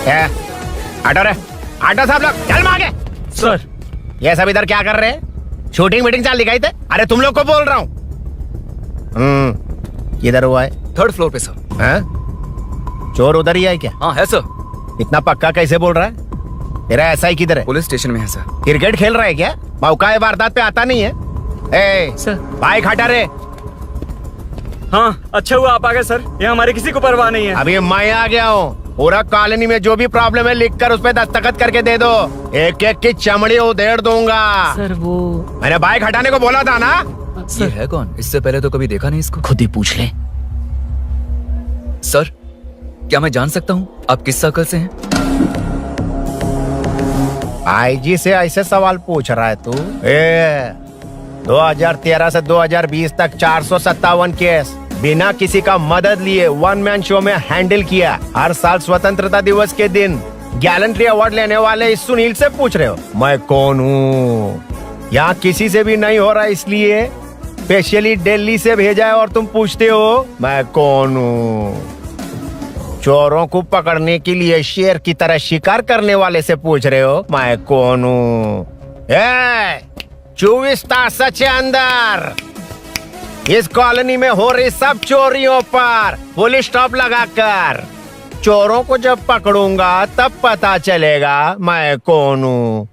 हटो रे, हटो सब लोग, चल मांगे। सर ये सब इधर क्या कर रहे हैं? शूटिंग मीटिंग चाल दिखाई थे? अरे तुम लोग को बोल रहा हूँ। किधर हुआ है? 3rd फ्लोर पे सर। हैं? चोर उधर ही है क्या? हाँ है सर। इतना पक्का कैसे बोल रहा है? तेरा एसआई किधर है? पुलिस स्टेशन में है सर। क्रिकेट खेल रहा है क्या? मौका वारदात पे आता नहीं है? ए, सर। बाइक हटा रे। हाँ अच्छा हुआ आप आ गए सर, ये हमारे किसी को परवाह नहीं है। अभी मैं आ गया हूँ। पूरा कॉलोनी में जो भी प्रॉब्लम है लिख कर उस पे दस्तखत करके दे दो। एक एक की चमड़ी उधेड़ दूंगा। सर वो मैंने बाइक हटाने को बोला था ना? ये है कौन? इससे पहले तो कभी देखा नहीं इसको। खुद ही पूछ ले। सर क्या मैं जान सकता हूँ आप किस सर्कल से हैं? आईजी से ऐसे सवाल पूछ रहा है तू? 2013 से 2020 तक 457 केस बिना किसी का मदद लिए 1 मैन शो में हैंडल किया। हर साल स्वतंत्रता दिवस के दिन गैलेंट्री अवार्ड लेने वाले इस सुनील से पूछ रहे हो मैं कौन हूँ? यहाँ किसी से भी नहीं हो रहा, इसलिए स्पेशली दिल्ली से भेजा है और तुम पूछते हो मैं कौन हूँ? चोरों को पकड़ने के लिए शेर की तरह शिकार करने वाले से पूछ रहे हो मैं कौन हूँ? 24 तास के अंदर इस कॉलोनी में हो रही सब चोरियों पर पुलिस स्टॉप लगाकर चोरों को जब पकड़ूंगा तब पता चलेगा मैं कौन हूँ।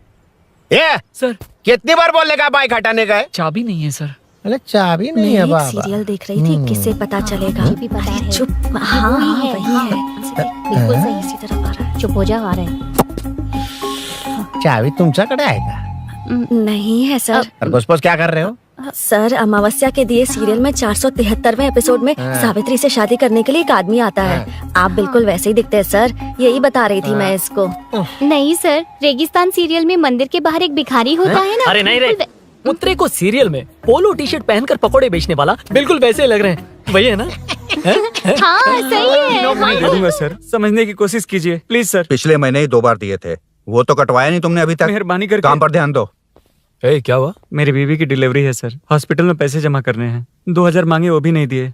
ये सर कितनी बार बोलेगा बाइक हटाने का? चाबी नहीं है सर। अरे चाबी नहीं मैं है एक बाबा। सीरियल देख रही थी, किससे पता चलेगा? अरे चुप। हाँ वही है। बिल्कुल सही, इसी तरफ आ रहा है। चुप हो जा, आ रहे हैं। चाबी तुमच्याकडे आहे का? नहीं है सर। खरगोश क्या कर रहे हो? सर अमावस्या के दिए सीरियल में 473वें एपिसोड में सावित्री से शादी करने के लिए एक आदमी आता है। आप बिल्कुल वैसे ही दिखते हैं सर, यही बता रही थी मैं इसको। नहीं सर, रेगिस्तान सीरियल में मंदिर के बाहर एक भिखारी होता है ना। अरे नहीं रे, मुत्रे को सीरियल में पोलो टी शर्ट पहनकर पकोड़े बेचने वाला बिल्कुल वैसे लग रहे हैं। वही है ना? हाँ सही है। दे दूंगा सर, समझने की कोशिश कीजिए प्लीज सर। पिछले महीने ही 2 बार दिए थे, वो तो कटवाया नहीं तुमने अभी तक। मेहरबानी करके काम पर ध्यान दो। क्या हुआ? मेरी बीवी की डिलीवरी है सर, हॉस्पिटल में पैसे जमा करने हैं। 2000 मांगे, वो भी नहीं दिए।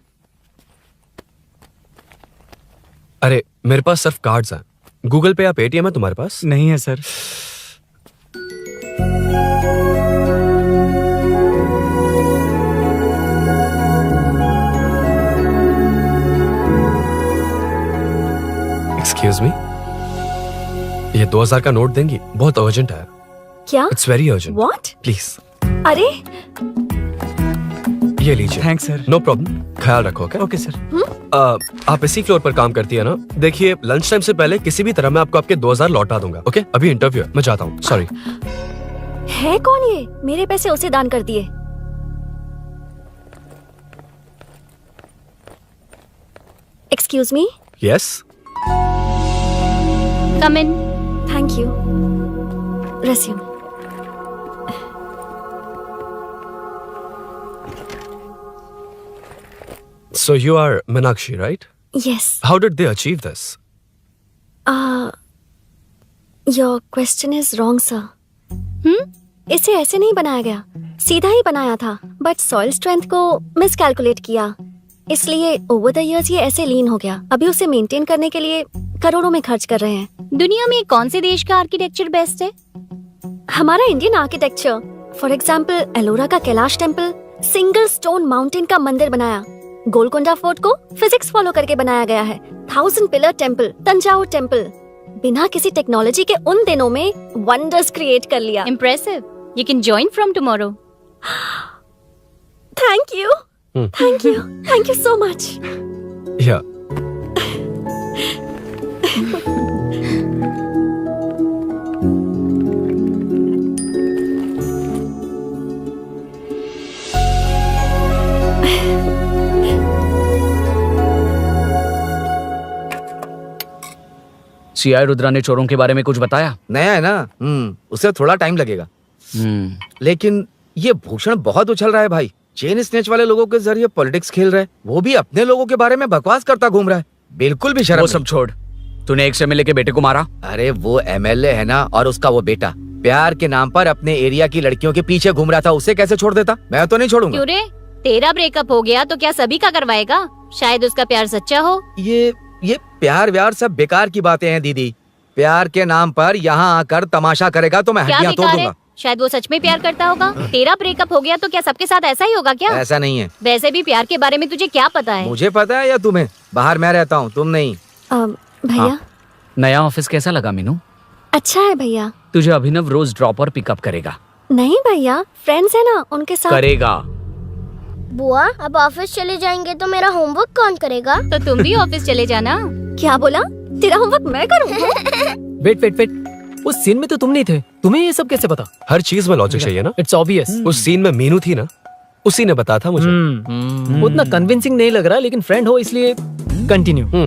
अरे मेरे पास सिर्फ कार्ड्स हैं। गूगल पे या पेटीएम है तुम्हारे पास? नहीं है सर। एक्सक्यूज मी, ये 2000 का नोट देंगी? बहुत अर्जेंट है। क्या? It's very urgent. What? Please अरे ये लीजिए। Thanks sir. नो प्रॉब्लम, ख्याल रखो। Okay sir. आप इसी फ्लोर पर काम करती है ना? देखिए लंच टाइम से पहले किसी भी तरह मैं आपको आपके 2000 लौटा दूंगा। ओके अभी इंटरव्यू है, मैं जाता हूँ। सॉरी। है कौन ये? मेरे पैसे उसे दान कर दिए। Excuse me. Yes come in. Thank you. Resume. So you are Meenakshi, right? Yes. How did they achieve this? Your question is wrong, sir. इसे ऐसे नहीं बनाया गया, सीधा ही बनाया था, बट सॉइल स्ट्रेंथ को मिसकैलकुलेट किया, इसलिए ओवर द इयर्स ये ऐसे लीन हो गया। अभी उसे मेंटेन करने के लिए करोड़ों में खर्च कर रहे हैं। दुनिया में कौन से देश का आर्किटेक्चर बेस्ट है? हमारा Indian architecture. For example Ellora का Kailash temple, single stone mountain का मंदिर बनाया। गोलकोंडा फोर्ट को फिजिक्स फॉलो करके बनाया गया है। 1000 पिलर टेम्पल, तंजावुर टेम्पल, बिना किसी टेक्नोलॉजी के उन दिनों में वंडर्स क्रिएट कर लिया। Impressive. You can join from tomorrow. Thank you, thank you, thank you so much. Yeah. CI Rudra ने चोरों के बारे में कुछ बताया? नया है ना, उसे थोड़ा टाइम लगेगा। लेकिन ये भूषण बहुत उछल रहा है भाई। चेन स्नेच वाले लोगों के जरिए पॉलिटिक्स खेल रहा है, वो भी अपने लोगों के बारे में बकवास करता घूम रहा है। बिल्कुल भी शर्म वो नहीं। सब छोड़, तूने एक एमएलए के बेटे को मारा? अरे वो एमएलए है ना, और उसका वो बेटा प्यार के नाम पर अपने एरिया की लड़कियों के पीछे घूम रहा था, उसे कैसे छोड़ देता? मैं तो नहीं छोड़ूंगा। क्यों रे? तेरा ब्रेकअप हो गया तो क्या सभी का करवाएगा? शायद उसका प्यार सच्चा हो। ये प्यार व्यार सब बेकार की बातें हैं दीदी। प्यार के नाम पर यहाँ आकर तमाशा करेगा तो मैं क्या हड्डियां तोड़ बेकार है? दूंगा। शायद वो सच में प्यार करता होगा। तेरा ब्रेकअप हो गया तो क्या सबके साथ ऐसा ही होगा क्या? ऐसा नहीं है। वैसे भी प्यार के बारे में तुझे क्या पता है? मुझे पता है या तुम्हें? बाहर मैं रहता हूँ, तुम नहीं। भैया नया ऑफिस कैसा लगा मीनू? अच्छा है भैया। तुझे अभिनव रोज ड्रॉप और पिकअप करेगा। नहीं भैया, फ्रेंड्स है ना, उनके साथ। करेगा। बुआ अब ऑफिस चले जाएंगे तो मेरा होमवर्क कौन करेगा? तो तुम भी ऑफिस चले जाना। क्या बोला? तेरा होमवर्क मैं करूँ? वेट वेट वेट, उस सीन में तो तुम नहीं थे, तुम्हें ये सब कैसे पता? हर चीज में लॉजिक चाहिए ना। It's obvious. उस सीन में मीनू थी ना, उसी ने बताया था मुझे। उतना कन्विंसिंग नहीं लग रहा, लेकिन फ्रेंड हो इसलिए कंटिन्यू।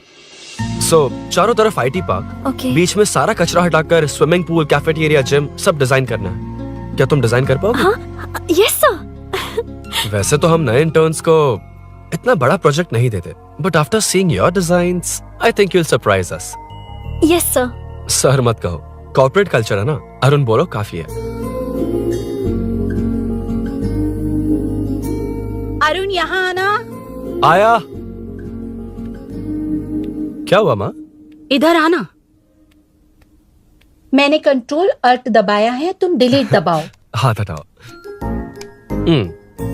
सो चारों तरफ आईटी पार्क, ओके। बीच में सारा कचरा हटाकर स्विमिंग पूल, कैफेटेरिया, जिम सब डिजाइन करना है। क्या तुम डिजाइन कर पाओगे? हाँ, यस सर। वैसे तो हम नए इंटर्न्स को इतना बड़ा प्रोजेक्ट नहीं देते, but after seeing your designs I think you will surprise us. Yes sir. Sir मत कहो, कॉर्पोरेट कल्चर है ना। अरुण बोलो काफी है। अरुण यहाँ आना। आया। क्या हुआ माँ? इधर आना। मैंने कंट्रोल अल्ट दबाया है, तुम डिलीट दबाओ। हाथ हटाओ।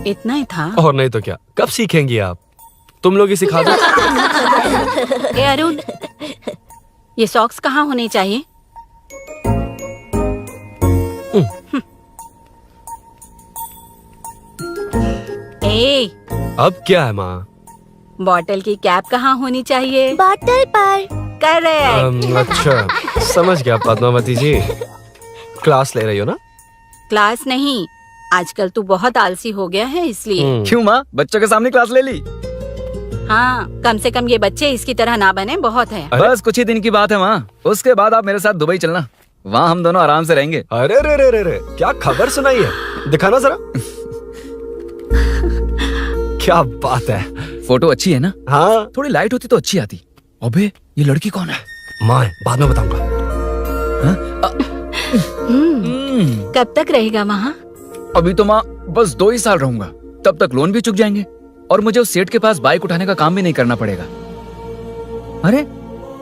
इतना ही था। और नहीं तो क्या, कब सीखेंगी आप? तुम लोग ही सिखा दो। ए अरुण, ये सॉक्स कहाँ होने चाहिए? ए, अब क्या है माँ? बॉटल की कैप कहाँ होनी चाहिए? बॉटल पर। करेक्ट। अच्छा, समझ गया पद्मावती जी। क्लास ले रही हो ना? क्लास नहीं, आजकल तू बहुत आलसी हो गया है इसलिए। क्यों माँ, बच्चों के सामने क्लास ले ली? हाँ, कम से कम ये बच्चे इसकी तरह ना बने, बहुत है। अरे? बस कुछ ही दिन की बात है माँ, उसके बाद आप मेरे साथ दुबई चलना। वहाँ हम दोनों आराम से रहेंगे। अरे रे रे रे रे, क्या खबर सुनाई है? दिखाना जरा। क्या बात है। फोटो अच्छी है ना? हाँ, थोड़ी लाइट होती तो अच्छी आती। अबे ये लड़की कौन है? माँ बाद में बताऊंगा। कब तक रहेगा वहाँ? अभी तो माँ बस 2 ही साल रहूंगा, तब तक लोन भी चुक जाएंगे और मुझे उस सेठ के पास बाइक उठाने का काम भी नहीं करना पड़ेगा। अरे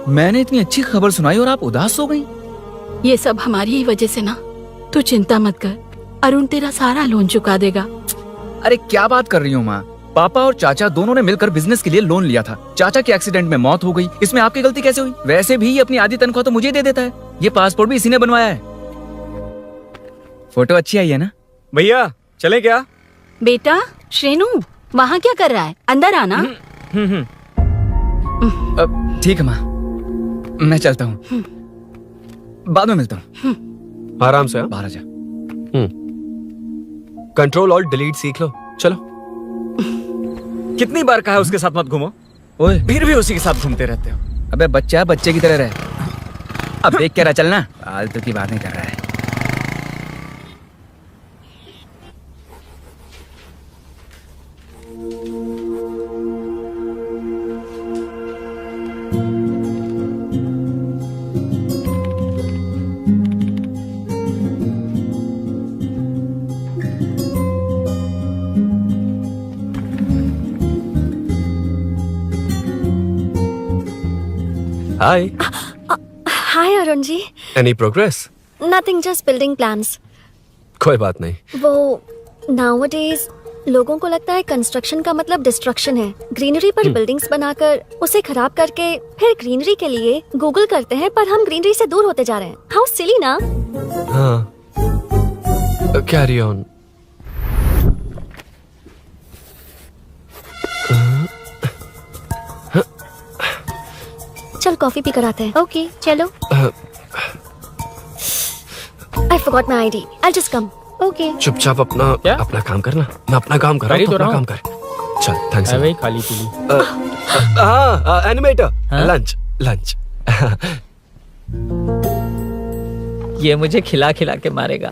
मैंने इतनी अच्छी खबर सुनाई और आप उदास हो गई। ये सब हमारी ही वजह से ना। तू चिंता मत कर, अरुण तेरा सारा लोन चुका देगा। अरे क्या बात कर रही हो माँ? पापा और चाचा दोनों ने मिलकर बिजनेस के लिए लोन लिया था। चाचा के एक्सीडेंट में मौत हो गई, इसमें आपकी गलती कैसे हुई? वैसे भी ये अपनी आधी तनख्वाह तो मुझे दे देता है। ये पासपोर्ट भी इसी ने बनवाया है। फोटो अच्छी आई है ना? भैया चले क्या? बेटा श्रेनु, वहाँ क्या कर रहा है? अंदर आना। ठीक है माँ, मैं चलता हूँ, बाद में मिलता हूँ। आराम से। बाहर आ जा। कंट्रोल और डिलीट सीख लो। चलो। कितनी बार कहा है उसके साथ मत घूमो? ओए फिर भी उसी के साथ घूमते रहते हो। अबे बच्चा बच्चे की तरह रहे। अब देख के रहा चलना, फालतू की बातें कर रहा है। Hi. Hi Arun ji. Any progress? Nothing, just building plans. कोई बात नहीं। वो नाउअडेज लोगों को लगता है कंस्ट्रक्शन का मतलब डिस्ट्रक्शन है। ग्रीनरी पर बिल्डिंग्स बनाकर उसे खराब करके फिर ग्रीनरी के लिए गूगल करते हैं, पर हम ग्रीनरी से दूर होते जा रहे हैं। हाउ सिली ना। हाँ, कैरी ऑन। चल कॉफी पी कर आते हैं। ओके चलो। I forgot my ID, I just come. Okay. चुपचाप अपना क्या? अपना काम करना। मैं अपना काम कर रहा हूँ, कर ही तो अपना रहा काम हूँ। कर। चल, थैंक्स। वही खाली पीली। हाँ, एनिमेटर। हाँ? Lunch lunch. ये मुझे खिला खिला के मारेगा।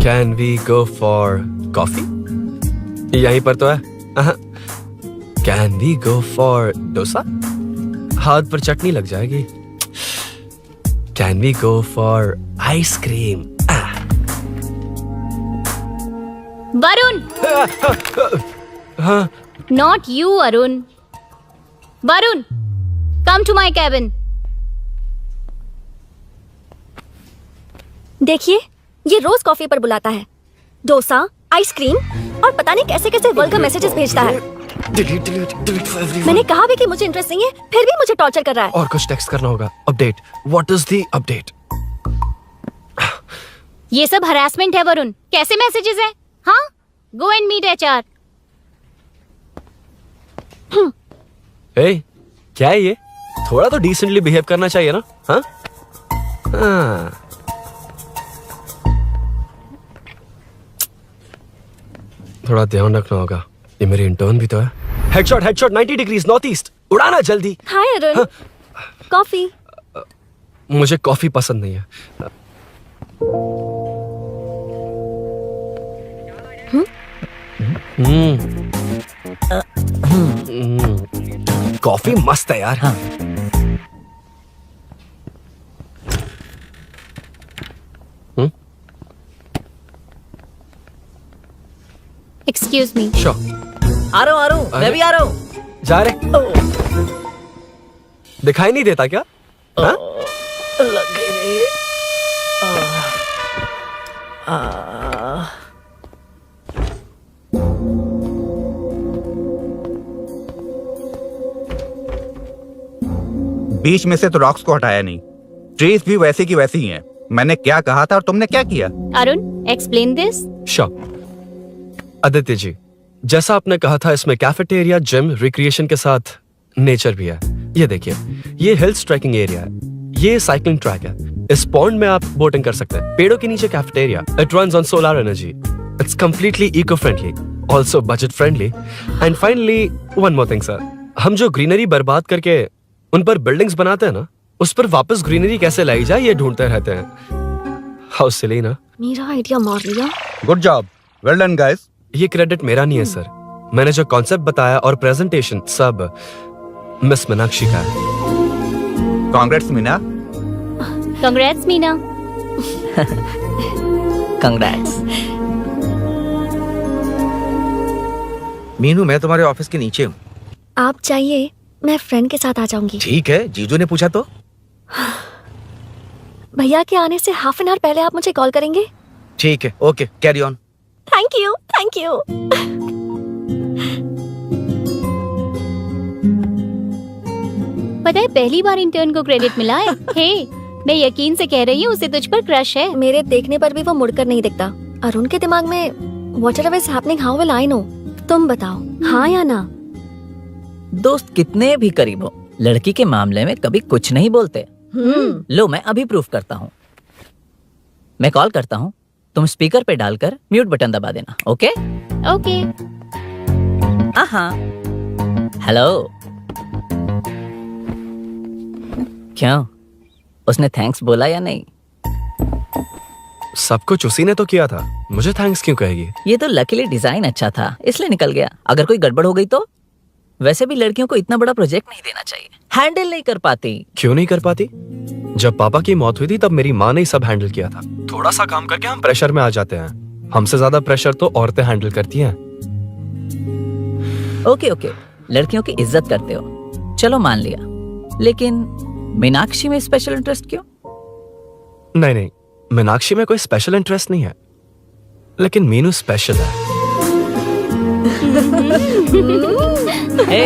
Can we go for coffee? यहीं पर तो है। Can we go for dosa? हाथ पर चटनी लग जाएगी। Can we go for ice cream? Varun, हाँ, not you Arun. Varun, come to my cabin. देखिए, ये रोज कॉफी पर बुलाता है, डोसा, आइसक्रीम और पता नहीं कैसे कैसे वल्गर मैसेजेस भेजता है। मैंने कहा भी कि मुझे इंटरेस्ट नहीं है, फिर भी मुझे टॉर्चर कर रहा है। और कुछ टेक्स्ट करना होगा। Update, what is the update? ये सब हरासमेंट है वरुण। कैसे मैसेजेस है? हाँ, गो एंड मीट HR। ए, क्या है ये? थोड़ा तो डिसेंटली बिहेव करना चाहिए ना? हाँ? हाँ। थोड़ा ध्यान रखना होगा, ये मेरी इंटर्न भी तो है। हेडशॉट 90 डिग्रीज नॉर्थ ईस्ट, उड़ाना जल्दी। हाय अरुण, कॉफी। मुझे कॉफी पसंद नहीं है। कॉफी मस्त है यार। Excuse me. श्योर। आ रहा हूँ, मैं भी आ रहा हूँ। जा रहे? दिखाई नहीं देता क्या? हाँ? लग गई रे। बीच में से तो रॉक्स को हटाया नहीं, ट्रीज भी वैसे की वैसी ही हैं। मैंने क्या कहा था और तुमने क्या किया? Arun, explain this. Sure. Aditya ji, जैसा आपने कहा था, इसमें कैफेटेरिया, जिम, रिक्रिएशन के साथ नेचर भी है। ये देखिए, ये हिल्स ट्रैकिंग एरिया है, ये साइकिलिंग ट्रैक है, इस पॉन्ड में आप बोटिंग कर सकते हैं, पेड़ों के नीचे cafeteria, it runs on solar energy, it's completely eco friendly, also budget friendly, and finally one more thing sir, हम जो ग्रीनरी बर्बाद करके उन पर बिल्डिंग्स बनाते हैं ना, उस पर वापस ग्रीनरी कैसे लाई जाए ये ढूंढते रहते हैं। हाउ सिली ना? मेरा आइडिया मार लिया। Good job, well done guys. ये क्रेडिट मेरा नहीं है सर, मैंने जो कॉन्सेप्ट बताया और प्रेजेंटेशन सब मिस मीनाक्षी का है। Congrats Meena. Congrats Meena. Congrats. Meenu, मैं तुम्हारे ऑफिस के नीचे हूँ। आप चाहिए, मैं फ्रेंड के साथ आ जाऊंगी। ठीक है, जीजू ने पूछा तो। भैया के आने से हाफ एन आवर पहले आप मुझे कॉल करेंगे? ठीक है, okay, carry on. Thank you, thank you. पता है, पहली बार इंटर्न को क्रेडिट मिला है। हे, मैं यकीन से कह रही हूँ, उसे तुझ पर क्रश है। मेरे देखने पर भी वो मुड़कर नहीं दिखता। अरुण के दिमाग में whatever is happening, how will I know? तुम बताओ, हाँ या ना? दोस्त कितने भी करीब हो, लड़की के मामले में कभी कुछ नहीं बोलते। लो, मैं अभी प्रूफ करता हूँ। मैं कॉल करता हूँ, तुम स्पीकर पे डालकर म्यूट बटन दबा देना। ओके? ओके। हाँ। हेलो। क्यों, उसने थैंक्स बोला या नहीं? सब कुछ उसी ने तो किया था, मुझे थैंक्स क्यों कहेगी? ये तो लकीली डिजाइन अच्छा था, इसलिए निकल गया। अगर कोई गड़बड़ हो गई तो? वैसे भी लड़कियों को इतना बड़ा प्रोजेक्ट नहीं देना चाहिए, हैंडल नहीं कर पाती। क्यों नहीं कर पाती? जब पापा की मौत हुई थी तब मेरी माँ ने ही सब हैंडल किया था। थोड़ा सा काम करके हम प्रेशर में आ जाते हैं, हमसे ज्यादा प्रेशर तो औरतें हैंडल करती हैं। ओके, लड़कियों की इज्जत करते हो, चलो मान लिया, लेकिन मीनाक्षी में स्पेशल इंटरेस्ट क्यों? नहीं, मीनाक्षी में कोई स्पेशल इंटरेस्ट नहीं है, लेकिन मीनू स्पेशल है। Hey.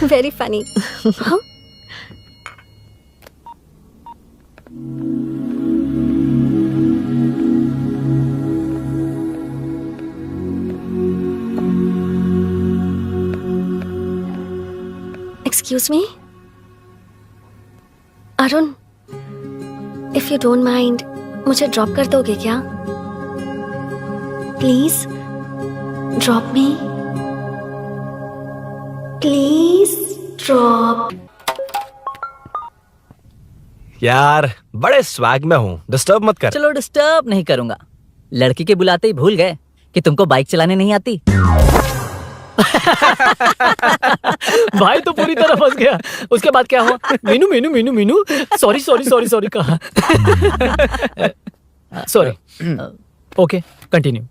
Very funny. Excuse me Arun, if you don't mind, मुझे ड्रॉप कर दोगे क्या? Please drop me, please drop. यार, बड़े स्वैग में हूँ, डिस्टर्ब मत कर। चलो, डिस्टर्ब नहीं करूंगा। लड़की के बुलाते ही भूल गए कि तुमको बाइक चलाने नहीं आती। भाई तो पूरी तरह फंस गया। उसके बाद क्या हुआ? Meenu Meenu Meenu Meenu sorry sorry sorry sorry कहा। सॉरी। Okay continue.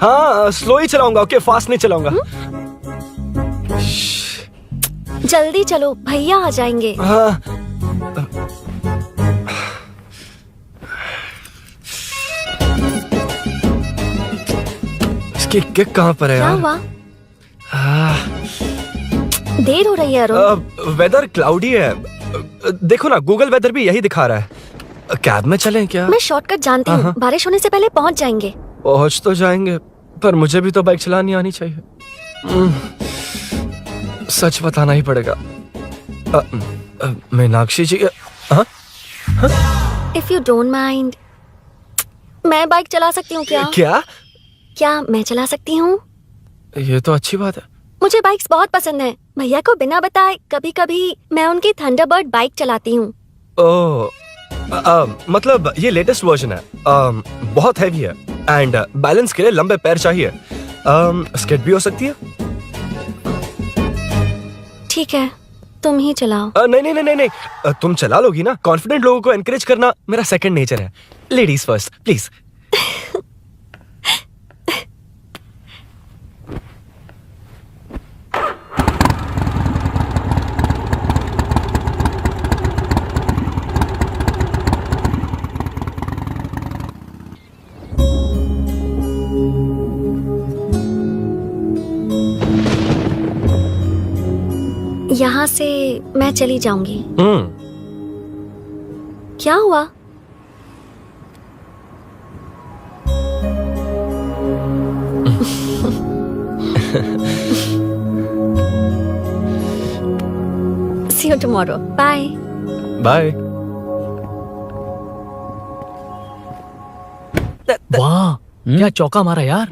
हाँ स्लो ही चलाऊंगा, ओके फास्ट नहीं चलाऊंगा। जल्दी चलो, भैया आ जाएंगे। हाँ इसकी किक कहाँ पर है क्या यार? हुआ? देर हो रही है अरुण। वेदर क्लाउडी है। देखो ना गूगल वेदर भी यही दिखा रहा है। कैब में चलें क्या? मैं शॉर्टकट जानती हूँ, बारिश होने से पहले पहुँच जाएंगे। पहुंच तो जाएंगे पर मुझे भी तो बाइक चलानी आनी चाहिए। सच बताना ही पड़ेगा। मीनाक्षी जी। इफ यू डोंट माइंड, मैं बाइक चला सकती हूँ क्या? क्या मैं चला सकती हूँ? ये तो अच्छी बात है। मुझे बाइक्स बहुत पसंद है। भैया को बिना बताए कभी कभी मैं उनकी थंडरबर्ड बाइक चलाती हूँ। ओह मतलब ये लेटेस्ट वर्जन है। बहुत हैवी है एंड बैलेंस के लिए लंबे पैर चाहिए। स्केट भी हो सकती है। ठीक है, तुम ही चलाओ। नहीं नहीं नहीं नहीं, तुम चला लोगी ना। कॉन्फिडेंट लोगों को एनकरेज करना मेरा सेकंड नेचर है। Ladies first please. यहाँ से मैं चली जाऊंगी। क्या हुआ? See you tomorrow. Bye. Bye. वाह क्या चौका मारा यार।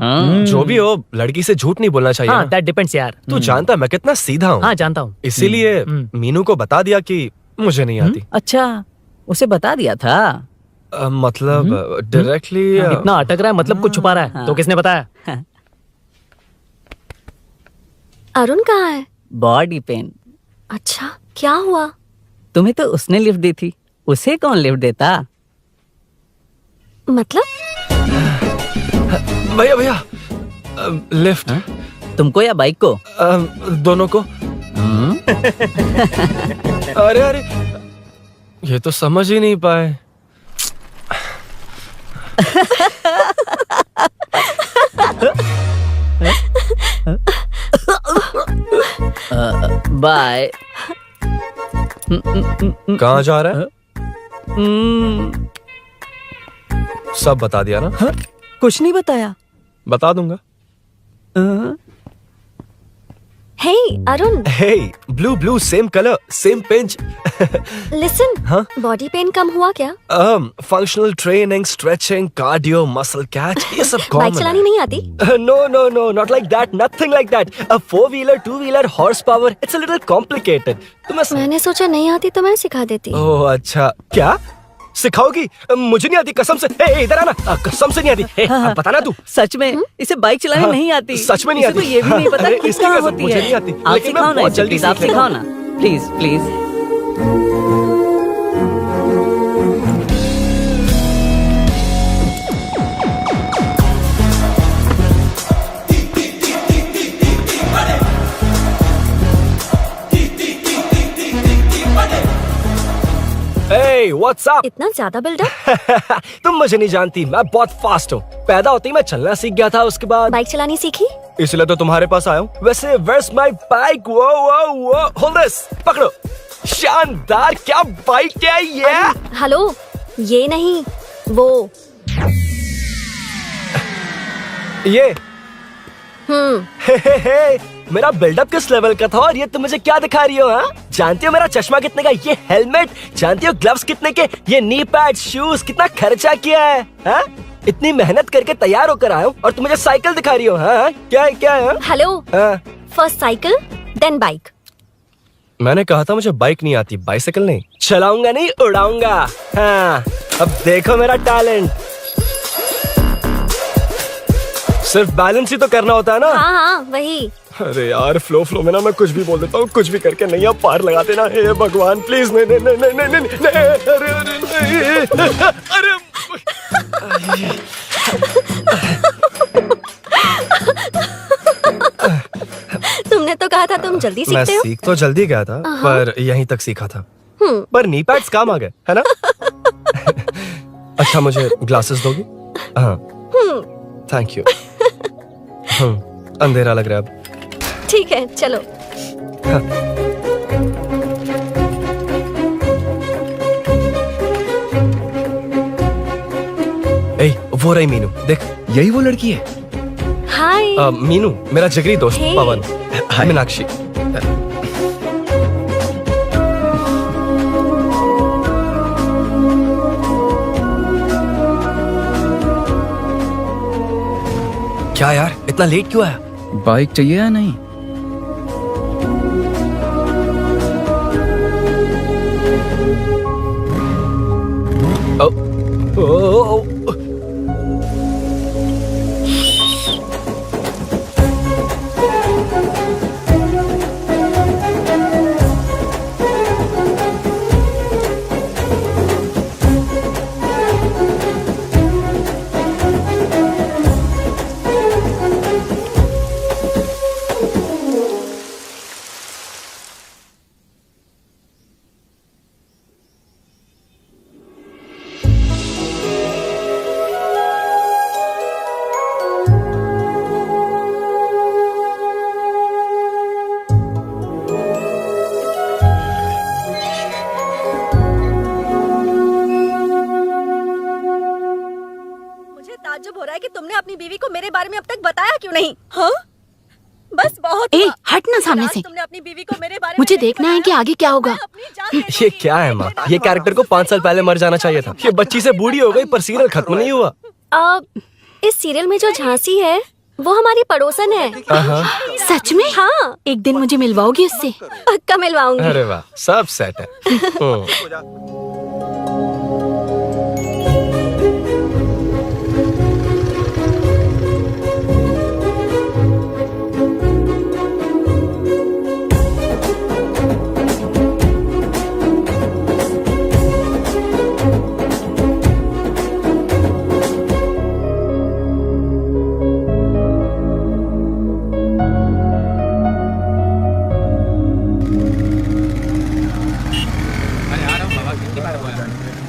जो भी हो लड़की से झूठ नहीं बोलना चाहिए। हाँ दैट डिपेंड्स यार। तू जानता मैं कितना सीधा हूँ। हाँ जानता हूँ। इसीलिए मीनू को बता दिया कि मुझे नहीं आती। अच्छा उसे बता दिया था। मतलब डायरेक्टली। इतना अटक रहा है मतलब कुछ छुपा रहा है। तो किसने बताया? अरुण कहाँ है? Body pain. अच्छा क्या हुआ? तुम्हें तो उसने लिफ्ट दी थी, उसे कौन लिफ्ट देता? मतलब? भैया भैया लिफ्ट। तुमको या बाइक को? दोनों को। अरे अरे ये तो समझ ही नहीं पाए। बाय। कहाँ जा रहा है? सब बता दिया ना? कुछ नहीं बताया। बता दूंगा। Hey Arun. Hey blue blue same colour same pinch. Listen. हाँ? बॉडी पेन कम हुआ क्या? Functional training stretching cardio muscle catch ये सब कॉमन। बाइक चलानी नहीं आती? No, no, no, not like that, nothing like that. A 4-wheeler, 2-wheeler, horsepower, it's a little complicated. मैंने सोचा नहीं आती तो मैं सिखा देती। ओह अच्छा, क्या सिखाओगी? मुझे नहीं आती कसम से। इधर आना, कसम से नहीं आती। अब बताना तू। सच में इसे बाइक चलानी नहीं आती? सच में नहीं आती। ये भी नहीं पता कि इसकी कहाँ कसम होती मुझे है। नहीं आती। आप लेकिन मैं सिखाओ ना बहुत इसे, जल्दी प्लीज आप सीख सिखाओ लूंगा। ना please please. Hey, what's up? इतना ज्यादा बिल्डअप? तुम मुझे नहीं जानती, मैं बहुत फास्ट हूँ। पैदा होते ही मैं चलना सीख गया था। उसके बाद बाइक चलानी सीखी? इसलिए तो तुम्हारे पास आया हूँ। वैसे where's my bike? वो hold this, पकड़ो। शानदार, क्या बाइक है ये? हेलो, ये नहीं वो। ये हे, मेरा बिल्डअप किस लेवल का था और ये तुम मुझे क्या दिखा रही हो? हाँ, जानती हो मेरा चश्मा कितने का, ये हेलमेट, जानती हो ग्लव्स कितने के, ये नी पैड, शूज, कितना खर्चा किया है? हाँ? इतनी मेहनत करके तैयार होकर आया हूँ और तुम मुझे साइकिल दिखा रही हो? हाँ? क्या है? Hello, first cycle then bike. मैंने कहा था मुझे बाइक नहीं आती, बाइसाइकिल नहीं। चलाऊंगा नहीं, उड़ाऊंगा। हाँ, अब देखो मेरा टैलेंट। सिर्फ बैलेंस ही तो करना होता है ना। हाँ हाँ वही। अरे यार फ्लो में ना मैं कुछ भी बोल देता हूँ, कुछ भी करके नहीं आप पार लगा देना। हे भगवान प्लीज नहीं नहीं नहीं नहीं नहीं नहीं नहीं, अरे तुमने तो कहा था तुम जल्दी मैं सीखते हो। सीख तो जल्दी गया था पर यहीं तक सीखा था। पर नी पैड्स काम आ गए है ना। अच्छा मुझे ग्लासेस दोगी? हाँ थैंक यू। अंधेरा लग रहा है अब। ठीक है चलो। ए, वो रही मीनू, देख यही वो लड़की है। हाय। मीनू मेरा जिगरी दोस्त Hey. पवन। मीनाक्षी। क्या यार इतना लेट क्यों आया? बाइक चाहिए या नहीं? ताज्जुब हो रहा है कि तुमने अपनी बीवी को मेरे बारे में अब तक बताया क्यों नहीं? हाँ? बस बहुत ए, हुआ। हट ना सामने आज से। तुमने अपनी बीवी को मेरे बारे में मुझे नहीं देखना है बताया। कि आगे क्या होगा। मैं अपनी जान दे ये क्या है माँ? ये कैरेक्टर को 5 साल पहले मर जाना चाहिए था। ये बच्ची से बूढ़ी हो गई पर सीरियल खत्म नहीं हुआ। इस सीरियल में जो झांसी है वो हमारी पड़ोसन है। सच में? हाँ। एक दिन मुझे मिलवाओगी उससे? पक्का मिलवाऊंगी। अरे वाह सब सेट है।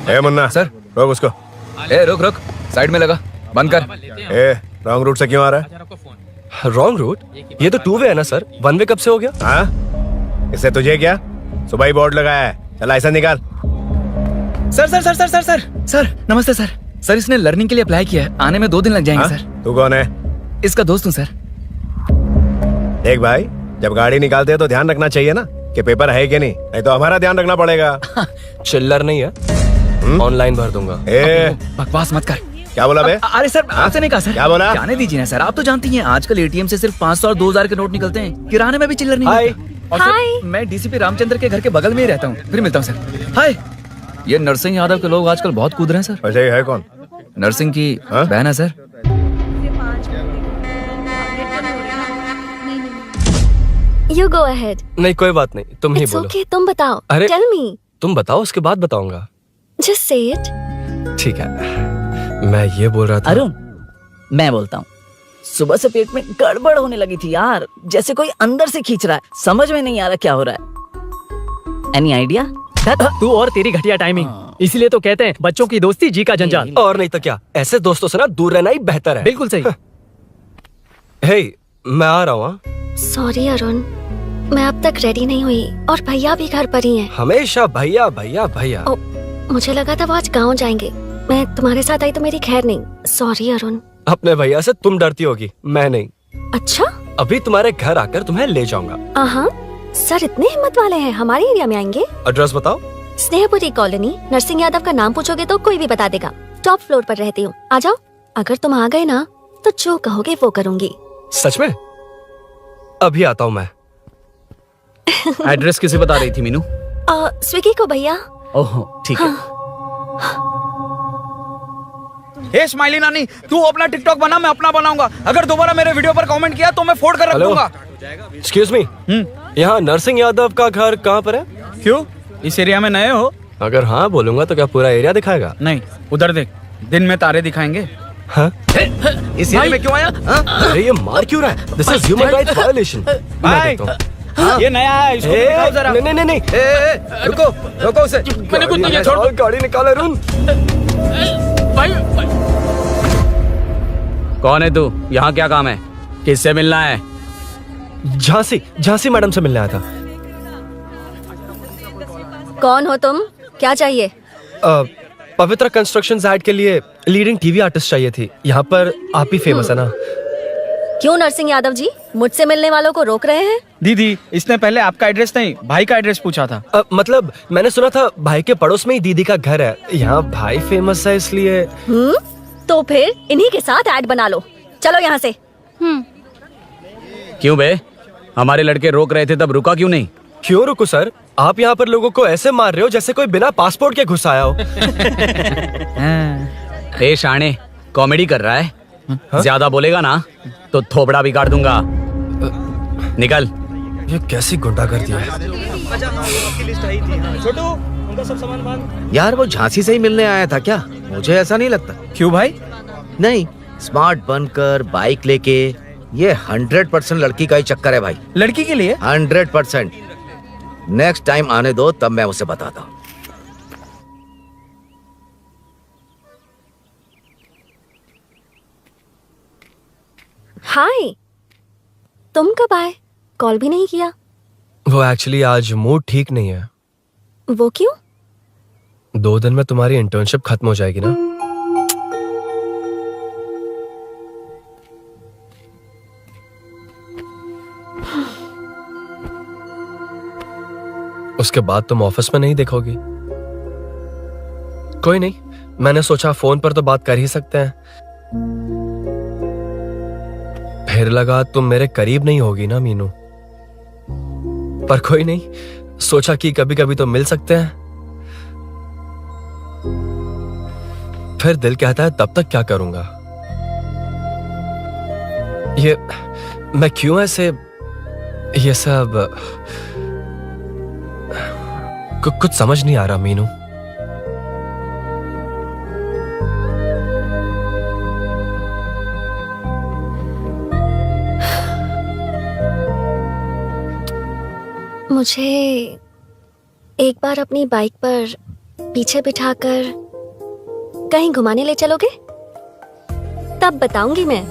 ए मुन्ना सर। रोक उसको। ए रुक रुक, साइड में लगा, बंद कर। ए रॉन्ग रूट से क्यों आ रहा है? Wrong route? ये तो 2 वे है ना सर, 1 वे कब से हो गया? हाँ इससे तुझे क्या? सुबह ही बोर्ड लगाया है, चल लाइसेंस निकाल। Sir sir sir sir sir sir sir नमस्ते सर। सर इसने लर्निंग के लिए अप्लाई किया है, आने में 2 दिन लग जाएंगे हाँ? सर। तू कौन है? इसका दोस्त हूँ सर। देख भाई जब गाड़ी निकालते हैं तो ध्यान रखना चाहिए ना कि पेपर है कि नहीं तो हमारा ध्यान रखना पड़ेगा। चिल्लर नहीं है, ऑनलाइन भर दूंगा। ए बकवास मत कर। क्या बोला बे? अरे सर आपसे नहीं कहा सर। क्या बोला? जाने दीजिए ना सर, आप तो जानती हैं आजकल एटीएम से सिर्फ 500 और 2000 के नोट निकलते हैं, किराने में भी चिल्लर नहीं हाय। मिलता। और सर, मैं डीसीपी रामचंद्र के घर के बगल में ही रहता हूँ, फिर मिलता हूँ सर। हाय। ये नरसिंह यादव के लोग आजकल बहुत कूद रहे हैं सर। अच्छा ये है कौन? नरसिंह की बहन है सर। You go ahead. नहीं कोई बात नहीं, तुम ही It's बोलो। okay, तुम बताओ। अरे Tell me. तुम बताओ उसके बाद बताऊंगा। Just say it. ठीक है मैं ये बोल रहा था। अरुण मैं बोलता हूँ, सुबह से पेट में गड़बड़ होने लगी थी यार, जैसे कोई अंदर से खींच रहा है, समझ में नहीं आ रहा क्या हो रहा है। Any idea? तू और तेरी घटिया टाइमिंग। इसीलिए तो कहते हैं बच्चों की दोस्ती जी का जंजाल। और नहीं तो क्या, ऐसे दोस्तों से ना दूर रहना ही बेहतर है। बिल्कुल सही। हे मैं आ रहा हूँ। Sorry अरुण, मैं अब तक रेडी नहीं हुई और भैया भी घर पर ही हैं। हमेशा भैया भैया भैया। मुझे लगा था वो आज गाँव जाएंगे, मैं तुम्हारे साथ आई तो मेरी खैर नहीं। सॉरी अरुण। अपने भैया से तुम डरती होगी, मैं नहीं। अच्छा? अभी तुम्हारे घर आकर तुम्हें ले जाऊंगा। हाँ सर इतने हिम्मत वाले हैं, हमारे एरिया में आएंगे। एड्रेस बताओ। स्नेहपुरी कॉलोनी, नरसिंह यादव का नाम पूछोगे तो कोई भी बता देगा। टॉप फ्लोर पर रहती हूँ, आ जाओ। अगर तुम आ गए ना तो जो कहोगे वो करूँगी। सच में? अभी आता हूँ मैं। एड्रेस किसे बता रही थी मीनू? स्विगी को भैया। ओहो ठीक है। हे स्माइली नानी, तू अपना टिकटॉक बना, मैं अपना बनाऊंगा। अगर दोबारा मेरे वीडियो पर कमेंट किया तो मैं फोड़ कर रख हेलो। दूंगा। एक्सक्यूज मी, यहाँ नरसिंह यादव का घर कहाँ पर है? क्यों, इस एरिया में नए हो? अगर हाँ बोलूंगा तो क्या पूरा एरिया दिखाएगा? नहीं, उधर देख, दिन में तारे दिखाएंगे। हाँ? इस एरिया में क्यों आया? अरे ये मार क्यों रहा है? This is human rights violation. भाई, ये नया है, इसको दिखाओ जरा। नहीं, रुको रुको उसे। मैंने कुछ नहीं किया, छोड़। गाड़ी निकाल अरुण। कौन है तू? यहाँ क्या काम है? किससे मिलना है? झांसी मैडम से मिलने आया था। कौन हो तुम? क्या चाहिए? पवित्र कंस्ट्रक्शंस ऐड के लिए लीडिंग टीवी आर्टिस्ट चाहिए थी। यहाँ पर आप ही फेमस है ना? क्यों नरसिंह यादव जी मुझसे मिलने वालों को रोक रहे हैं? दीदी, इसने पहले आपका एड्रेस नहीं, भाई का एड्रेस पूछा था। मतलब मैंने सुना था भाई के पड़ोस में ही दीदी का घर है। यहाँ भाई फेमस है इसलिए। तो फिर इन्हीं के साथ ऐड बना लो। चलो यहाँ से। क्यों बे, हमारे लड़के रोक रहे थे तब रुका क्यों नहीं? क्यों रुको सर? आप यहाँ पर लोगों को ऐसे मार रहे हो जैसे कोई बिना पासपोर्ट के घुस आया हो। ए शाणे, कॉमेडी कर रहा है? ज्यादा बोलेगा ना तो थोपड़ा भी काट दूंगा। निकल। ये कैसी गुंडागर्दी है? यार वो झांसी से ही मिलने आया था क्या? मुझे ऐसा नहीं लगता। क्यों भाई? नहीं, स्मार्ट बनकर बाइक लेके, ये 100% लड़की का ही चक्कर है भाई। लड़की के लिए? 100%। नेक्स्ट टाइम आने दो, तब मैं उसे बताता हूँ। हाय, तुम कब आए? कॉल भी नहीं किया। वो एक्चुअली आज मूड ठीक नहीं है। वो क्यों? 2 दिन में तुम्हारी इंटर्नशिप खत्म हो जाएगी ना? उसके बाद तुम ऑफिस में नहीं देखोगी। कोई नहीं, मैंने सोचा फोन पर तो बात कर ही सकते हैं। फिर लगा तुम मेरे करीब नहीं होगी ना मीनू। पर कोई नहीं, सोचा कि कभी कभी तो मिल सकते हैं। फिर दिल कहता है तब तक क्या करूंगा। ये मैं क्यों ऐसे ये सब कुछ समझ नहीं आ रहा मीनू। मुझे एक बार अपनी बाइक पर पीछे बिठाकर कहीं घुमाने ले चलोगे? तब बताऊंगी मैं।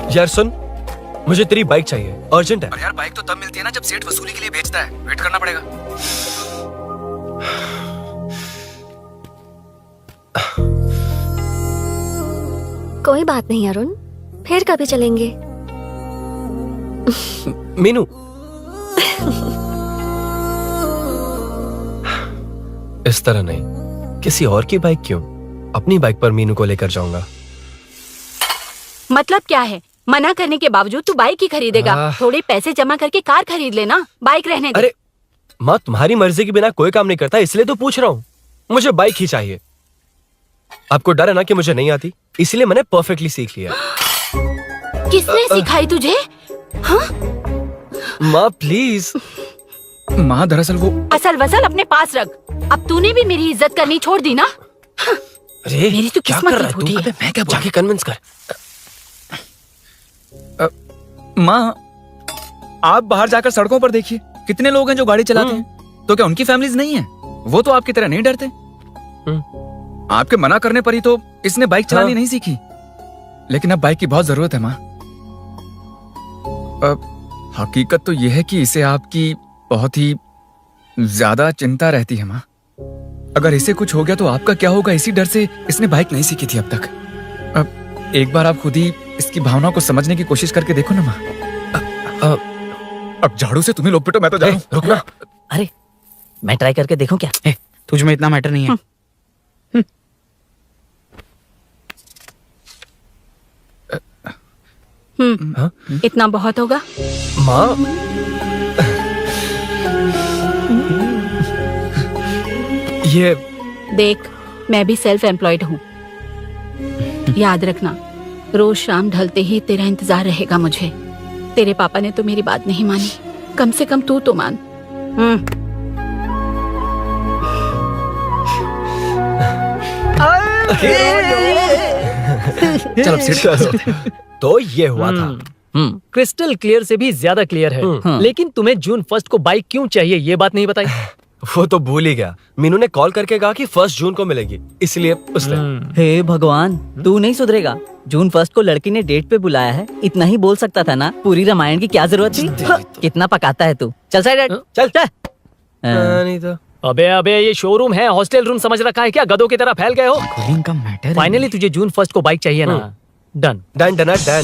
यार सुन, मुझे तेरी बाइक चाहिए, अर्जेंट है। और यार बाइक तो तब मिलती है ना जब सेठ वसूली के लिए बेचता है। वेट करना पड़ेगा। कोई बात नहीं अरुण, फिर कभी चलेंगे। मीनू, इस तरह नहीं, किसी और की बाइक क्यों? अपनी बाइक पर मीनू को लेकर जाऊंगा। मतलब क्या है? मना करने के बावजूद तू बाइक ही खरीदेगा? थोड़े पैसे जमा करके कार खरीद लेना, बाइक रहने दे। अरे माँ, तुम्हारी मर्जी के बिना कोई काम नहीं करता, इसलिए तो पूछ रहा हूँ। मुझे बाइक ही चाहिए। आपको डर है ना कि मुझे नहीं आती, इसलिए मैंने परफेक्टली सीख लिया। किसने सिखाई तुझे? हाँ? माँ प्लीज। माँ दरअसल वो असल वसल अपने पास रख। अब तूने भी मेरी इज्जत करनी छोड़ दी ना? अरे मेरी तो क्या किस्मत कर ही रहा है तू? फूटी है। अबे मैं क्या जाके कन्विंस कर। माँ, आप बाहर जाकर सड़कों पर देखिए, कितने लोग हैं जो गाड़ी चलाते हैं। तो क्या उनकी फैमिलीज नहीं है? वो तो आपकी तरह नहीं डरते। आपके मना करने पर ही तो इसने बाइक चलानी नहीं सीखी। लेकिन अब बाइक की बहुत जरूरत है माँ। हकीकत तो यह है कि इसे आपकी बहुत ही ज्यादा चिंता रहती है माँ। अगर इसे कुछ हो गया तो आपका क्या होगा, इसी डर से इसने बाइक नहीं सीखी थी अब तक। अब एक बार आप खुद ही इसकी भावनाओं को समझने की कोशिश करके देखो ना माँ। अब झाड़ू से तुम्हें लोग पिटो, मैं तो जा रहा हूं। रुकना। अरे मैं ट्राई करके देखूं क्या? तुझ में इतना मैटर नहीं है। इतना बहुत होगा। माँ ये देख, मैं भी सेल्फ एम्प्लॉयड हूँ। याद रखना, रोज शाम ढलते ही तेरा इंतजार रहेगा मुझे। तेरे पापा ने तो मेरी बात नहीं मानी, कम से कम तू तो मान। चल अब सीट पे चलते हैं। तो ये हुआ था। क्रिस्टल क्लियर से भी ज्यादा क्लियर है। लेकिन तुम्हें जून 1 को बाइक क्यों चाहिए ये बात नहीं बताई। वो तो भूल ही गया। मीनू ने कॉल करके कहा कि 1 जून को मिलेगी, इसलिए उसने। हे भगवान, तू नहीं सुधरेगा। जून 1 को लड़की ने डेट पे बुलाया है, इतना ही बोल सकता था ना। पूरी रामायण की क्या जरूरत थी। कितना पकाता है तू। चल साइड चल चल। नहीं तो अबे ये शोरूम है, हॉस्टल रूम समझ रखा है क्या? गधों की तरह फैल गए हो। का मैटर फाइनली तुझे जून 1 को बाइक चाहिए ना। Done done done done.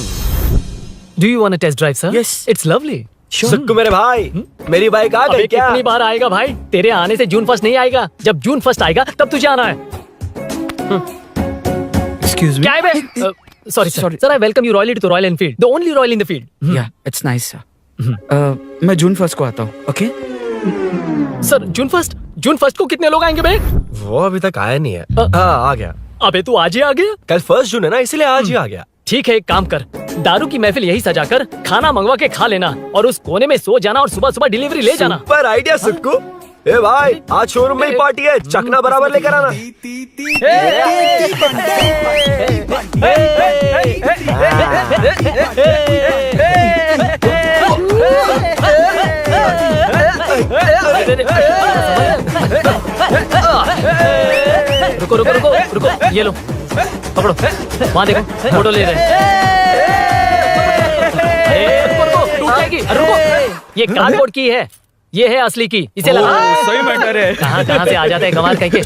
Do you want a test drive sir? Yes. It's lovely. Sukku मेरे भाई, मेरी बाइक आ गई अबे क्या? कितनी बार आएगा भाई? तेरे आने से जून 1 नहीं आएगा। जब जून 1 आएगा तब तुझे आना है। Excuse me. क्या है बे? Sorry sir, I welcome you royally to Royal Enfield, the only royal in the field. Yeah it's nice sir. मैं जून 1 को आता हूँ। ओके सर जून 1 को कितने लोग आएंगे बे? वो अभी तक आया नहीं है। हाँ आ गया। अबे तू आज ही आ गया? कल 1 जून है ना, इसलिए आज ही आ गया। ठीक है, एक काम कर, दारू की महफिल यही सजाकर खाना मंगवा के खा लेना और उस कोने में सो जाना और सुबह सुबह डिलीवरी ले जाना। पर आइडिया सुक्कू। ए भाई, आज शोरूम में ही पार्टी है, चखना बराबर लेकर आना। रुको रुको रुको रुको, ये लो पकड़ो, वहाँ देखो फोटो ले रहे हैं। रुको रुको, टूट जाएगी। रुको, ये कार्डबोर्ड की है, ये है असली की, इसे लगा। सही मैटर है। कहाँ कहाँ से आ जाता है कमाल कह के।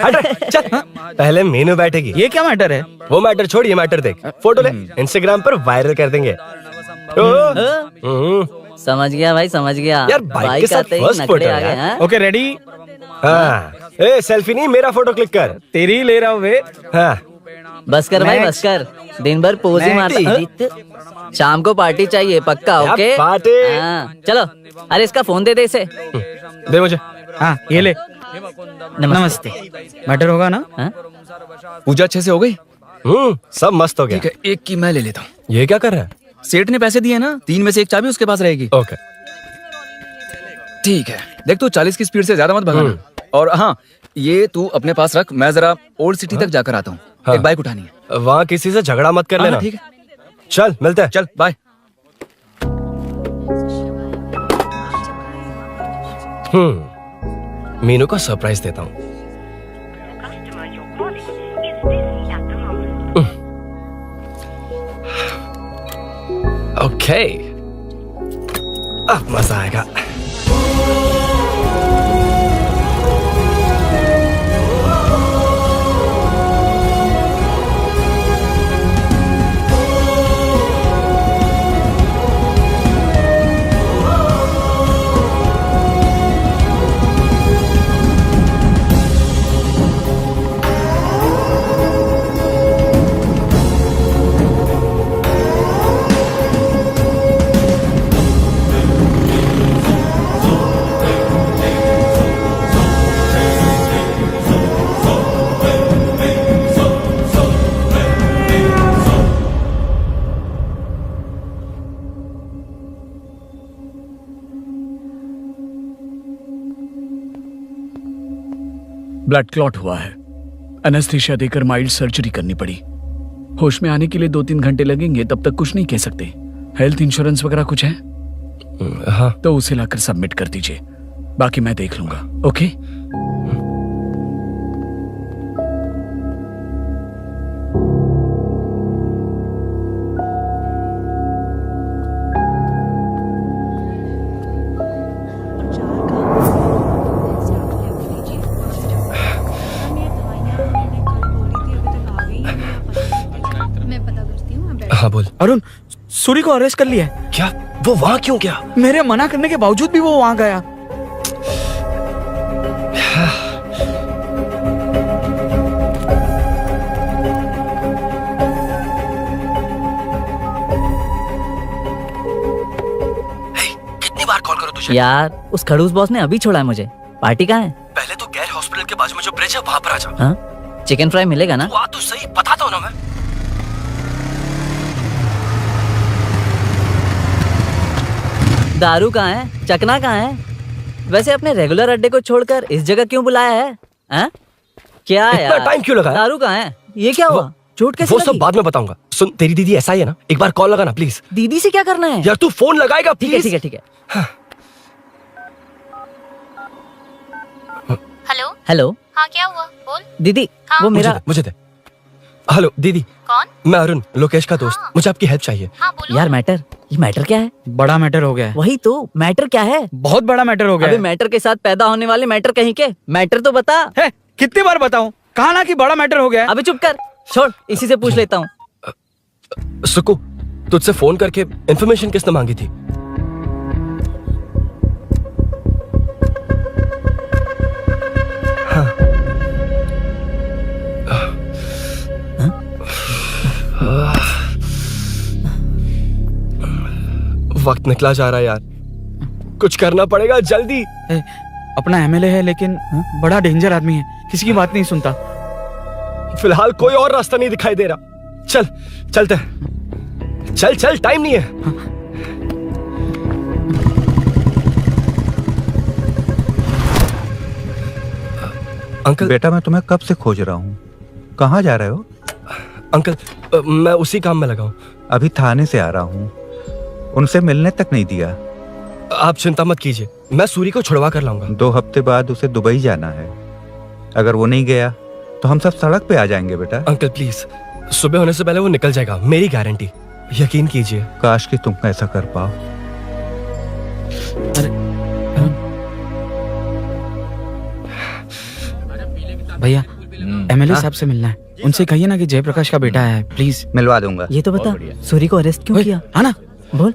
हट रे, चल। पहले मीनू बैठेगी। ये क्या मैटर है? वो मैटर छोड़, ये मैटर देख। फोटो ले, इंस्टाग्राम पर वायरल कर देंगे। समझ गया भाई, समझ गया। यार, बाइक के साथ आते ही first नखरे photo आ गए, यार। हाँ? Okay ready. हाँ, ए सेल्फी नहीं, मेरा फोटो क्लिक कर। तेरी ले रहा हूँ वे। हाँ, बस कर भाई, बस कर। दिन भर पोज ही मारता। शाम को पार्टी चाहिए पक्का। क्या ओके पार्टी? हाँ, चलो। अरे इसका फोन दे दे इसे। दे मुझे। हाँ ये ले। नमस्ते। मैटर होगा ना? हाँ? पूजा अच्छे से हो गई? सब मस्त हो गया। ठीक है, एक की मैं ले लेता हूँ। ये क्या कर रहा है? सेठ ने पैसे दिए ना, 3 में से 1 चाबी उसके पास रहेगी। ओके ठीक है, देख तू 40 की स्पीड से ज्यादा मत भगाना। और हाँ, ये तू अपने पास रख, मैं जरा ओल्ड सिटी तक जाकर आता हूँ। हाँ। एक बाइक उठानी है। वहाँ किसी से झगड़ा मत कर लेना। ठीक है, चल मिलते हैं। चल बाय। मीनू को सरप्राइज देता हूँ। ओके, अब मजा आएगा। ब्लड क्लॉट हुआ है। एनेस्थीसिया देकर माइल्ड सर्जरी करनी पड़ी। होश में आने के लिए 2-3 घंटे लगेंगे, तब तक कुछ नहीं कह सकते। हेल्थ इंश्योरेंस वगैरह कुछ है? हाँ, तो उसे लाकर सबमिट कर दीजिए, बाकी मैं देख लूंगा। ओके? हाँ बोल। अरुण, सूरी को अरेस्ट कर लिया है। क्या? वो वहाँ क्यों गया? मेरे मना करने के बावजूद भी वो वहाँ गया। तुझे। यार उस खड़ूस बॉस ने अभी छोड़ा है मुझे। पार्टी कहाँ है? पहले तो गैर हॉस्पिटल के बाजू में जो ब्रिज है वहां पर आ जा। हाँ, चिकन फ्राई मिलेगा ना? तू आ तो सही, बताता हूँ ना मैं। दारू कहाँ है? चकना कहाँ है? वैसे अपने रेगुलर अड्डे को छोड़कर इस जगह क्यों बुलाया है? हाँ? क्या इतना यार? टाइम क्यों लगाया? दारू कहाँ है? ये क्या हुआ? चोट कैसे वो सब लगी? बाद में बताऊंगा। सुन, तेरी दीदी ऐसा ही है ना, एक बार कॉल लगाना प्लीज। दीदी से क्या करना है? यार तू फोन लगाएगा ठीक है प्लीज। ठीक है ठीक है। हेलो हेलो हाँ क्या हुआ बोल। दीदी, हाँ? वो मेरा मुझे दे। हेलो दीदी, कौन? मैं अरुण, लोकेश का दोस्त। मुझे आपकी हेल्प चाहिए। हाँ बोलो। यार ये मैटर क्या है? बड़ा मैटर हो गया है, वही तो, मैटर क्या है? बहुत बड़ा मैटर हो गया अबे है। मैटर के साथ पैदा होने वाले मैटर कहीं के, मैटर तो बता। है, कितनी बार बताऊं? कहा ना कि बड़ा मैटर हो गया है। अबे चुप कर, छोड़, इसी से पूछ लेता हूँ। सुकू, तुझसे फोन करके इन्फॉर्मेशन किसने मांगी थी? वक्त निकला जा रहा है यार, कुछ करना पड़ेगा जल्दी। अपना एमएलए है लेकिन बड़ा डेंजर आदमी है, किसी की बात नहीं सुनता। फिलहाल कोई और रास्ता नहीं दिखाई दे रहा। चल चलते हैं, चल चल, टाइम नहीं है। अंकल। बेटा मैं तुम्हें कब से खोज रहा हूँ, कहाँ जा रहे हो? अंकल, मैं उसी काम में लगा हूँ। अभी थाने से आ रहा हूँ, उनसे मिलने तक नहीं दिया। आप चिंता मत कीजिए, मैं सूरी को छुड़वा कर लाऊंगा। 2 हफ्ते बाद उसे दुबई जाना है, अगर वो नहीं गया तो हम सब सड़क पे आ जाएंगे बेटा। अंकल प्लीज, सुबह होने से पहले वो निकल जाएगा, मेरी गारंटी, यकीन कीजिए। काश कि तुम ऐसा कर पाओ। भैया एमएलए साहब से मिलना है, उनसे कहिए ना कि जयप्रकाश का बेटा है, प्लीज। मिलवा दूंगा। ये तो बता, सूरी को अरेस्ट क्यों किया? हाँ ना, बोल।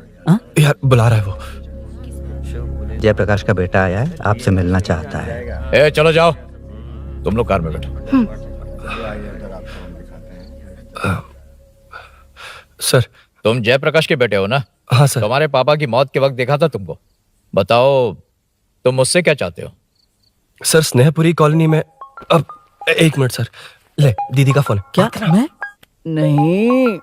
यार बुला रहा है वो। जयप्रकाश का बेटा आया है, आपसे मिलना चाहता है। ए, चलो जाओ, तुम लोग कार में बैठो। सर, तुम जयप्रकाश के बेटे हो ना? हाँ सर। तुम्हारे पापा की मौत के वक्त देखा था तुमको। बताओ तुम मुझसे क्या चाहते हो? सर, स्नेहपुरी कॉलोनी में। अब 1 मिनट सर, ले दीदी का फोन। क्या? मैं नहीं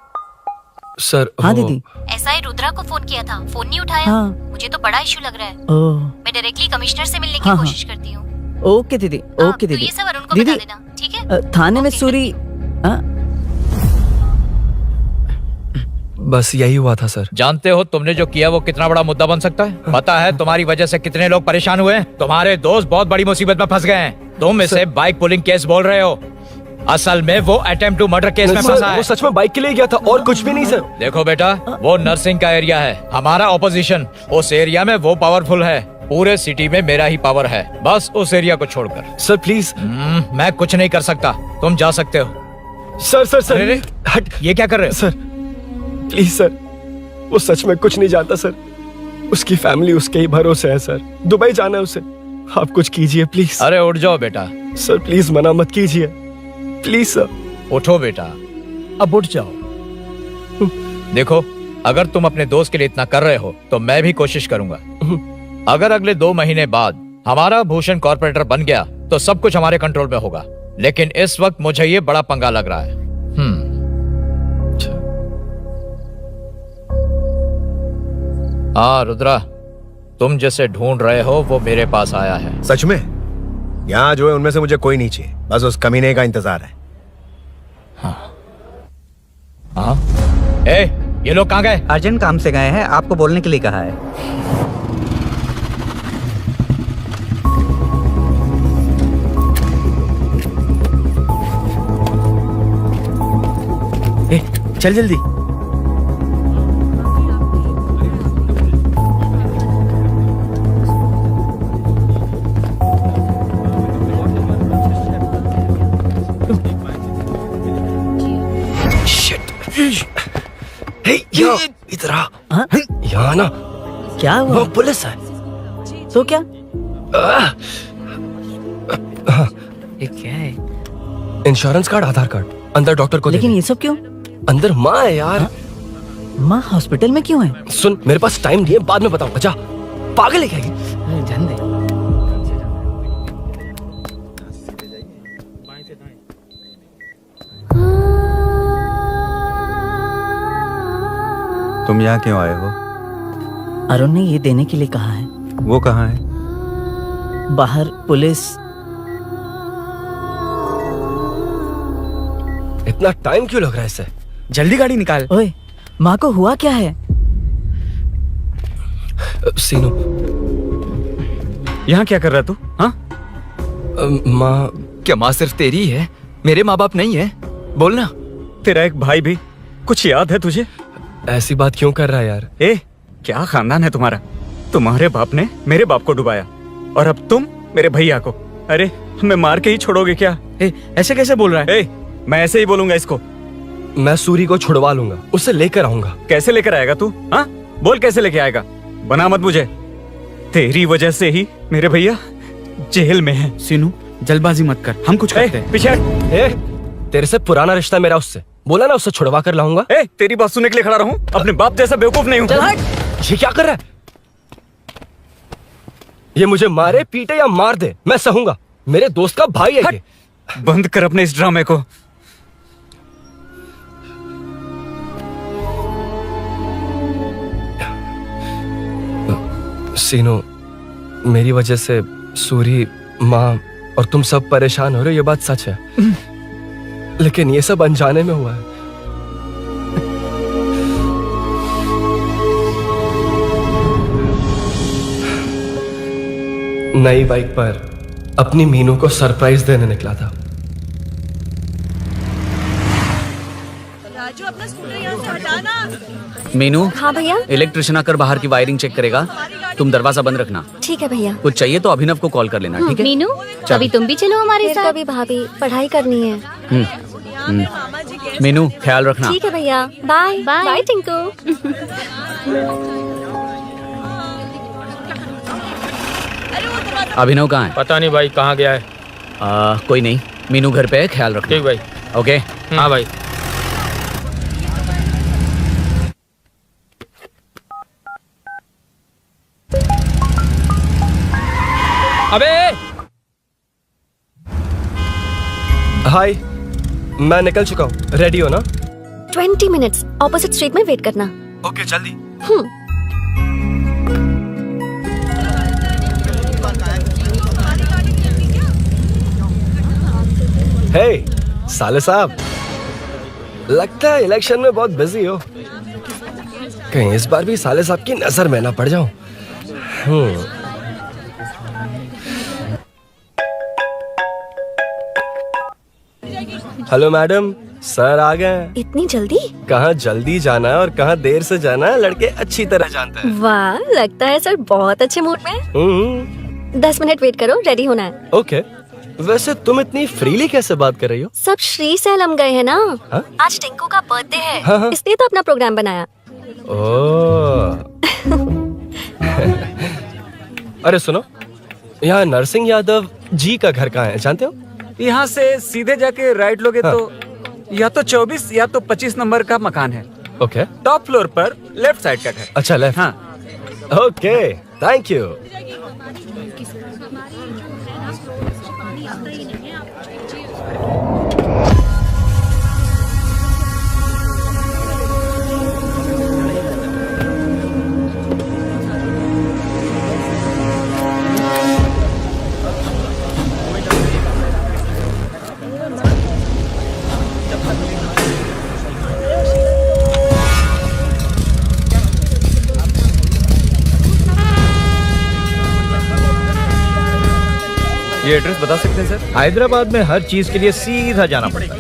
सर। हाँ दीदी। एसआई रुद्रा को फोन किया था, फोन नहीं उठाया। हाँ। मुझे तो बड़ा इशू लग रहा है। ओह, मैं डायरेक्टली कमिश्नर से मिलने की हाँ, कोशिश करती हूँ। ओके दीदी, ओके तो दीदी। ये सब अरुण को दीदी, बता देना, ठीक है? थाने में सूरी। बस यही हुआ था सर। जानते हो तुमने जो किया वो कितना बड़ा मुद्दा बन सकता है? पता है तुम्हारी वजह से कितने लोग परेशान हुए हैं? तुम्हारे दोस्त बहुत बड़ी मुसीबत में फंस गए हैं। तुम इसे बाइक पुलिंग केस बोल रहे हो, असल में वो अटेम्प्ट टू मर्डर केस में फंसा है। वो सच में बाइक के लिए गया था और कुछ भी नहीं सर। देखो बेटा, वो नर्सिंग का एरिया है, हमारा ऑपोजिशन उस एरिया में वो पावरफुल है। पूरे सिटी में मेरा ही पावर है, बस उस एरिया को छोड़कर। Sir please. मैं कुछ नहीं कर सकता, तुम जा सकते हो। सर सर सर, अरे हट। ये क्या कर रहे हो? सर प्लीज सर, वो सच में कुछ नहीं जानता सर। उसकी फैमिली उसके ही भरोसे है सर। दुबई जाना है उसे, आप कुछ कीजिए प्लीज। अरे उठ जाओ बेटा। सर प्लीज मना मत कीजिए, प्लीज सर। उठो बेटा, अब उठ जाओ। देखो, अगर तुम अपने दोस्त के लिए इतना कर रहे हो तो मैं भी कोशिश करूंगा। अगर अगले 2 महीने बाद हमारा भूषण कॉर्पोरेटर बन गया तो सब कुछ हमारे कंट्रोल में होगा, लेकिन इस वक्त मुझे ये बड़ा पंगा लग रहा है। हाँ रुद्रा, तुम जैसे ढूंढ रहे हो वो मेरे पास आया है। सच में? यहाँ जो है उनमें से मुझे कोई नहीं चाहिए, बस उस कमीने का इंतजार है। हाँ। ए, ये लोग कहाँ गए? अर्जेंट काम से गए हैं, आपको बोलने के लिए कहा है। ए, चल जल्दी। इधर आ। यहाँ ना क्या हुआ? वो पुलिस है। तो क्या? ये क्या है? इंश्योरेंस कार्ड, आधार कार्ड, अंदर डॉक्टर को। लेकिन ये सब क्यों? अंदर माँ है यार। माँ हॉस्पिटल में क्यों है? सुन, मेरे पास टाइम नहीं है, बाद में बताऊंगा, जा। पागल है क्या ये? जान दे। तुम यहाँ क्यों आए हो? अरुण ने ये देने के लिए कहा है। वो कहाँ है? बाहर पुलिस। इतना टाइम क्यों लग रहा है इसे? जल्दी गाड़ी निकाल। ओए, माँ को हुआ क्या है? सीनू, यहाँ क्या कर रहा तू? हाँ? माँ। क्या माँ सिर्फ तेरी ही है? मेरे माँ बाप नहीं है? बोलना। तेरा एक भाई भी। कुछ याद है तुझे? ऐसी बात क्यों कर रहा है यार? ए, क्या खानदान है तुम्हारा? तुम्हारे बाप ने मेरे बाप को डुबाया और अब तुम मेरे भैया को। अरे हमें मार के ही छोड़ोगे क्या? ए, ऐसे कैसे बोल रहा है? ए, मैं ऐसे ही बोलूंगा इसको। मैं सूरी को छुड़वा लूंगा, उसे लेकर आऊंगा। कैसे लेकर आएगा तू? हाँ, बोल कैसे लेके आएगा? बना मत मुझे। तेरी वजह से ही मेरे भैया जेल में है। सीनू, जल्दबाजी मत कर, हम कुछ करते हैं। पीछे। तेरे से पुराना रिश्ता मेरा उससे। बोला ना उससे छुड़वा कर लाऊंगा। तेरी बात सुनने के लिए खड़ा रहूं? अपने बाप जैसा बेवकूफ नहीं हूं। चल हट। ये क्या कर रहा है? ये मुझे मारे पीटे या मार दे, मैं सहूंगा। मेरे दोस्त का भाई है ये। बंद कर अपने इस ड्रामे को। सीनू, मेरी वजह से सूरी, माँ और तुम सब परेशान हो रहे हो, ये बात सच है। लेकिन ये सब अनजाने में हुआ है। नई बाइक पर अपनी मीनू को सरप्राइज देने निकला था। राजू, अपना स्कूटर यहाँ से हटाना। मीनू। हाँ भैया। इलेक्ट्रिशियन आकर बाहर की वायरिंग चेक करेगा। तुम दरवाजा बंद रखना। ठीक है भैया। कुछ चाहिए तो अभिनव को कॉल कर लेना, ठीक है? मीनू, कभी तुम भी चलो हमारे साथ। कभी भाभी, पढ़ाई करनी है। मीनू, ख्याल रखना। ठीक है भैया, बाय बाय टिंकू। अभिनव कहाँ है? पता नहीं भाई, कहाँ गया है? कोई नहीं, मीनू घर पे है, ख्याल रखना। ठीक भाई। ओके। हाँ भाई। अबे हाय, मैं निकल चुका हूँ। रेडी हो ना? 20 मिनट्स ऑपोजिट स्ट्रीट में वेट करना। ओके, जल्दी। हे साले साहब, लगता है इलेक्शन में बहुत बिजी हो। कहीं इस बार भी साले साहब की नजर में ना पड़ जाऊं। हेलो मैडम, सर आ गए। इतनी जल्दी? कहाँ जल्दी जाना है और कहाँ देर से जाना है, लड़के अच्छी तरह जानते हैं। वाह, लगता है सर बहुत अच्छे मूड में हैं। 10 मिनट वेट करो, रेडी होना है। ओके। वैसे तुम इतनी फ्रीली कैसे बात कर रही हो? सब श्री सैलम गए हैं ना। हा? आज टिंकू का बर्थडे है। हाँ। इसलिए तो अपना प्रोग्राम बनाया। ओह। अरे सुनो, यहाँ नरसिंह यादव जी का घर कहाँ है, जानते हो? यहाँ से सीधे जाके राइट लोगे तो या तो 24 या तो 25 नंबर का मकान है। ओके। टॉप फ्लोर पर लेफ्ट साइड का घर। अच्छा, लेफ्ट। हाँ। Okay, thank you. ये एड्रेस बता सकते हैं सर? हैदराबाद में हर चीज के लिए सीधा जाना पड़ेगा।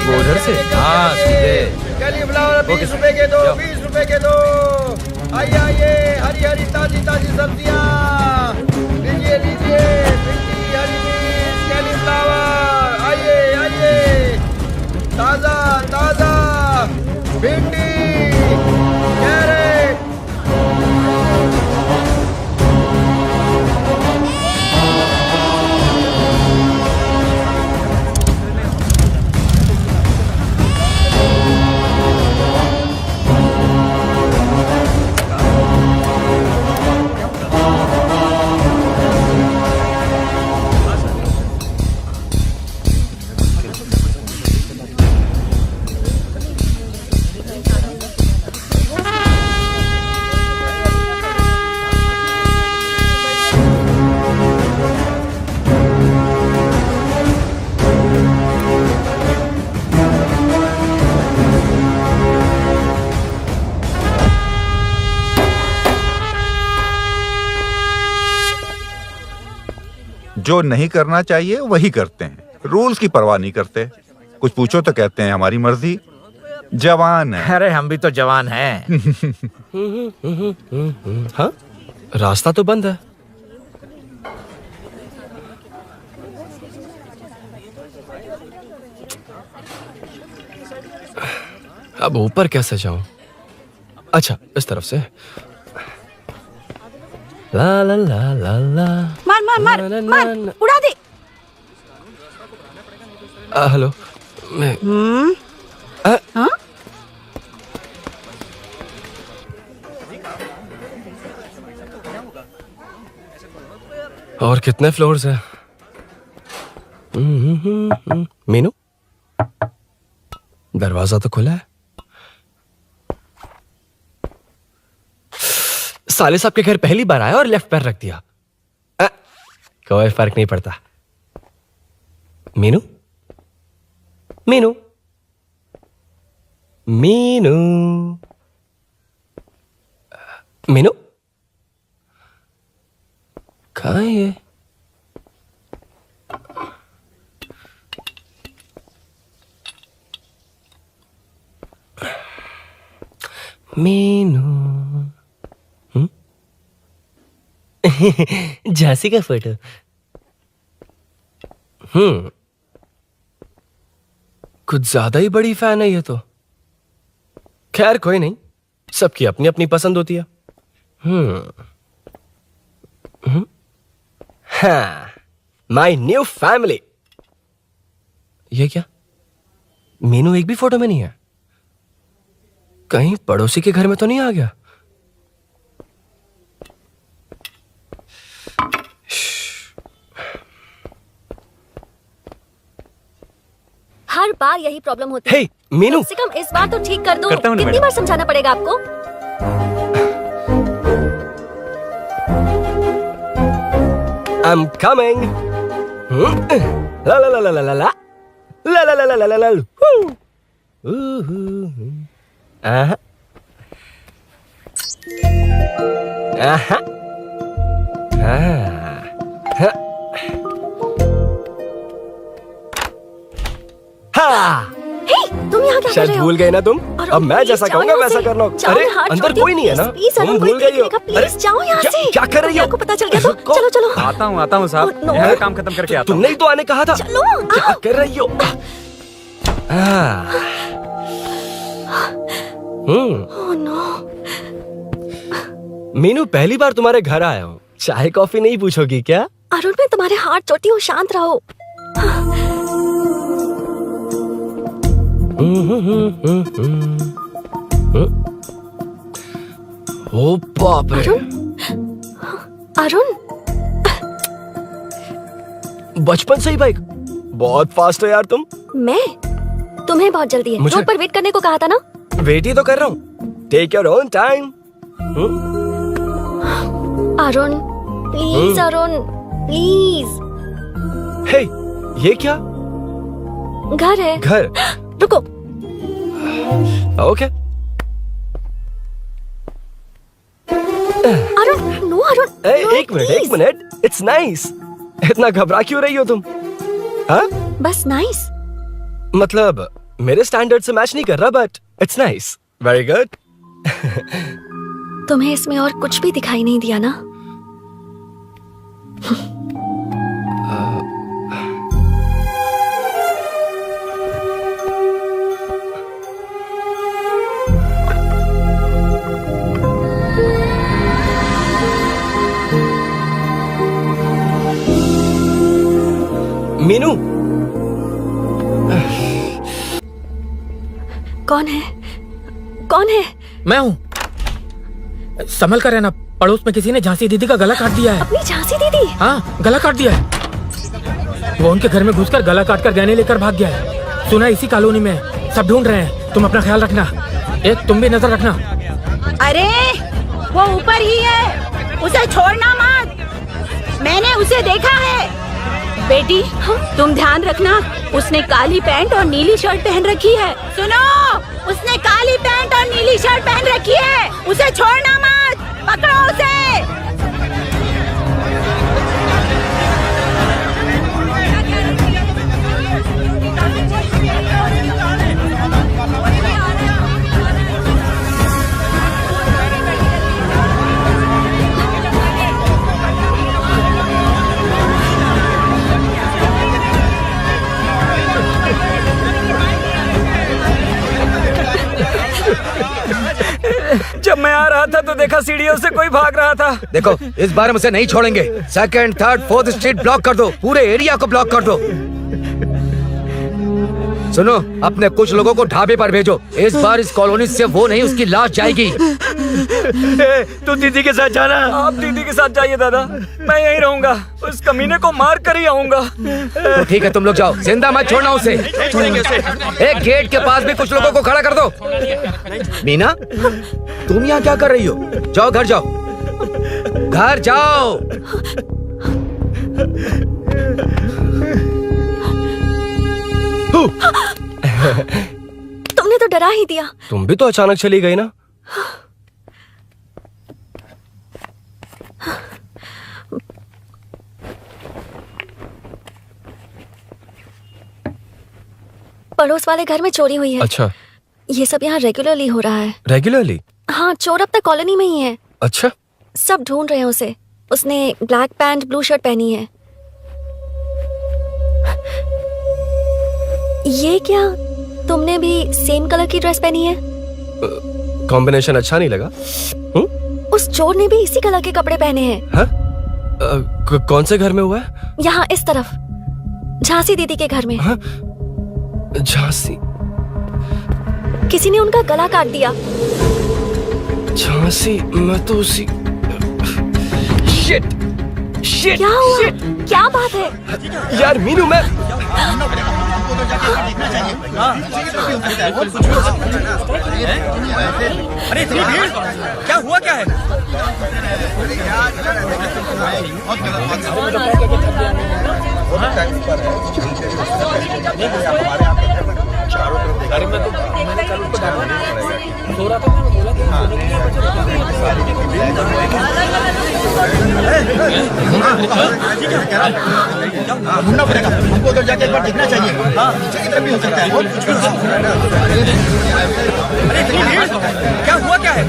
वो उधर से? हाँ, सीधे। कैलीफ्लावर 20 रुपए के दो, 20 रुपए के दो। आइए आइए, हरी हरी ताजी ताजी सब्जियाँ लीजिए लीजिए। भिंडी, हरी मिर्च, कैलीफ्लावर, आइए आइए। ताजा ताजा भिंडी, कैरेट। जो नहीं करना चाहिए वही करते हैं, रूल्स की परवाह नहीं करते। कुछ पूछो तो कहते हैं हमारी मर्जी। जवान है। अरे हम भी तो जवान हैं। हाँ, रास्ता तो बंद है। अब ऊपर कैसे जाऊं? अच्छा, इस तरफ से। ला ला ला ला ला। मार मार मार मार, उड़ा दे। हेलो, मैं हाँ? और कितने फ्लोर्स हैं? मीनू, दरवाजा तो खुला है। साले साहब के घर पहली बार आया और लेफ्ट पैर रख दिया। कोई फर्क नहीं पड़ता। मीनू, मीनू, मीनू, मीनू, कहाँ है ये? मीनू, झांसी का फोटो। कुछ ज्यादा ही बड़ी फैन है ये तो। खैर कोई नहीं, सबकी अपनी अपनी पसंद होती है। हाँ, माई न्यू फैमिली। ये क्या? मीनू एक भी फोटो में नहीं है। कहीं पड़ोसी के घर में तो नहीं आ गया? हर बार यही प्रॉब्लम होती है। हे, मीनू, कम से कम इस बार तो ठीक कर दो। करता हूँ ना कितनी मैडम। बार समझाना पड़ेगा आपको? I'm coming. La la la la la la la. La la la la la la la. Aha. Aha. Ha. Ha. हे, तुम यहाँ क्या कर शायद रहे हो? भूल गए ना तुम। अरुण, अब मैं प्लीज जैसा जाओ कहूंगा यहाँ वैसा से। करना। जाओ, अरे हाथ अंदर छोड़ कोई नहीं है दो, ना? प्लीज, तुम अरुण, भूल कोई गई हो। देखेगा, प्लीज जाओ यहाँ से। क्या कर रही हो? को पता चल गया तो चलो चलो। आता हूँ साहब। Oh, no. मेरा काम खत्म करके आता हूँ। तुमने ही तो आने कहा था। चलो, क्या कर रही हो? Oh, no. मीनू, पहली बार तुम्हारे घर आया हूँ। चाय कॉफी नहीं पूछोगी क्या? अरुण, मैं तुम्हारे हाथ चोटी हूँ, शांत रहो। ओ बाप रे। अरुण, बचपन से ही बाइक। बहुत फास्ट है यार तुम। मैं? तुम्हें बहुत जल्दी है। मुझे- रोड पर वेट करने को कहा था ना? वेट ही तो कर रहा हूँ। Take your own time. Arun, please Arun, please. Hey, ये क्या? घर है। घर? रुको। ओके। अरुण, नो अरुण। एक मिनट, एक मिनट। It's nice. इतना घबरा क्यों रही हो तुम? हाँ? बस नाइस। मतलब मेरे स्टैंडर्ड से मैच नहीं कर रहा, but it's nice. Very good. तुम्हें इसमें और कुछ भी दिखाई नहीं दिया ना? मीनू, कौन है? कौन है? मैं हूँ। संभल कर रहना। पड़ोस में किसी ने झांसी दीदी का गला काट दिया है। अपनी झांसी दीदी? हाँ, गला काट दिया है। वो उनके घर में घुसकर गला काट कर गहने लेकर भाग गया है। सुना इसी कॉलोनी में है। सब ढूंढ रहे हैं। तुम अपना ख्याल रखना। एक तुम भी नजर रखना। अरे वो ऊपर ही है, उसे छोड़ना मत। मैंने उसे देखा है। बेटी, तुम ध्यान रखना। उसने काली पैंट और नीली शर्ट पहन रखी है। सुनो, उसने काली पैंट और नीली शर्ट पहन रखी है। उसे छोड़ना मत। पकड़ो उसे। आ रहा था तो देखा सीढ़ियों से कोई भाग रहा था। देखो इस बार हम उसे नहीं छोड़ेंगे। 2nd, 3rd, 4th street block कर दो, पूरे एरिया को ब्लॉक कर दो। सुनो, अपने कुछ लोगों को ढाबे पर भेजो। इस बार इस कॉलोनी से वो नहीं, उसकी लाश जाएगी। तू दीदी के साथ जाना। आप दीदी के साथ जाइए दादा, मैं यहीं रहूंगा। उस कमीने को मार कर ही आऊंगा। तो ठीक है, तुम लोग जाओ, जिंदा मत छोड़ना उसे। एक गेट के पास भी कुछ लोगों को खड़ा कर दो। मीना, तुम यहाँ क्या कर रही हो? जाओ घर जाओ, घर जाओ। तुमने तो डरा ही दिया। तुम भी तो अचानक चली गई ना। पड़ोस वाले घर में चोरी हुई है। अच्छा, ये सब यहाँ रेगुलरली हो रहा है। रेगुलरली? हाँ, चोर अब तक कॉलोनी में ही है। अच्छा, सब ढूंढ रहे हैं उसे। उसने ब्लैक पैंट ब्लू शर्ट पहनी है। ये क्या, तुमने भी सेम कलर की ड्रेस पहनी है? कॉम्बिनेशन अच्छा नहीं लगा? उस चोर ने भी इसी कलर के कपड़े पहने हैं। हाँ? कौन से घर में हुआ है? यहाँ इस तरफ, झांसी दीदी के घर में। हाँ? झांसी? किसी ने उनका गला काट दिया। झांसी? मैं तो उसी... शिट! शिट! क्या हुआ? क्या बात है? यार मीनू, मैं... अरे इतनी भीड़, क्या हुआ क्या है? ढूंढना पड़ेगा हमको, उधर जाके एक बार देखना चाहिए। हाँ, इधर भी हो सकता है। अरे इतनी भीड़, क्या हुआ क्या है?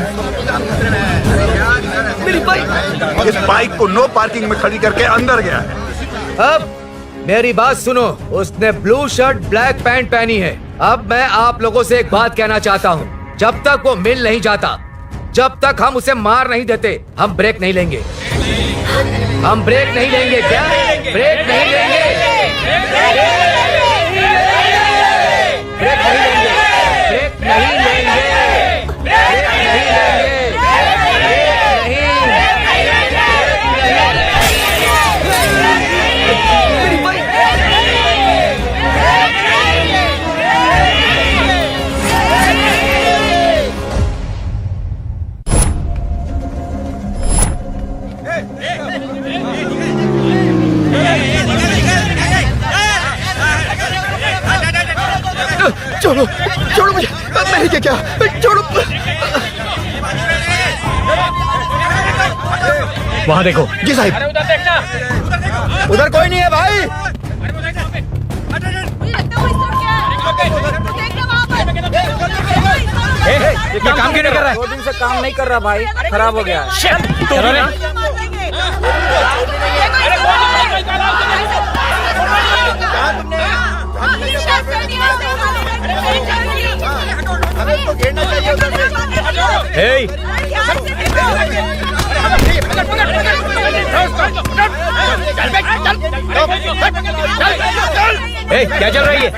मेरी बाइक, इस बाइक को नो पार्किंग में खड़ी करके अंदर गया है। अब मेरी बात सुनो, उसने ब्लू शर्ट ब्लैक पैंट पहनी है। अब मैं आप लोगों से एक बात कहना चाहता हूँ, जब तक वो मिल नहीं जाता, जब तक हम उसे मार नहीं देते, हम ब्रेक नहीं लेंगे। हम ब्रेक नहीं लेंगे। क्या? ब्रेक नहीं लेंगे। ब्रेक नहीं लेंगे। ब्रेक नहीं लेंगे। ब्रेक नहीं लेंगे। छोड़ो, छोड़ो मुझे, मैं क्या क्या, छोड़ो। वहाँ देखो। जी साहब। उधर कोई नहीं है भाई। ये काम क्यों नहीं कर रहा है? 2 दिन से काम नहीं कर रहा भाई, खराब हो गया। हमें तो घेरना चाहिए उधर से। क्या चल रही है?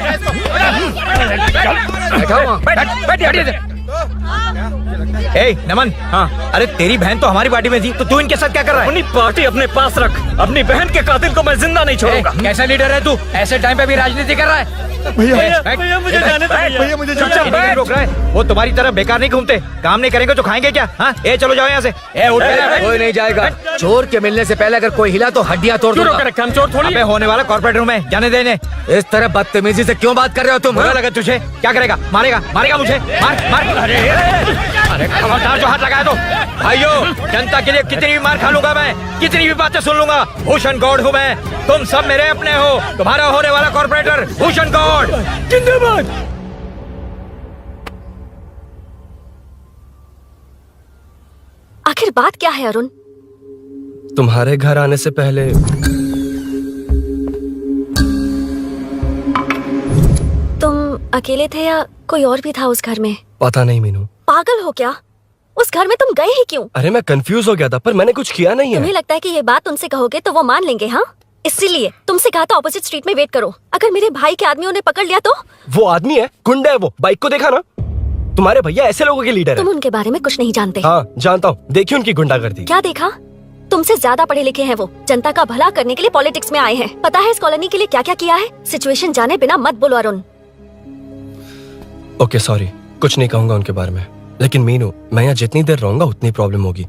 नमन। हाँ, अरे तेरी बहन तो हमारी पार्टी में थी, तो तू इनके साथ क्या कर रहा है? अपनी पार्टी अपने पास रख, अपनी बहन के कातिल को मैं जिंदा नहीं छोड़ूंगा। कैसा लीडर है तू? ऐसे टाइम पे भी राजनीति कर रहा है? भैया मुझे जाने दीजिए। भैया मुझे चुपचाप बैठ। रोक रहा है? वो तुम्हारी तरह बेकार नहीं घूमते, काम नहीं करेंगे तो खाएंगे क्या? हाँ, चलो जाओ यहाँ से। उठ के। कोई नहीं जाएगा। चोर के मिलने से पहले अगर कोई हिला तो हड्डियां तोड़ दूंगा। हम चोर थोड़ी। अबे होने वाला कॉर्पोरेट रूम है, जाने देने। इस तरह बदतमीजी से क्यों बात कर रहे हो तुम? बुरा लगा तुझे? क्या करेगा? मारेगा? मारेगा मुझे? मार मार। अरे खबरदार जो हाथ लगाया तो। भाइयों, जनता के लिए कितनी भी मार खा लूंगा मैं, कितनी भी बातें सुन लूंगा। भूषण गौड़ हूँ मैं, तुम सब मेरे अपने हो। तुम्हारा होने वाला कॉर्पोरेटर भूषण गौड़ जिंदाबाद। आखिर बात क्या है अरुण? तुम्हारे घर आने से पहले तुम अकेले थे या कोई और भी था उस घर में? पता नहीं मीनू। पागल हो क्या? उस घर में तुम गए ही क्यों? अरे मैं कंफ्यूज हो गया था, पर मैंने कुछ किया नहीं तुम्हें है। लगता है कि ये बात उनसे कहोगे तो वो मान लेंगे? हाँ, इसीलिए तुमसे कहा था ऑपोजिट स्ट्रीट में वेट करो। अगर मेरे भाई के आदमियों ने पकड़ लिया तो? वो आदमी है, गुंडा है वो। बाइक को देखा ना? तुम्हारे भैया ऐसे लोगों के लीडर तुम है। उनके बारे में कुछ नहीं जानते। हाँ जानता हूँ, देखिए उनकी गुंडागर्दी। क्या देखा? तुमसे ज्यादा पढ़े लिखे हैं वो। जनता का भला करने के लिए पॉलिटिक्स में आए हैं। पता है इस कॉलोनी के लिए क्या क्या किया है? सिचुएशन जाने बिना मत बोलो अरुण। ओके सॉरी, कुछ नहीं कहूंगा उनके बारे में। लेकिन मीनू, मैं यहाँ जितनी देर रहूंगा उतनी प्रॉब्लम होगी।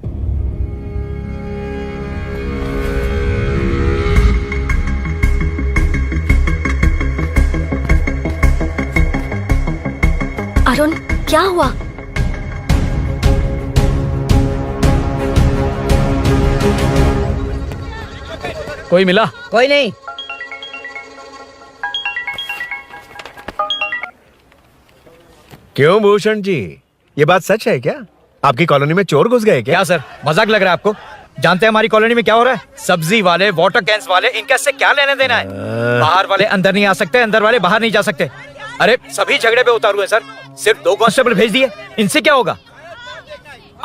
अरुण, क्या हुआ? कोई मिला? कोई नहीं। क्यों भूषण जी, ये बात सच है क्या? आपकी कॉलोनी में चोर घुस गए क्या? क्या सर, मजाक लग रहा है आपको? जानते हैं हमारी कॉलोनी में क्या हो रहा है? सब्जी वाले, वाटर कैंस वाले, इनका इससे क्या लेने देना है? बाहर वाले अंदर नहीं आ सकते, अंदर वाले बाहर नहीं जा सकते। अरे सभी झगड़े पे उतारू है सर। सिर्फ 2 कांस्टेबल भेज दिए, इनसे क्या होगा?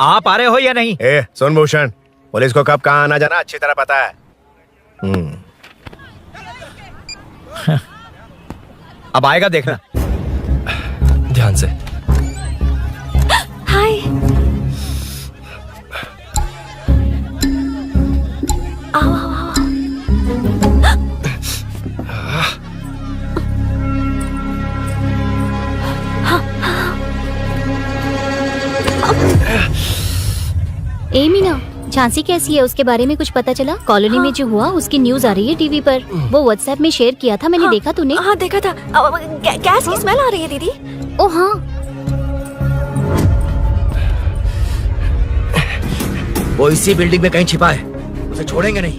आप आ रहे हो या नहीं? ए, सुन भूषण, पुलिस को कब कहाँ आना जाना अच्छी तरह पता है। अब आएगा देखना। ध्यान से। हाय। आओ आओ आओ। ए मीना, झांसी कैसी है? उसके बारे में कुछ पता चला? कॉलोनी में जो हुआ उसकी न्यूज आ रही है टीवी पर। वो व्हाट्सएप में शेयर किया था मैंने। देखा तूने? हाँ देखा था। गैस की स्मेल आ रही है दीदी। ओ हाँ, वो इसी बिल्डिंग में कहीं छिपा है, उसे छोड़ेंगे नहीं।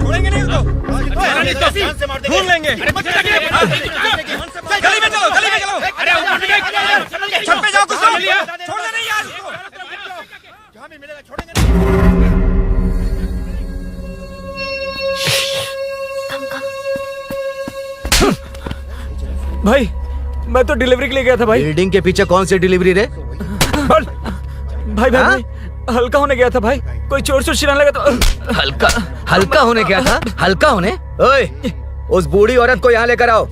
छोड़ेंगे नहीं उसको। ढूंढ लेंगे। गली में चलो, गली में चलो। छत पे जाओ, कुछ छोड़ना नहीं यार उसको। भाई, मैं तो डिलीवरी के लिए गया था भाई। बिल्डिंग के पीछे कौन सी डिलीवरी रे? भाई भाई, हल्का होने गया था भाई। कोई चोर चोर चिल्लाने लगा तो हल्का होने गया था? हल्का होने? ओए, उस बूढ़ी औरत को यहाँ लेकर आओ।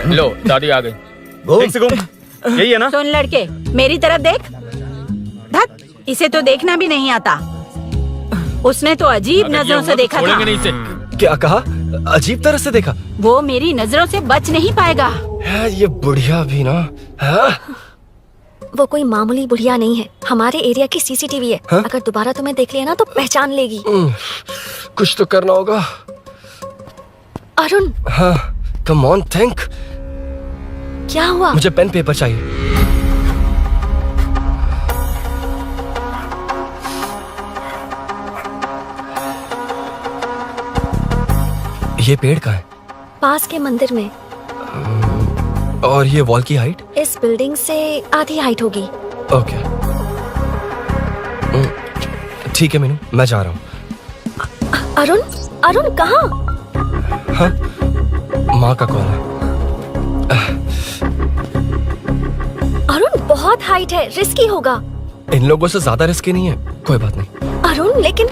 लो दादी आ गई। घूम से घूम। यही है ना? सुन लड़के, मेरी तरफ देख। धक, इसे तो देखना भी नहीं आता। उसने तो अजीब नजरों से देखा था। नहीं से। क्या कहा? अजीब तरह से देखा? वो मेरी नजरों से बच नहीं पाएगा। ये बुढ़िया भी ना। वो कोई मामूली बुढ़िया नहीं है, हमारे एरिया की सीसीटीवी है। अगर दोबारा तुम्हें देख लिया ना तो पहचान लेगी। कुछ तो करना होगा। अरुण। हाँ, कम ऑन थिंक। क्या हुआ? मुझे पेन पेपर चाहिए। ये पेड़ का है? पास के मंदिर में। और ये वॉल की हाइट? इस बिल्डिंग से आधी हाइट होगी। ओके, ठीक है मीनू, मैं जा रहा हूँ। अरुण, अरुण कहाँ? हाँ, माँ का कॉल है। अरुण बहुत हाइट है, रिस्की होगा। इन लोगों से ज्यादा रिस्की नहीं है, कोई बात नहीं। अरुण लेकिन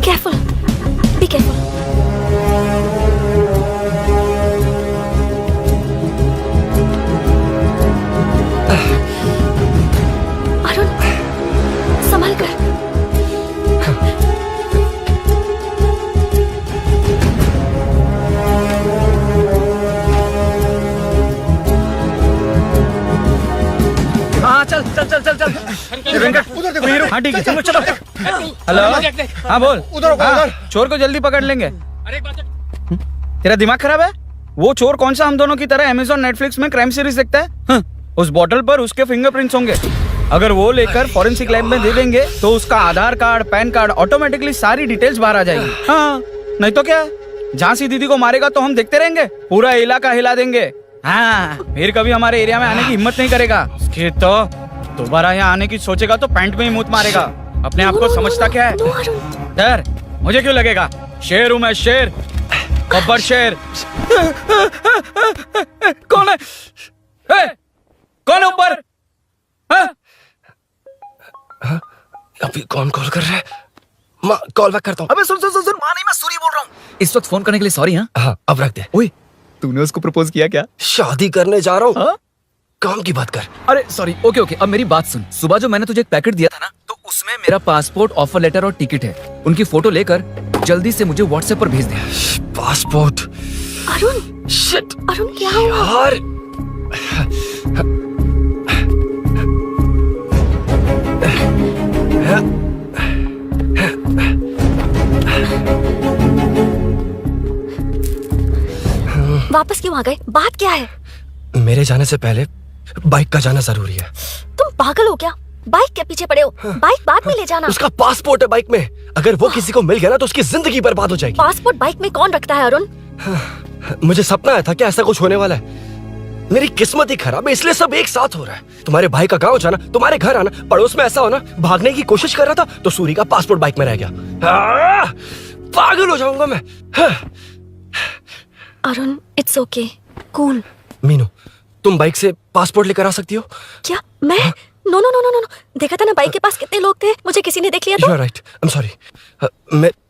केयरफुल, बी केयरफुल। अरुण संभल कर। हाँ चल चल चल चल चल। उधर देखो, हीरो। हाँ ठीक है, चलो चलो। हेलो, हाँ बोल। उधर चोर को जल्दी पकड़ लेंगे। तेरा दिमाग खराब है? वो चोर कौन सा हम दोनों की तरह अमेज़न नेटफ्लिक्स में क्राइम सीरीज देखता है? उस बॉटल पर उसके फिंगरप्रिंट्स होंगे। अगर वो लेकर फॉरेंसिक लैब में दे देंगे तो उसका आधार कार्ड, पैन कार्ड, ऑटोमेटिकली सारी डिटेल्स बाहर आ जाएगी। हाँ, नहीं तो क्या? झांसी दीदी को मारेगा तो हम देखते रहेंगे? पूरा इलाका हिला देंगे। हाँ, फिर कभी हमारे एरिया में आने की हिम्मत नहीं करेगा। उसके तो दोबारा यहाँ आने की सोचेगा तो पैंट में ही मूत मारेगा। अपने आप को समझता क्या है? डर मुझे क्यों लगेगा? शेर हूँ मैं, शेर, गब्बर शेर। कौन है? कौन है ऊपर? अभी कौन कॉल कर रहा है? माँ कॉल बैक करता हूँ। अबे सुन सुन सुन सुन, माँ नहीं, मैं सूरी बोल रहा हूँ। इस वक्त फोन करने के लिए सॉरी। हाँ अब रख दे। ओए, तूने उसको प्रपोज किया क्या? शादी करने जा रहा हूँ। काम की बात कर। अरे सॉरी, ओके ओके, अब मेरी बात सुन। सुबह जो मैंने तुझे एक पैकेट दिया था ना, तो उसमें मेरा पासपोर्ट, ऑफर लेटर और टिकट है। उनकी फोटो लेकर जल्दी से मुझे व्हाट्सएप पर भेज दे। पासपोर्ट? अरुण, शिट, अरुण क्या हुआ? यार वापस क्यों आ गए? बात क्या है? मेरे जाने से पहले बाइक का जाना जरूरी है। तुम पागल हो क्या? बाइक के पीछे पड़े हो? बाइक बाद में ले जाना। उसका पासपोर्ट है बाइक में। अगर वो किसी को मिल गया ना तो उसकी जिंदगी बर्बाद हो जाएगी। पासपोर्ट बाइक में कौन रखता है अरुण? मुझे सपना आया था कि ऐसा कुछ होने वाला है। मेरी किस्मत ही खराब है, इसलिए सब एक साथ हो रहा है। तुम्हारे भाई का गांव जाना, तुम्हारे घर आना, पड़ोस में ऐसा होना। भागने की कोशिश कर रहा था तो सूरी का पासपोर्ट बाइक में रह गया। पागल हो जाऊंगा मैं। Arun, it's okay, cool. Meenu, तुम बाइक से पासपोर्ट लेकर आ सकती हो? क्या मैं? No no no no no, देखा था ना बाइक के पास कितने लोग थे, मुझे किसी ने देख लिया तो। You're right. I'm sorry.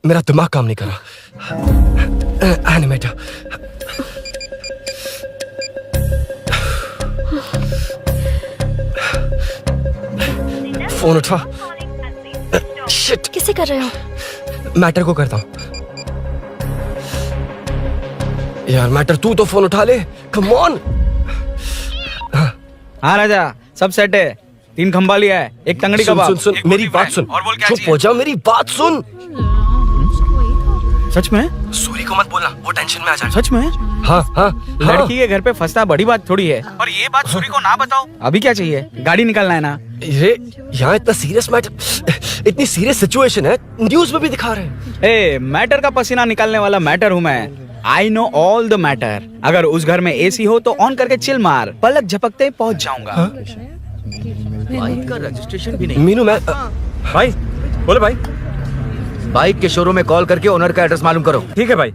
मेरा दिमाग काम नहीं कर रहा। एनिमेटर। फोन उठा। शिट। किसे कर रहे हो? मैटर को करता हूँ। यार मैटर, तू तो फोन उठा ले। Come on. हाँ राजा, सब सेट है। 3 खंबा लिया है, एक तंगड़ी कबाब। सुन सुन, मेरी बात सुन। चुप हो जा, मेरी बात सुन। सच में? सूरी को मत बोलना, वो टेंशन में आ जाएगा। सच में? हाँ हाँ। लड़की के घर पे फंसना बड़ी बात थोड़ी है। और ये बात सूरी को ना बताओ। अभी क्या चाहिए? गाड़ी निकलना है ना? ये यहाँ इतना सीरियस मैटर, इतनी सीरियस सिचुएशन है, न्यूज में भी दिखा रहे हैं। ए, मैटर का पसीना निकालने वाला मैटर हूँ मैं। I know all the matter. अगर उस घर में एसी हो तो ऑन करके चिल मार, पलक झपकते ही पहुंच जाऊंगा। बाइक का रजिस्ट्रेशन भी नहीं। मीनू, मैं भाई बोलो भाई। बाइक के शोरूम में कॉल करके ओनर का एड्रेस मालूम करो। ठीक है भाई।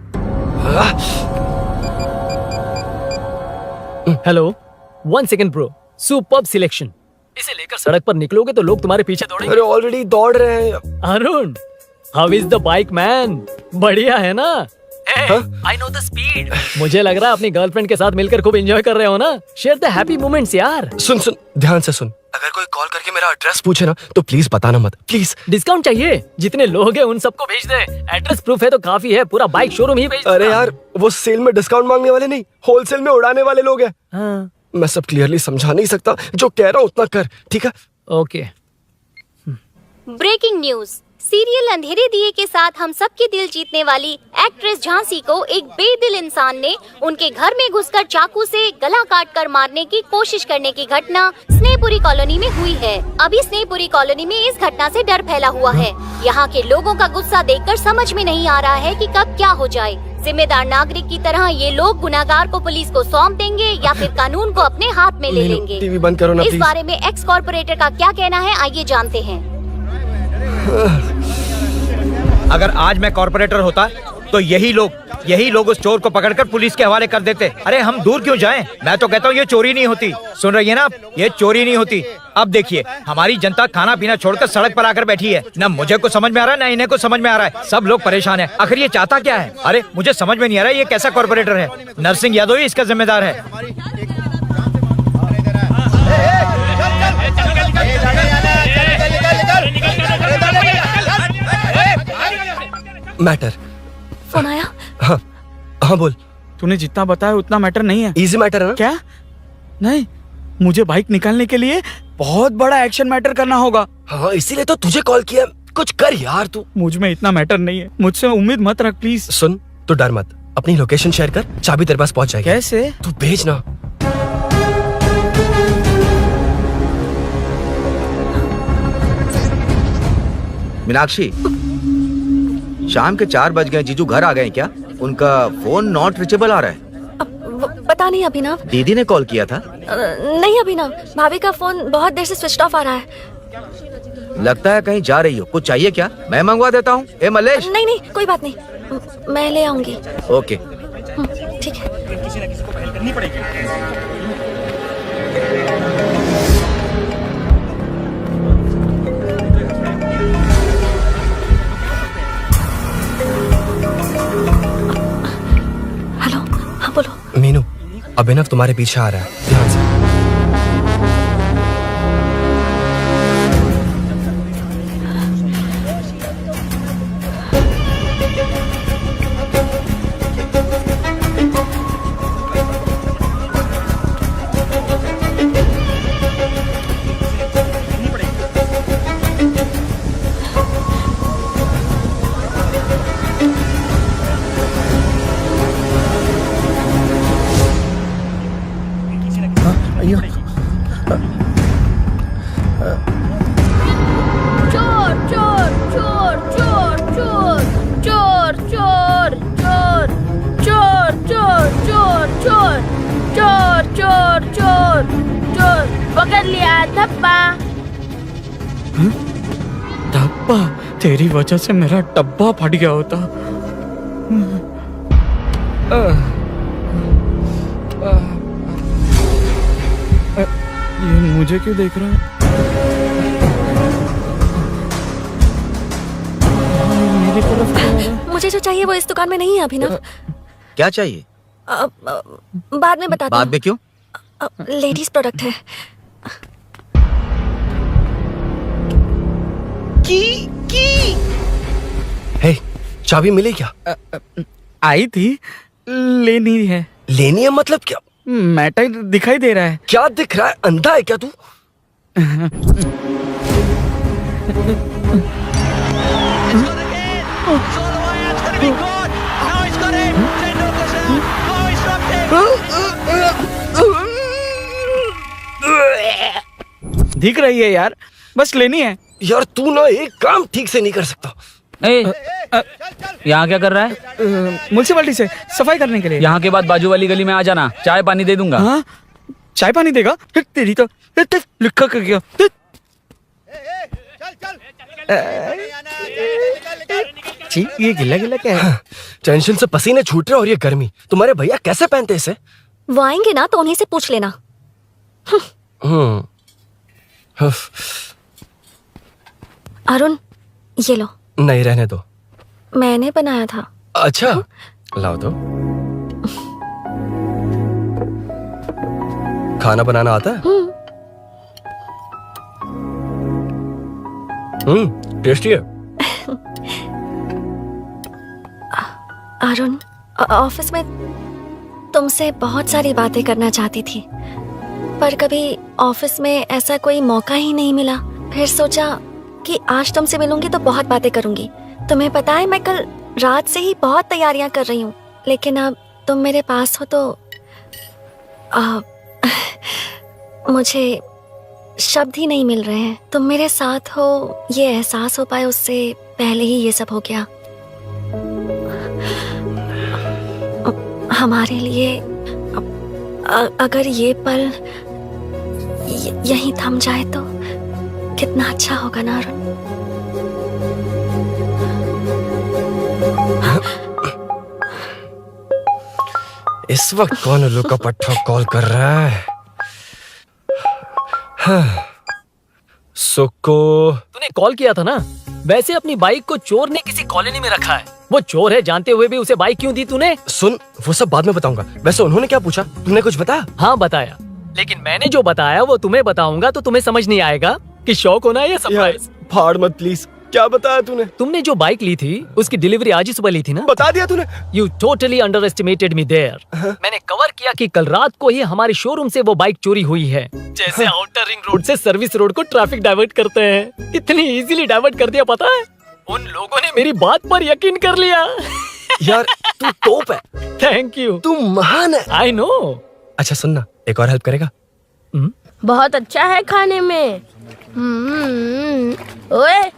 Hello, 1 second bro, superb selection. इसे लेकर सड़क पर निकलोगे तो लोग तुम्हारे पीछे दौड़ेंगे। अरे ऑलरेडी दौड़ रहे हैं। Arun, how is the bike man? बढ़िया है ना? I know the speed. मुझे लग रहा है अपनी गर्लफ्रेंड के साथ मिलकर खूब एंजॉय कर रहे हो ना? शेयर द हैप्पी मोमेंट्स यार। सुन सुन, ध्यान से सुन। अगर कोई कॉल करके मेरा एड्रेस पूछे ना तो प्लीज बताना मत, प्लीज। डिस्काउंट चाहिए? जितने लोग हैं उन सबको भेज दे। एड्रेस प्रूफ है तो काफी है, पूरा बाइक शोरूम ही भेज। अरे यार, वो सेल में डिस्काउंट मांगने वाले नहीं, होलसेल में उड़ाने वाले लोग हैं। हाँ। मैं सब क्लियरली समझा नहीं सकता, जो कह रहा हूँ उतना कर, ठीक है? ओके। Breaking news. सीरियल अंधेरे दिए के साथ हम सबके दिल जीतने वाली एक्ट्रेस झांसी को एक बेदिल इंसान ने उनके घर में घुसकर चाकू से गला काटकर मारने की कोशिश करने की घटना स्नेहपुरी कॉलोनी में हुई है। अभी स्नेहपुरी कॉलोनी में इस घटना से डर फैला हुआ है। यहाँ के लोगों का गुस्सा देखकर समझ में नहीं आ रहा है कि कब क्या हो जाए। जिम्मेदार नागरिक की तरह ये लोग गुनाहगार को पुलिस को सौंप देंगे या फिर कानून को अपने हाथ में ले लेंगे। टीवी बंद करो ना इस प्लीज। बारे में एक्स कॉर्पोरेटर का क्या कहना है, आइए जानते हैं। अगर आज मैं कॉर्पोरेटर होता तो यही लोग उस चोर को पकड़कर पुलिस के हवाले कर देते। अरे हम दूर क्यों जाएं? मैं तो कहता हूँ ये चोरी नहीं होती। सुन रही है ना आप? ये चोरी नहीं होती। अब देखिए, हमारी जनता खाना पीना छोड़कर सड़क पर आकर बैठी है। ना मुझे कुछ समझ में आ रहा है, ना इन्हें कुछ समझ में आ रहा है। सब लोग परेशान है। आखिर ये चाहता क्या है? अरे मुझे समझ में नहीं आ रहा है, ये कैसा कॉर्पोरेटर है? नरसिंह यादव ही इसका जिम्मेदार है। मैटर। फोन आया? हाँ हाँ बोल। तूने जितना बताया उतना मैटर नहीं है। इजी मैटर है ना? क्या? नहीं, मुझे बाइक निकालने के लिए बहुत बड़ा एक्शन मैटर करना होगा। हाँ, इसीलिए तो तुझे कॉल किया। कुछ कर यार तू। मुझ में इतना मैटर नहीं है, मुझसे उम्मीद मत रख प्लीज। सुन, तू डर मत, अपनी लोकेशन शेयर कर, चाबी तेरे पास पहुंच जाएगी। कैसे? तू भेज ना। मीनाक्षी, शाम के 4 बज गए, जीजू घर आ गए क्या? उनका फोन नॉट रीचेबल आ रहा है। पता नहीं अभिनव। दीदी ने कॉल किया था? नहीं अभिनव, भाभी का फोन बहुत देर से स्विच ऑफ आ रहा है। लगता है कहीं जा रही हो। कुछ चाहिए क्या? मैं मंगवा देता हूँ। ए मलेश। नहीं नहीं कोई बात नहीं, मैं ले आऊंगी। ओके ठीक है। किसी न किसी को पहल करनी पड़ेगी। हेलो, हाँ बोलो। मीनू, अभिनव तुम्हारे पीछे आ रहा है, ध्यान से। चोर चोर चोर चोर चोर चोर चोर चोर चोर चोर चोर चोर चोर चोर चोर चोर पकड़ लिया धप्पा। धप्पा? तेरी वजह से मेरा डब्बा फट गया होता। ये मुझे क्यों देख रहा है? मेरी तरफ क्यों आ रहा है? मुझे जो चाहिए वो इस दुकान में नहीं है अभिनव। क्या चाहिए? बाद में बताती बाद में क्यों? लेडीज प्रोडक्ट है। हे, चाबी मिली क्या? आई थी, लेनी है। लेनी है मतलब क्या? मैटर दिखाई दे रहा है। क्या दिख रहा है? अंधा है क्या तू? दिख रही है यार, बस लेनी है। यार तू ना एक काम ठीक से नहीं कर सकता। यहाँ क्या कर रहा है? म्युनिसिपैलिटी से सफाई करने के लिए। यहाँ के बाद बाजू वाली गली में आ जाना, चाय पानी दे दूंगा। हाँ? चाय पानी देगा? तेरी तो लिखा कर गया। ये गिला गिला क्या है? टेंशन से पसीने छूट रहे और ये गर्मी, तुम्हारे भैया कैसे पहनते इसे? वो आएंगे ना तो उन्हीं से पूछ लेना। अरुण, ये लो। नहीं, रहने दो। मैंने बनाया था। अच्छा, लाओ तो। खाना बनाना आता है? टेस्टी है। अरुण, ऑफिस में तुमसे बहुत सारी बातें करना चाहती थी, पर कभी ऑफिस में ऐसा कोई मौका ही नहीं मिला। फिर सोचा कि आज तुमसे मिलूंगी तो बहुत बातें करूंगी। तुम्हें पता है मैं कल रात से ही बहुत तैयारियां कर रही हूँ, लेकिन अब तुम मेरे पास हो तो मुझे शब्द ही नहीं मिल रहे हैं। तुम मेरे साथ हो ये एहसास हो पाए उससे पहले ही ये सब हो गया। हमारे लिए अगर ये पल यहीं थम जाए तो कितना अच्छा होगा ना अरुण। इस वक्त कौन उल्लू का पट्टा कॉल कर रहा है? सुक्को, तूने कॉल किया था ना? वैसे अपनी बाइक को चोर ने किसी कॉलोनी में रखा है। वो चोर है जानते हुए भी उसे बाइक क्यों दी तूने? सुन, वो सब बाद में बताऊंगा। वैसे उन्होंने क्या पूछा? तुमने कुछ बताया? हाँ बताया, लेकिन मैंने जो बताया वो तुम्हें बताऊंगा तो तुम्हें समझ नहीं आएगा कि शौक होना है या सरप्राइज। फाड़ मत प्लीज। क्या बताया तूने? तुमने जो बाइक ली थी उसकी डिलीवरी आज ही सुबह ली थी ना? बता दिया तूने? You totally underestimated me there. मैंने कवर किया कि कल रात को ही हमारे शोरूम से वो बाइक चोरी हुई है। जैसे आउटर रिंग रोड से सर्विस रोड को ट्रैफिक डाइवर्ट करते हैं, इतनी इजीली डाइवर्ट कर दिया। पता है, उन लोगों ने मेरी बात पर यकीन कर लिया। यार तू टॉप है। थैंक यू, तू महान है। I know. अच्छा सुनना, एक और हेल्प करेगा? बहुत अच्छा है खाने में। ओए,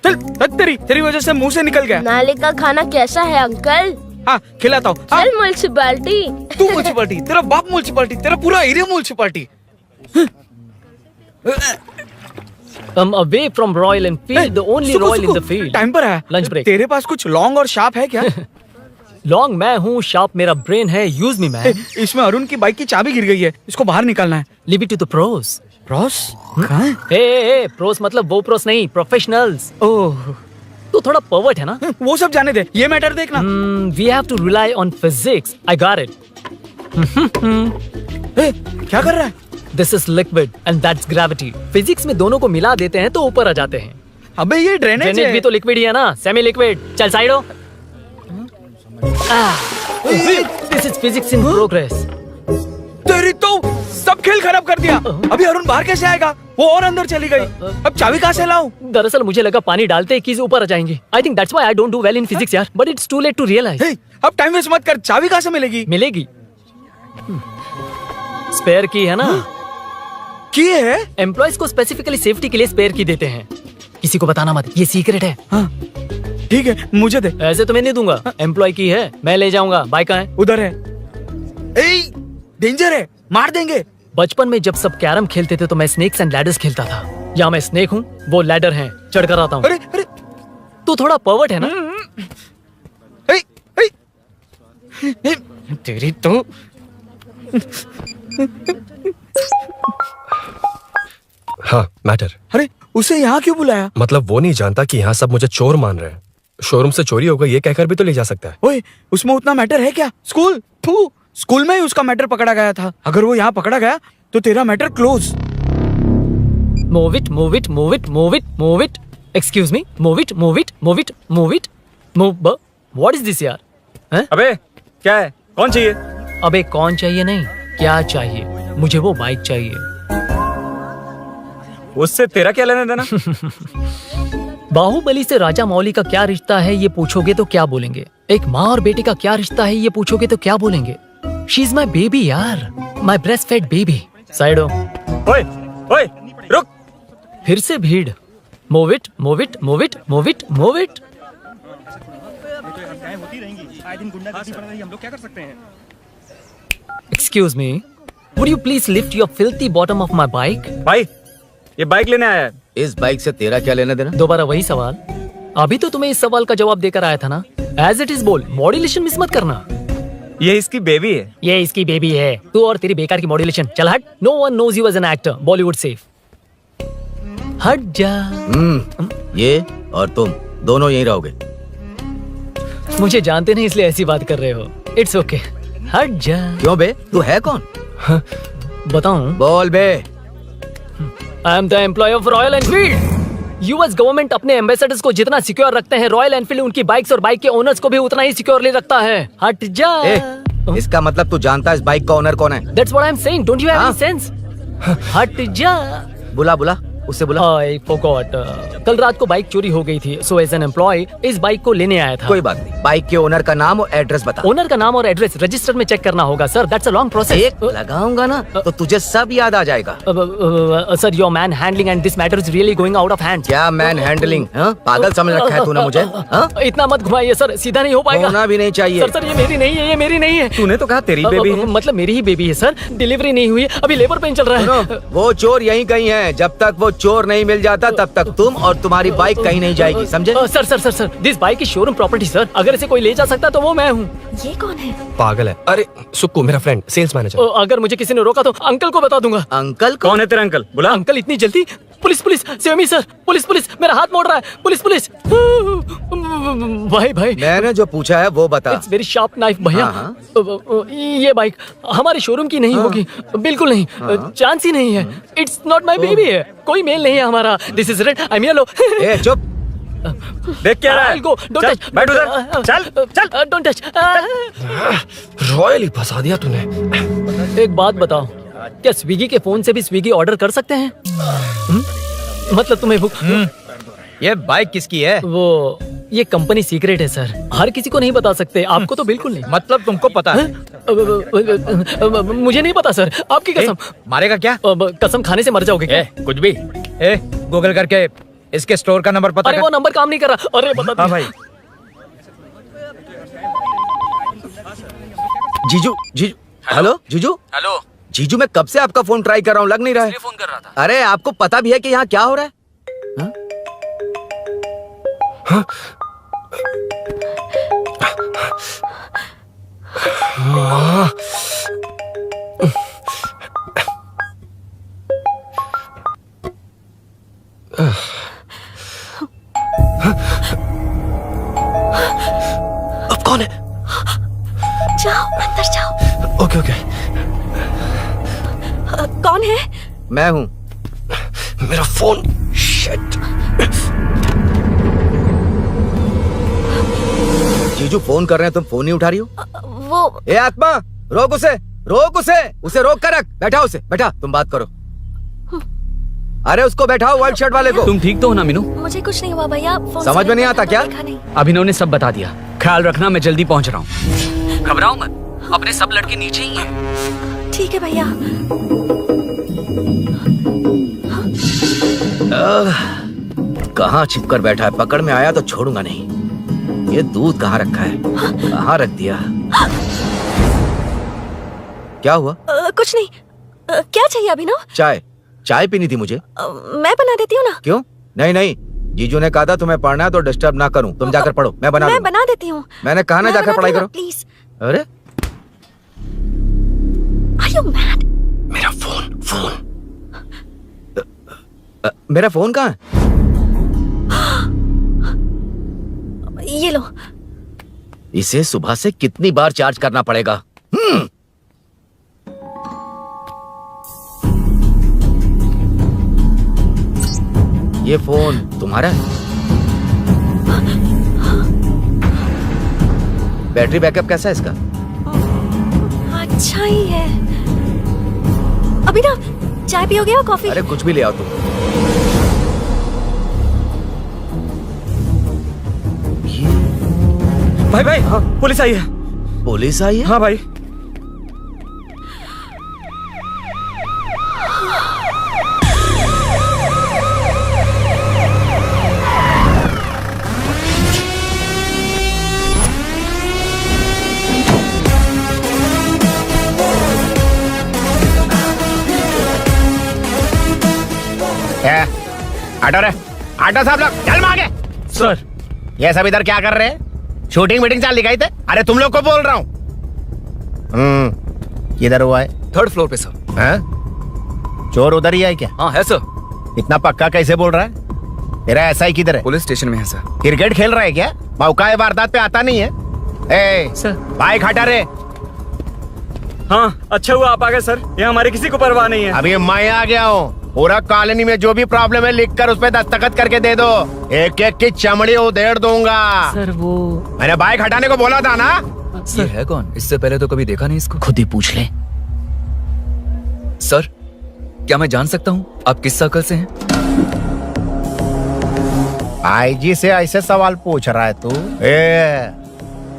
तेरी वजह से मुंह से निकल गया। नाले का खाना कैसा है अंकल? हाँ खिलाता हूँ। चल म्युनिसिपैलिटी। तू म्युनिसिपैलिटी, तेरा बाप म्युनिसिपैलिटी, तेरा पूरा area municipality. Come away from Royal Enfield, the only Royal in the field. Time पर है। Lunch break. तेरे पास कुछ लॉन्ग और शार्प है क्या? लॉन्ग मैं हूँ, शार्प मेरा ब्रेन है, यूज मी मैन। इसमें अरुण की बाइक की चाबी गिर गई है, इसको बाहर निकालना है। Leave it to the pros. Pros? कहाँ है? ए प्रोस मतलब वो प्रोस नहीं, प्रोफेशनल्स। ओह, तू थोड़ा पर्वर्ट है ना? वो सब जाने दे, ये मैटर देखना। We have to rely on physics. I got it. क्या कर रहा है? This is liquid and that's gravity. Physics में दोनों को मिला देते हैं तो ऊपर आ जाते हैं। अबे ये ड्रेनेज भी तो लिक्विड ही है ना, सेमी लिक्विड। चल साइड हो। This is physics in progress. तेरी तो सब खेल खराब कर दिया। अभी अरुण बाहर कैसे आएगा? वो और अंदर चली गई। अब चाबी कहाँ से लाऊं? दरअसल मुझे लगा पानी डालते ही कीज ऊपर आ जाएंगे। I think that's why I don't do well in physics यार। But it's too late to realize. अब टाइम वेस्ट मत कर, चाबी कहाँ से मिलेगी? मिलेगी। स्पेयर की है ना? की है? एम्प्लॉयज को स्पेसिफिकली सेफ्टी के लिए स्पेयर की देते हैं। किसी को बताना मत, ये सीक्रेट है। हाँ ठीक है, मुझे दे। ऐसे तो मैं नहीं दूंगा। एम्प्लॉय की है, मैं ले जाऊंगा। बाइक कहाँ है? उधर है। ए, डेंजर है, मार देंगे। बचपन में जब सब कैरम खेलते थे तो मैं स्नेक्स एंड लैडर्स खेलता था। या मैं स्नेक हूँ, वो लैडर है, चढ़ कर आता हूँ। अरे अरे, तू थोड़ा पर्वर्ट है ना? तेरी तो हाँ मैटर। अरे उसे यहाँ क्यों बुलाया? मतलब वो नहीं जानता कि यहाँ सब मुझे चोर मान रहे हैं। शोरूम से चोरी होगा ये कहकर भी तो ले जा सकता है। ओए, उसमें उतना मैटर है क्या? स्कूल स्कूल में ही उसका मैटर पकड़ा गया था। अगर वो यहाँ पकड़ा गया तो तेरा matter close. Move it, move it, move it, move it, move it. Excuse me, move it, move it, move it, move it, move. What is this यार? हैं? अबे क्या है? कौन चाहिए? अबे कौन चाहिए नहीं, क्या चाहिए? मुझे वो बाइक चाहिए। उससे तेरा क्या लेना देना? बाहुबली से राजा मौली का क्या रिश्ता है ये पूछोगे तो क्या बोलेंगे? एक माँ और बेटे का क्या रिश्ता है ये पूछोगे तो क्या बोलेंगे? शी इज माई बेबी यार, my breast fed baby. Side हो। ओए ओए रुक। फिर से भीड़। Move it, move it, move it, move it, move it. Excuse me, would you please lift your filthy bottom of my bike? भाई ये बाइक लेने आया है। इस बाइक से तेरा क्या लेना देना? दोबारा वही सवाल। अभी तो तुम्हें इस सवाल का जवाब देकर आया था ना। एज इट इज बोल, मॉड्यूलेशन मिस मत करना। ये इसकी बेबी है। ये इसकी बेबी है। तू और तेरी बेकार की मॉड्यूलेशन। चल हट। No one knows you as an actor, Bollywood safe. हट जा। ये और तुम दोनों यहीं रहोगे। मुझे जानते नहीं इसलिए ऐसी बात कर रहे हो। इट्स ओके, हट जा। क्यों बे, तू है कौन? बताऊं? बोल बे। I am the employ of Royal Enfield. US government अपने एम्बेसडर्स को जितना सिक्योर रखते हैं, रॉयल एनफील्ड उनकी बाइक्स और बाइक के ओनर्स को भी उतना ही सिक्योरली रखता है। हट जा। इसका मतलब तू जानता है इस बाइक का ओनर कौन है? That's what I'm saying. Don't you have any sense? हट जा। बुला बुला, उससे बुला। I forgot. कल रात को बाइक चोरी हो गई थी, so as an employee इस बाइक को लेने आया था। कोई बात नहीं, बाइक के ओनर का नाम और एड्रेस बता। ओनर का नाम और एड्रेस रजिस्टर में चेक करना होगा sir. That's a long process. एक लगाऊंगा ना तो तुझे सब याद आ जाएगा। Sir your man handling and this matter is really going out of hand. क्या मैन हैंडलिंग? पागल समझ रखा है तूने मुझे? इतना मत घुमाइए सर, सीधा नहीं हो पाएगा। होना भी नहीं चाहिए। सर ये मेरी नहीं है, ये मेरी नहीं है। तूने तो कहा तेरी बेबी है। मतलब मेरी ही बेबी है सर। डिलीवरी नहीं हुई, अभी लेबर पेन चल रहा है। वो चोर यहीं कहीं है। जब तक वो चोर नहीं मिल जाता तब तक तुम और तुम्हारी बाइक कहीं नहीं जाएगी, समझे? Sir sir sir sir, this bike is showroom property sir. अगर इसे कोई ले जा सकता तो वो मैं हूँ। ये कौन है? पागल है। अरे सुक्कू मेरा फ्रेंड, सेल्स मैनेजर। अगर मुझे किसी ने रोका तो अंकल को बता दूंगा। अंकल कौन है तेरा अंकल? बुला। अंकल इतनी जल्दी? Police police, save me sir. Police police, मेरा हाथ मोड़ रहा है। Police police. भाई भाई, मैंने जो पूछा है वो बता। इट्स वेरी शार्प नाइफ भैया। ये बाइक हमारे शोरूम की नहीं होगी, बिल्कुल नहीं। चांस ही नहीं है। इट्स नॉट माय बेबी है, कोई मेल नहीं है हमारा। This is red, I am yellow. ए चुप, देख क्या रहा है? डोंट टच, बैठ उधर। चल चल, डोंट टच। रॉयली फंसा दिया तूने। एक बात बताओ, क्या स्विगी के फोन से भी स्विगी ऑर्डर कर सकते हैं? मतलब तुम्हें भूख? ये बाइक किसकी है? वो ये कंपनी सीक्रेट है सर, हर किसी को नहीं बता सकते। आपको तो बिल्कुल नहीं। मतलब तुमको पता है? मुझे नहीं पता सर, आपकी कसम। मारेगा क्या? कसम खाने से मर जाओगे क्या? कुछ भी। गूगल करके इसके स्टोर का नंबर पता अरे वो नंबर काम नहीं कर रहा। अरे बता। हाँ भाई। जीजू जीजू हेलो जीजू हेलो जीजू मैं कब से आपका फोन ट्राई कर रहा हूँ, लग नहीं रहा है। फोन कर रहा था। अरे आपको पता भी है कि यहाँ क्या हो रहा है? हाँ? हाँ? अब कौन है? जाओ अंदर जाओ। Okay okay. कौन है? मैं हूँ। मेरा फोन। शिट। जीजू फोन कर रहे हैं, तुम फोन नहीं उठा रही हो? वो ए आत्मा, रोक उसे, उसे रोक कर रख। बैठा उसे, बैठा, तुम बात करो। अरे उसको बैठाओ, व्हाइट शर्ट वाले को। तुम ठीक तो हो ना मीनू? मुझे कुछ नहीं हुआ भैया। फोन समझ में नहीं आता क्या? अभिनव ने सब बता दिया। ख्याल रखना, मैं जल्दी पहुंच रहा हूँ। घबराओ मत, अपने सब लड़के नीचे ही हैं। ठीक है भैया। कहाँ छिप कर बैठा है? पकड़ में आया तो छोड़ूंगा नहीं। ये दूध कहाँ रखा है? कहाँ रख दिया? क्या हुआ? कुछ नहीं। क्या चाहिए अभिनव? चाय पीनी थी मुझे। मैं बना देती हूँ ना। क्यों? नहीं, जीजू ने कहा था तुम्हें पढ़ना है तो डिस्टर्ब ना करूं। तुम जाकर पढ़ो, मैं बना देती हूँ। मैंने कहा ना जाकर पढ़ाई करो प्लीज। अरे Are you mad? मेरा फोन मेरा फोन कहाँ है? ये लो। इसे सुबह से कितनी बार चार्ज करना पड़ेगा? ये फोन तुम्हारा है? बैटरी बैकअप कैसा है इसका? अच्छा ही है। अभी ना चाय पियोगे या कॉफी? अरे कुछ भी ले आओ तुम। भाई हाँ, पुलिस आई है। पुलिस आई है? हाँ भाई। आटो रे, आटो साहब लोग चल मांगे। सर ये सब इधर क्या कर रहे हैं? शूटिंग मीटिंग चाल दिखाई थे? अरे तुम लोग को बोल रहा हूँ। किधर हुआ है? 3rd फ्लोर पे सर। हैं? चोर उधर ही है क्या? हाँ है सर। इतना पक्का कैसे बोल रहा है? तेरा एसआई किधर है? पुलिस स्टेशन में है सर। क्रिकेट खेल रहा है क्या? मौका वारदात पे आता नहीं है? ए सर बाइक हटा रे। हाँ अच्छा हुआ आप आ गए सर, ये हमारे किसी को परवाह नहीं है। अभी मैं आ गया हूँ। पूरा कॉलोनी में जो भी प्रॉब्लम है लिख कर उस पे दस्तखत करके दे दो। एक एक की चमड़ी उधेड़ दूंगा। सर वो मैंने बाइक हटाने को बोला था ना? ये है कौन? इससे पहले तो कभी देखा नहीं इसको। खुद ही पूछ ले। सर क्या मैं जान सकता हूँ आप किस सर्कल से हैं? आईजी से ऐसे सवाल पूछ रहा है तू?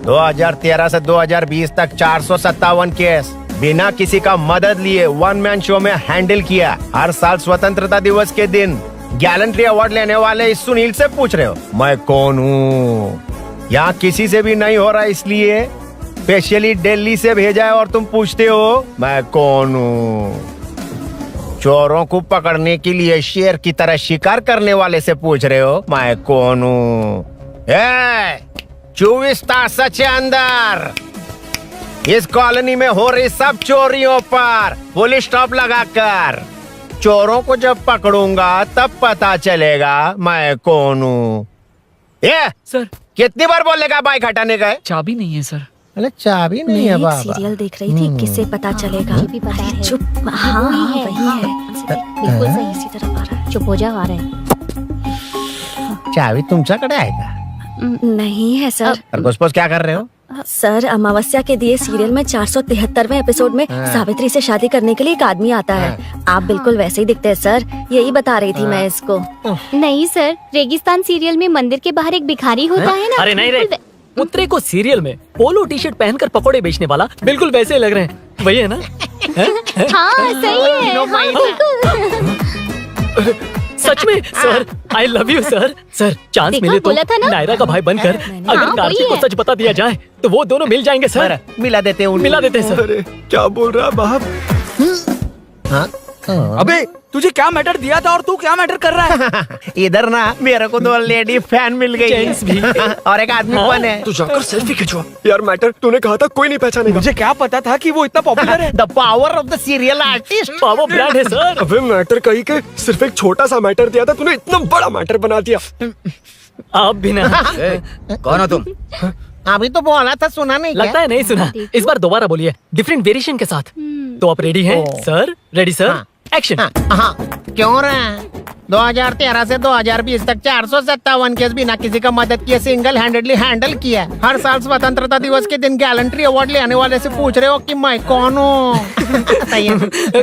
2013 से 2020 तक 457 केस बिना किसी का मदद लिए 1 मैन शो में हैंडल किया। हर साल स्वतंत्रता दिवस के दिन गैलेंट्री अवार्ड लेने वाले इस सुनील से पूछ रहे हो मैं कौन हूँ? यहाँ किसी से भी नहीं हो रहा, इसलिए स्पेशली दिल्ली से भेजा है और तुम पूछते हो मैं कौन हूँ। चोरों को पकड़ने के लिए शेर की तरह शिकार करने वाले से पूछ रहे हो मैं कौन हूँ। 24 तास के अंदर इस कॉलोनी में हो रही सब चोरियों पर पुलिस स्टॉप लगाकर चोरों को जब पकड़ूंगा तब पता चलेगा मैं कौन हूँ। ये सर कितनी बार बोलेगा बाइक हटाने का? चाबी नहीं है सर। अरे चाबी नहीं है बाबा। सीरियल देख रही थी, किससे पता चलेगा? भी पता है। चुप। हाँ वही है। बिल्कुल सही। इसी तरफ आ रहा है। चुप हो जा, आ रहे हैं। चाबी तुमच्याकडे आहे का? नहीं है सर। खरगोश क्या कर रहे हो? सर अमावस्या के दिए सीरियल में 473वें एपिसोड में सावित्री से शादी करने के लिए एक आदमी आता है। आप बिल्कुल वैसे ही दिखते हैं सर, यही बता रही थी मैं इसको। नहीं सर, रेगिस्तान सीरियल में मंदिर के बाहर एक भिखारी होता है ना। अरे नहीं रे, पुत्रे को सीरियल में पोलो टी शर्ट पहनकर पकोड़े बेचने वाला बिल्कुल वैसे ही लग रहे हैं। वही है ना? हाँ सही है। हाँ, बिल्कुल। सच में sir, I love you sir. Sir chance देखा, मिले तो बोला था ना? नायरा का भाई बनकर अगर हाँ, कार्तिक वही को है। सच बता दिया जाए तो वो दोनों मिल जाएंगे सर। मिला देते हैं उनको। मिला देते हैं सर। अरे क्या बोल रहा है बाप? हाँ? अबे तुझे क्या मैटर दिया था और तू क्या मैटर कर रहा है? इधर ना मेरे को 2 लेडी फैन मिल गई जेंट्स भी। और एक आदमी कौन है? तू जाकर सेल्फी खिंचवा। यार मैटर तूने कहा था कोई नहीं पहचानेगा। मुझे क्या पता था कि वो इतना पॉपुलर है। The power of the serial artist. Power brand है सर। अबे मैटर कहीं के सिर्फ एक छोटा सा मैटर दिया था, तूने इतना बड़ा मैटर बना दिया। आप भी ना। कौन हो तुम? अभी तो बोला था, सुना नहीं क्या? लगता है नहीं सुना। इस बार दोबारा बोलिए डिफरेंट वेरिएशन के साथ। तो आप रेडी हैं सर? Ready sir, action. हाँ, क्यों रहा? 2013 से 2020 तक 457 केस बिना किसी का मदद किए सिंगल हैंडेडली हैंडल किया। हर साल स्वतंत्रता दिवस के दिन गैलेंट्री अवार्ड लेने वाले से पूछ रहे हो कि मैं कौन हूँ?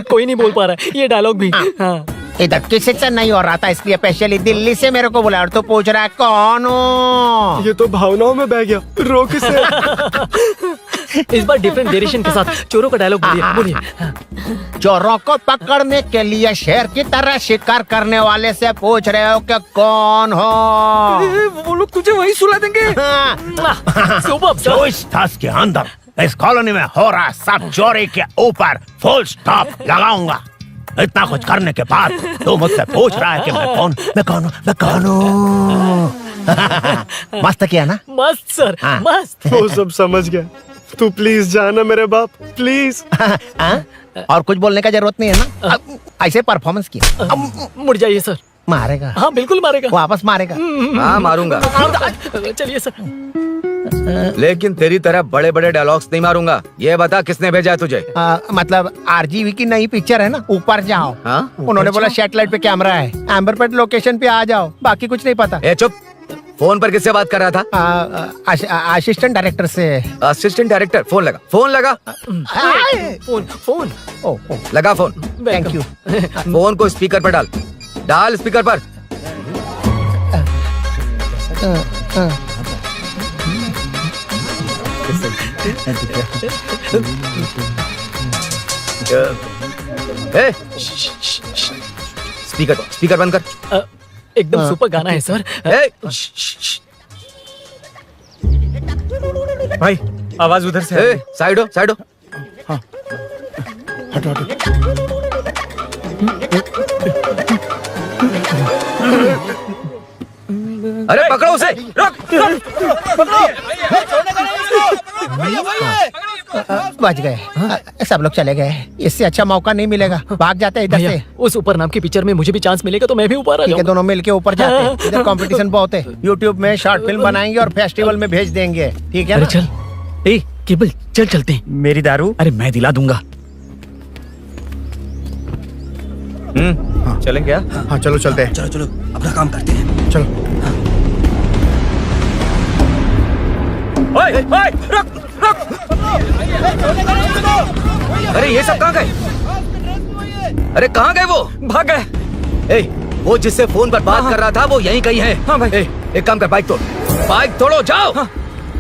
कोई नहीं बोल पा रहा है ये डायलॉग भी। हाँ। इधर किसी से नहीं हो रहा था, इसलिए स्पेशली दिल्ली से मेरे को बुलाया और तू पूछ रहा है कौन हूँ? ये तो भावनाओं में बह गया। रोक इसे। इस बार डिफरेंट वेरिएशन के साथ चोरों का डायलॉग बोलिए बोलिए। चोरों को पकड़ने के लिए शेर की तरह शिकार करने वाले से पूछ रहे हो कि कौन हो? वो लोग तुझे वही सुला देंगे। सुपर जो इस थास के अंदर इस कॉलोनी में हो रहा सब चोरी के ऊपर फुल स्टॉप लगाऊंगा। इतना कुछ करने के बाद तू मुझसे पूछ रहा है कि मैं कौन हूँ? मस्त किया ना? मस्त सर, हाँ। मस्त। वो सब समझ गया। तू प्लीज जाना मेरे बाप, प्लीज। और कुछ बोलने का जरूरत नहीं है ना? अब ऐसे परफॉर्मेंस किया। मुड़ जाइए सर। मारेगा? हाँ बिल्कुल मारेगा। वापस मारेगा? हाँ मारूंगा, चलिए सर। लेकिन तेरी तरह बड़े बड़े डायलॉग्स नहीं मारूंगा। ये बता किसने भेजा है तुझे? मतलब आरजीवी की नई पिक्चर है ना, ऊपर जाओ। हाँ? उन्होंने बोला सैटेलाइट पे कैमरा है, एम्बरपेट लोकेशन पे आ जाओ, बाकी कुछ नहीं पता। ए चुप, फोन पर किससे बात कर रहा था? असिस्टेंट डायरेक्टर से। Assistant director? फोन लगा, फोन लगा। फोन लगा फोन। Thank you. फोन को स्पीकर पर डाल, डाल स्पीकर पर। ए, स्पीकर बंद कर। एकदम सुपर गाना है सर। भाई आवाज उधर से। साइड हो, साइड हो। हटो हटो। अरे पकड़ो उसे, रुक। बच गए। सब लोग चले गए, इससे अच्छा मौका नहीं मिलेगा। भाग जाते हैं इधर से। उस ऊपर नाम की पिक्चर में मुझे भी चांस मिलेगा तो मैं भी ऊपर आ ठीक है, जाऊंगा। दोनों मिलके ऊपर जाते हैं। इधर कंपटीशन बहुत है। यूट्यूब में शॉर्ट फिल्म बनाएंगे और फेस्टिवल में भेज देंगे, ठीक है अरे ना? चल, ए केबल चल चलते हैं। मेरी दारू? अरे मैं दिला दूंगा। चलेंगे क्या? हाँ चलो चलते हैं। चलो चलो अपना काम करते हैं। चलो। ओए, ओए, रुक, रुक। अरे ये सब कहाँ गए? अरे कहाँ गए वो? भाग गए। ए, वो जिससे फोन पर बात कर रहा था वो यहीं कहीं है। हाँ भाई। ए, एक काम कर, बाइक तोड़, बाइक तोड़ो, जाओ। हाँ।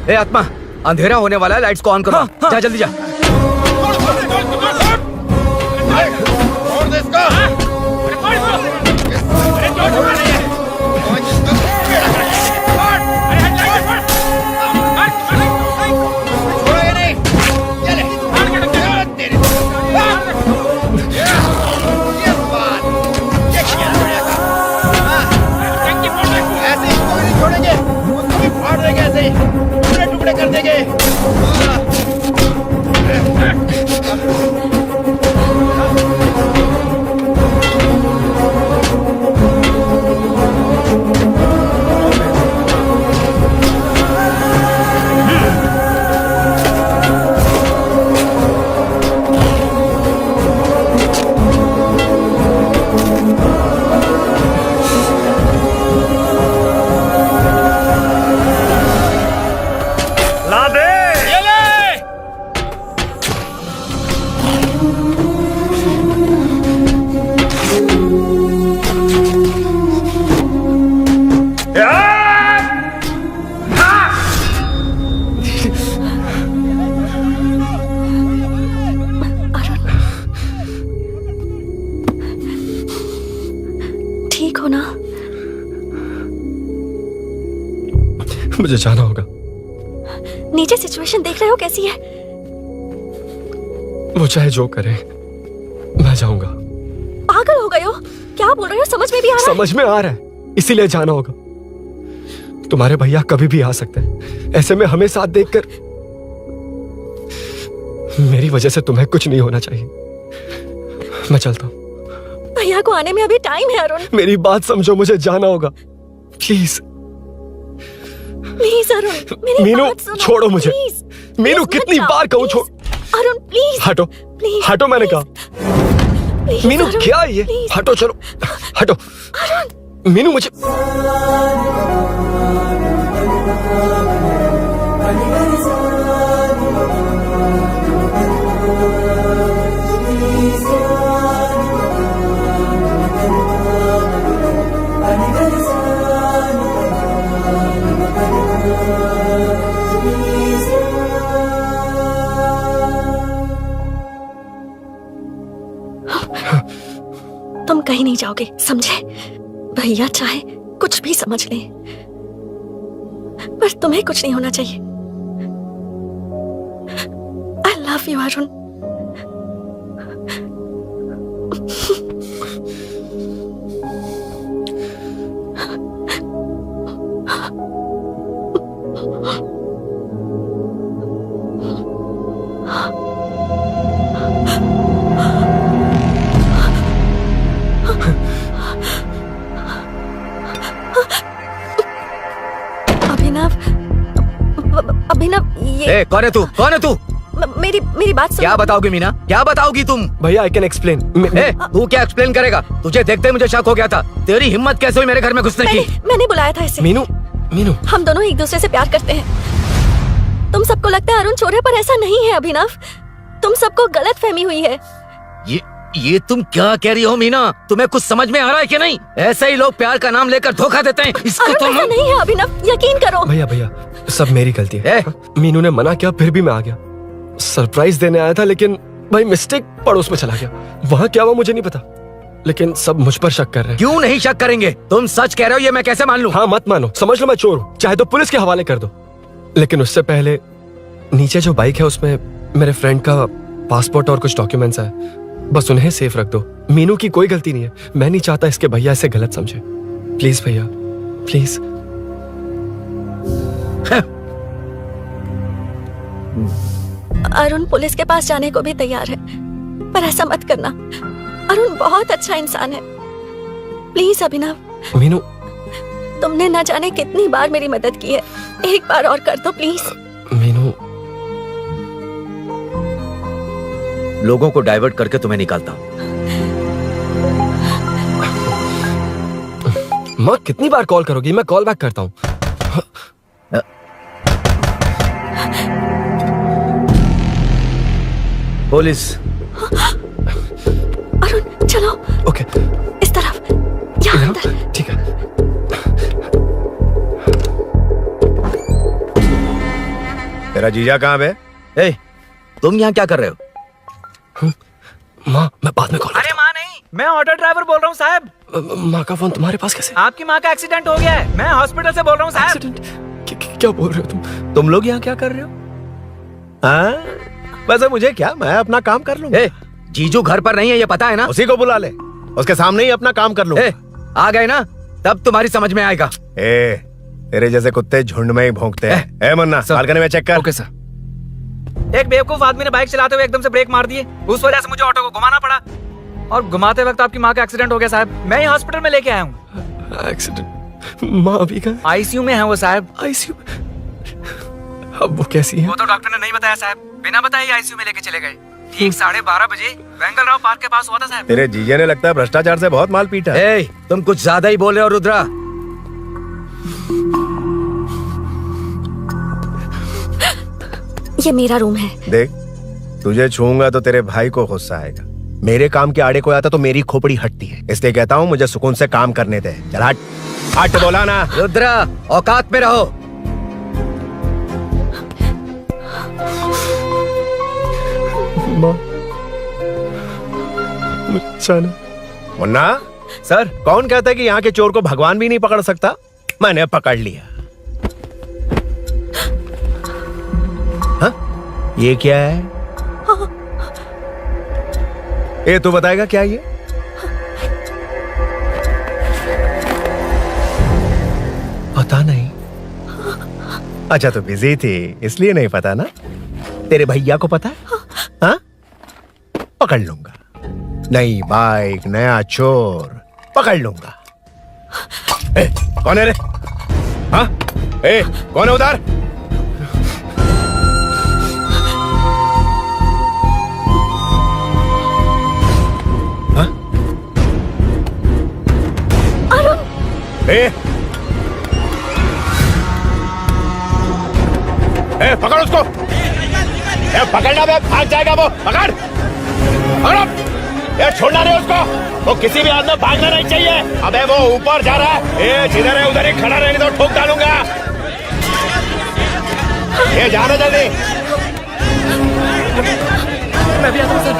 ए आत्मा, अंधेरा होने वाला है, लाइट्स को ऑन करो। हाँ, हाँ। जा जल्दी जा। मुझे जाना होगा। नीचे सिचुएशन देख रहे हो कैसी है? वो चाहे जो करे, मैं जाऊंगा। पागल हो गए हो? क्या बोल रहे हो? समझ में भी आ रहा है? समझ में आ रहा है, इसीलिए जाना होगा। तुम्हारे भैया कभी भी आ सकते हैं, ऐसे में हमें साथ देखकर मेरी वजह से तुम्हें कुछ नहीं होना चाहिए। मैं चलता हूँ। भैया को आने में अभी टाइम है अरुण। मेरी बात समझो, मुझे जाना होगा। प्लीज प्लीज अरुण, मेरी मीनू, बात सुनो। छोड़ो मुझे। प्लीज, मीनू, प्लीज, कितनी मत बार जाओ, कहूँ, छोड़। प्लीज। अरुण प्लीज। हटो, प्लीज, हटो, मैंने कहा। प्लीज, मीनू, अरुण, क्या ये? प्लीज। हटो, चलो, हटो। मीनू, मुझे तुम कहीं नहीं जाओगे, समझे? भैया चाहे कुछ भी समझ ले, पर तुम्हें कुछ नहीं होना चाहिए। I love you Arun. Abhinav, ये कौन है तू? कौन है तू? मेरी बात सुनो। क्या बताओगी मीना? क्या बताओगी तुम? भैया, आई कैन एक्सप्लेन। तू क्या एक्सप्लेन करेगा? तुझे देखते ही मुझे शक हो गया था। तेरी हिम्मत कैसे हुई मेरे घर में घुसने की? मैंने बुलाया था इसे। मीनू, मीनू, हम दोनों एक दूसरे से प्यार करते हैं। तुम सबको लगता है अरुण चोर है, पर ऐसा नहीं है अभिनव। तुम सबको गलत फहमी हुई है। ये तुम क्या कह रही हो मीना? तुम्हें कुछ समझ में आ रहा है कि नहीं? ऐसे ही लोग प्यार का नाम लेकर धोखा देते हैं। इसको अरुण ऐसा नहीं है अभिनव, यकीन करो। भैया, भैया, सब मेरी गलती है। मीनू ने मना किया, फिर भी मैं आ गया। सरप्राइज देने आया था, लेकिन भाई मिस्टेक पड़ोस में चला गया। वहाँ क्या हुआ मुझे नहीं पता, लेकिन सब मुझ पर शक कर रहे हैं। क्यों नहीं शक करेंगे? तुम सच कह रहे हो, ये मैं कैसे मान लूं? हाँ, मत मानो, समझ लो मैं चोर हूँ, चाहे तो पुलिस के हवाले कर दो। लेकिन उससे पहले नीचे जो बाइक है उसमें मेरे फ्रेंड का पासपोर्ट और कुछ डॉक्यूमेंट्स है, बस उन्हें सेफ रख दो। मीनू की कोई गलती नहीं है। मैं नहीं चाहता इसके भैया इसे गलत समझे। प्लीज भैया, प्लीज। अरुण पुलिस के पास जाने को भी तैयार है, पर ऐसा मत करना। अरुण बहुत अच्छा इंसान है। प्लीज अभिनव। मीनू, तुमने न जाने कितनी बार मेरी मदद की है, एक बार और कर दो प्लीज। मीनू, लोगों को डाइवर्ट करके तुम्हें निकालता हूँ। माँ कितनी बार कॉल करोगी? मैं कॉल बैक करता हूँ। पुलिस। अरुण चलो। ओके, इस तरफ, यहाँ अंदर। ठीक है। तेरा जीजा कहाँ है? तुम यहाँ क्या कर रहे हो? माँ, मैं बाद में कॉल। अरे माँ नहीं, मैं ऑटो ड्राइवर बोल रहा हूँ साहब। माँ का फोन तुम्हारे पास कैसे? आपकी माँ का एक्सीडेंट हो गया है, मैं हॉस्पिटल से बोल रहा हूँ साहब। क्या बोल रहे हो तुम लोग यहाँ क्या कर रहे हो? हाँ, वैसे मुझे क्या, मैं अपना काम कर लूंगा। जीजू घर पर नहीं है, ये पता है ना? उसी को बुला ले, उसके सामने ही अपना काम कर लूंगा। आ गए ना, तब तुम्हारी समझ में आएगा। तेरे जैसे कुत्ते झुंड में ही भौंकते हैं। मुन्ना, बालकनी में चेक कर। Okay sir. एक बेवकूफ आदमी ने बाइक चलाते हुए एकदम से ब्रेक मार दिए, उस वजह से मुझे ऑटो को घुमाना पड़ा, और घुमाते वक्त आपकी माँ का एक्सीडेंट हो गया साहब। मैं ही हॉस्पिटल में लेके आया हूँ। एक्सीडेंट? माँ अभी कहाँ? आईसीयू में है वो साहब। आईसीयू? अब वो कैसी है? वो तो डॉक्टर ने नहीं बताया साहब, बिना बताए आईसीयू में लेके चले गए। ठीक 12:30 बजे वेंगल राव पार्क के पास हुआ था साहब। तेरे जीजे ने लगता है भ्रष्टाचार से बहुत माल पीटा। तुम कुछ ज्यादा ही बोल रहे हो रुद्रा। ये मेरा रूम है। देख, तुझे छूंगा तो तेरे भाई को गुस्सा आएगा। मेरे काम के आड़े को आता तो मेरी खोपड़ी हटती है, इसलिए कहता हूँ मुझे सुकून से काम करने दे। चल हट, हट बोला ना। रुद्रा, औकात में रहो। मुन्ना सर, कौन कहता है कि यहाँ के चोर को भगवान भी नहीं पकड़ सकता? मैंने पकड़ लिया। ये क्या है? ये तू बताएगा क्या ये? पता नहीं। अच्छा तो बिजी थी इसलिए नहीं पता ना? तेरे भैया को पता है? हाँ? पकड़ लूंगा। नई बाइक, नया चोर, पकड़ लूंगा। ए, कौन है रे? हाँ? ए, कौन है उधर? हाँ? ए, पकड़ उसको। पकड़ना बे, भाग जाएगा वो। पकड़ पकड़ो। छोड़ना नहीं उसको। वो किसी भी हाथ में भागना नहीं चाहिए। अबे वो ऊपर जा रहा है। जिधर है उधर ही खड़ा रहने दो, ठोक डालूंगा। जाना जल्दी। मैं भी आता हूं सर।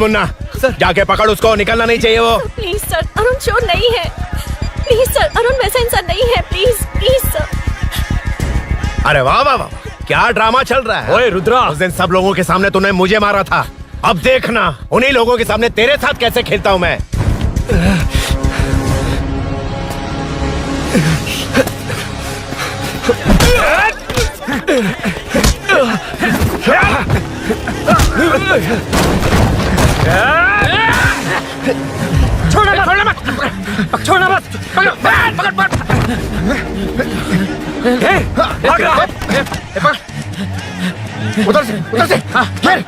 मुन्ना सर, जाके पकड़ उसको, निकलना नहीं चाहिए वो। प्लीज सर, अरुण चोर नहीं है। प्लीज सर, अरुण वैसा इंसान नहीं है। Please please sir. अरे वाह वाह वाह, क्या ड्रामा चल रहा है। ओए रुद्रा, उस दिन सब लोगों के सामने तूने मुझे मारा था। अब देखना उन्हीं लोगों के सामने तेरे साथ कैसे खेलता हूं मैं। छोड़ना मत, छोड़ना मत। पकड़ पकड़ पकड़। भाग रहा है। उधर से घेर।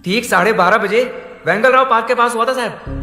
ठीक 12:30 बजे वेंगलराव पार्क के पास हुआ था साहब।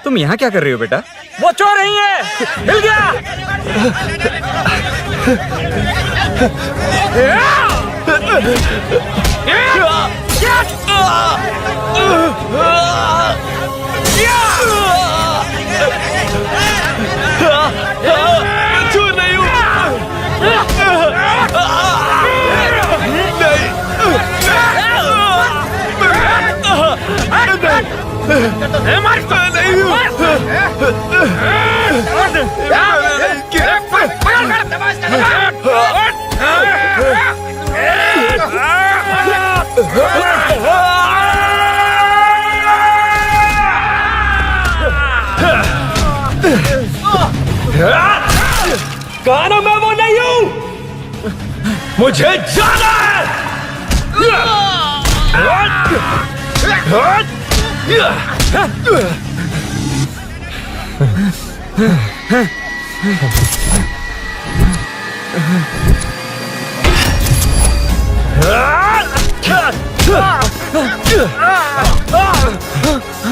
तुम यहाँ क्या कर रही हो बेटा? वो चोर नहीं है। हिल गया। चोर नहीं हूँ। कहा ना मैं वो नहीं हूं। मुझे जाना है।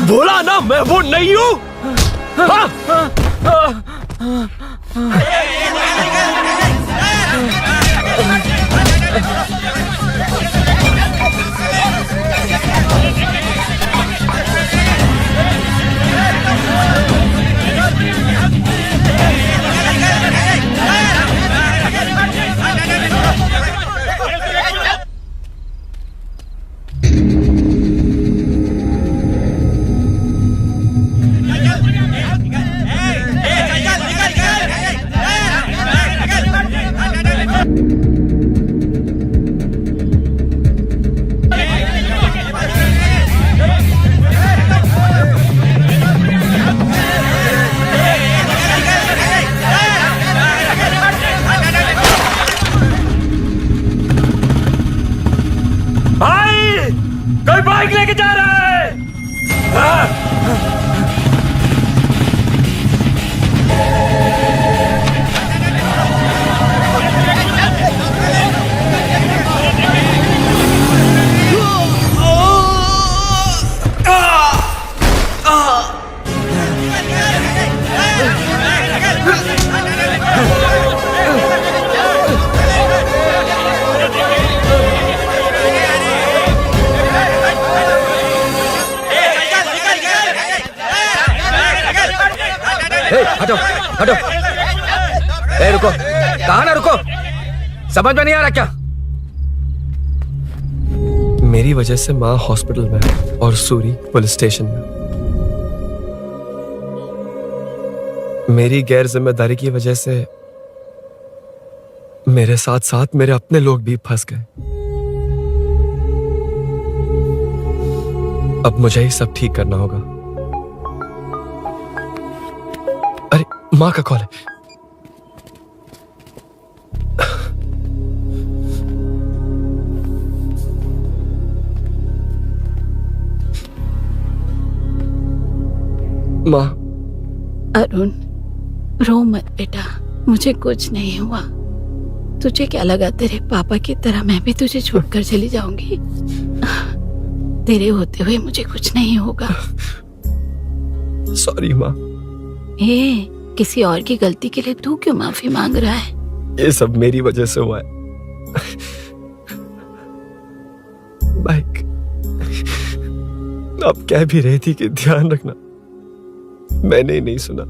बोला ना मैं वो नहीं हूं। लेके जा रहा है? हटो हटो। ए रुको, कहा ना रुको, समझ में नहीं आ रहा क्या? मेरी वजह से माँ हॉस्पिटल में और सूरी पुलिस स्टेशन में। मेरी गैर जिम्मेदारी की वजह से मेरे साथ साथ मेरे अपने लोग भी फंस गए। अब मुझे ही सब ठीक करना होगा। अरे माँ का कॉल है। माँ। अरुण, रो मत बेटा, मुझे कुछ नहीं हुआ। तुझे क्या लगा तेरे पापा की तरह मैं भी तुझे छोड़कर चली जाऊंगी? तेरे होते हुए मुझे कुछ नहीं होगा। सॉरी माँ। ए, किसी और की गलती के लिए तू क्यों माफी मांग रहा है? ये सब मेरी वजह से हुआ है। बाइक आप कह भी रही थी कि ध्यान रखना, मैंने ही नहीं सुना।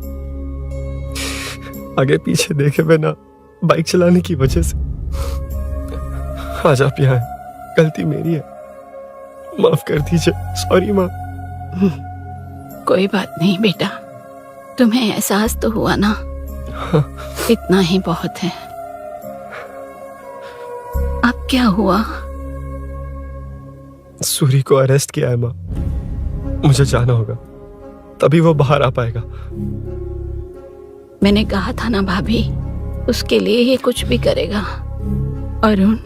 आगे पीछे देखे बिना बाइक चलाने की वजह से आज आप यहाँ हैं। गलती मेरी है, माफ कर दीजिए। सॉरी माँ। कोई बात नहीं बेटा, तुम्हें एहसास तो हुआ ना? इतना ही बहुत है। अब क्या हुआ? सूरी को अरेस्ट किया है माँ, मुझे जाना होगा, तभी वो बाहर आ पाएगा। मैंने कहा था ना भाभी, उसके लिए ये कुछ भी करेगा। अरुण,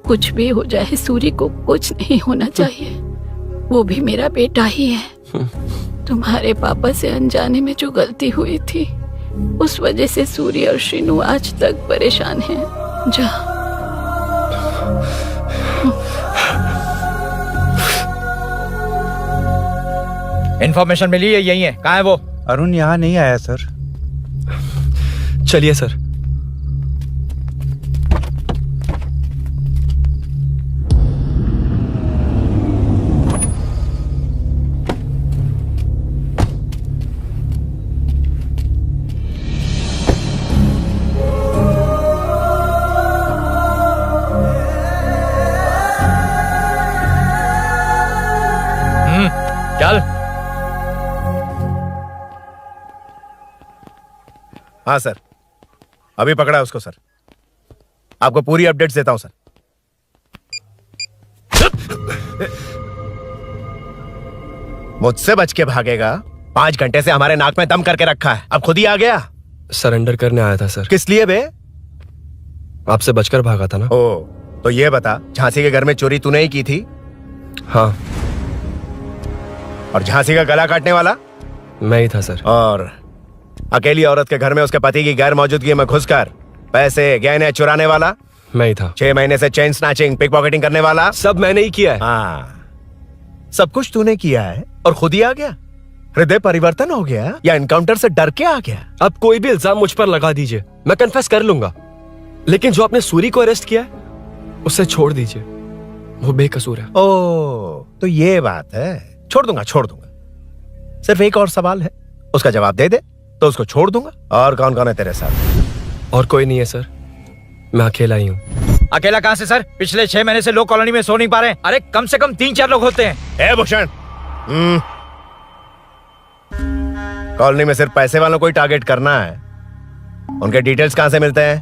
कुछ भी हो जाए सूरी को कुछ नहीं होना चाहिए। वो भी मेरा बेटा ही है। तुम्हारे पापा से अनजाने में जो गलती हुई थी, उस वजह से सूरी और श्रीनु आज तक परेशान हैं। जा। इन्फॉर्मेशन मिली है, यही है। कहाँ है वो? अरुण यहाँ नहीं आया सर। चलिए सर। चल। हाँ सर, अभी पकड़ा है उसको सर। आपको पूरी अपडेट्स देता हूं सर। मुझसे बच के भागेगा? 5 घंटे से हमारे नाक में दम करके रखा है, अब खुद ही आ गया। सरेंडर करने आया था सर। किस लिए बे? आपसे बचकर भागा था ना। ओ, तो ये बता, झांसी के घर में चोरी तूने ही की थी? हाँ। और झांसी का गला काटने वाला? मैं ही था सर। और अकेली औरत के घर में उसके पति की गैर मौजूदगी में घुसकर पैसे गहने चुराने वाला? मैं ही था। 6 महीने से चेन स्नैचिंग, पिक पॉकेटिंग करने वाला? सब मैंने ही किया है। हाँ, सब कुछ तूने किया है और खुद ही आ गया? हृदय परिवर्तन हो गया या एनकाउंटर से डर के आ गया? अब कोई भी इल्जाम मुझ पर लगा दीजिए, मैं कन्फेस कर लूंगा, लेकिन जो आपने सूरी को अरेस्ट किया है उसे छोड़ दीजिए, वो बेकसूर है। ओ, तो ये बात है। छोड़ दूंगा, छोड़ दूंगा। सिर्फ एक और सवाल है, उसका जवाब दे दे तो उसको छोड़ दूंगा। और कौन कौन है तेरे साथ? और कोई नहीं है सर, मैं अकेला ही हूँ। अकेला कहाँ से सर? पिछले 6 महीने से लोग कॉलोनी में सो नहीं पा रहे। अरे कम से कम 3-4 लोग होते हैं। ए भूषण, कॉलोनी में सिर्फ पैसे वालों को ही टारगेट करना है? उनके डिटेल्स कहां से मिलते हैं?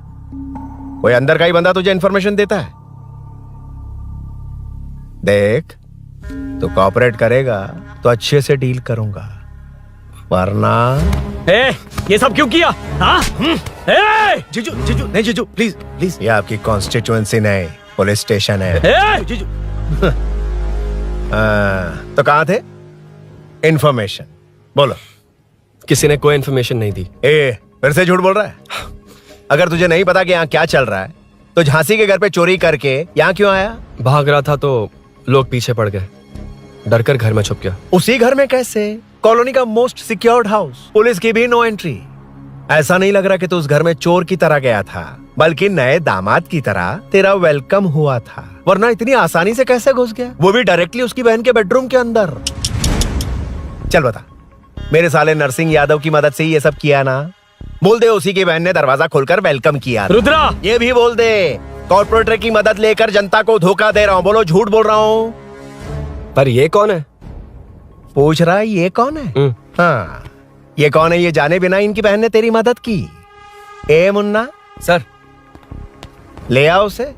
कोई अंदर का ही बंदा तुझे इंफॉर्मेशन देता है? देख, तो कोऑपरेट करेगा तो अच्छे से डील करूंगा, वरना ये सब क्यों किया? हाँ? जीजू, जीजू, नहीं जीजू, प्लीज प्लीज। ये आपकी कॉन्स्टिट्यूएंसी नहीं, पुलिस स्टेशन है। जीजू, तो कहाँ थे? इंफॉर्मेशन बोलो। किसी ने कोई इन्फॉर्मेशन नहीं दी। फिर से झूठ बोल रहा है। अगर तुझे नहीं पता कि यहाँ क्या चल रहा है तो झांसी के घर पे चोरी करके यहाँ क्यों आया? भाग रहा था तो लोग पीछे पड़ गए, डर कर घर में छुप गया। उसी घर में कैसे? कॉलोनी का मोस्ट सिक्योर्ड हाउस, पुलिस की भी नो एंट्री। ऐसा नहीं लग रहा कि तू उस घर में चोर की तरह गया था, बल्कि नए दामाद की तरह तेरा वेलकम हुआ था। वरना इतनी आसानी से कैसे घुस गया, वो भी डायरेक्टली उसकी बहन के बेडरूम के अंदर? चल बता, मेरे साले नरसिंह यादव की मदद से ही ये सब किया ना? बोल दे उसी की बहन ने दरवाजा खोलकर वेलकम किया। रुद्रा, ये भी बोल दे कॉर्पोरेटर की मदद लेकर जनता को धोखा दे रहा हूँ। बोलो झूठ बोल रहा हूँ। पर ये कौन है? पूछ रहा है ये कौन है? हाँ, ये कौन है ये जाने बिना इनकी बहन ने तेरी मदद की। ए मुन्ना सर, ले आओ उसे।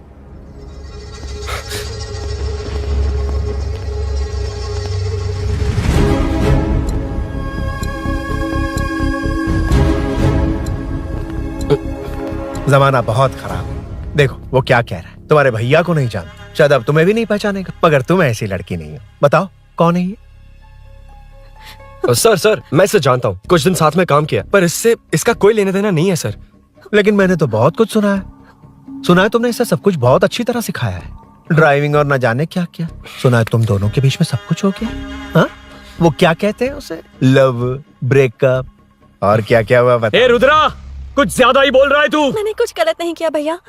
जमाना बहुत खराब है। देखो वो क्या कह रहा है। तुम्हारे भैया को नहीं जानता, शायद अब तुम्हें भी नहीं पहचानेगा, मगर तुम ऐसी लड़की नहीं हो। बताओ कौन है ये? सर मैं इसे जानता हूँ, कुछ दिन साथ में काम किया, पर इससे इसका कोई लेना देना नहीं है सर। लेकिन मैंने तो बहुत कुछ सुना है तुमने इसे सब कुछ बहुत अच्छी तरह सिखाया है, ड्राइविंग और न जाने क्या क्या। सुना है तुम दोनों के बीच में सब कुछ हो गया। हाँ, वो क्या कहते हैं उसे, लव, ब्रेकअप और क्या क्या हुआ बता। ए रुद्रा, कुछ ज्यादा ही बोल रहा है तू। मैंने कुछ गलत नहीं किया भैया।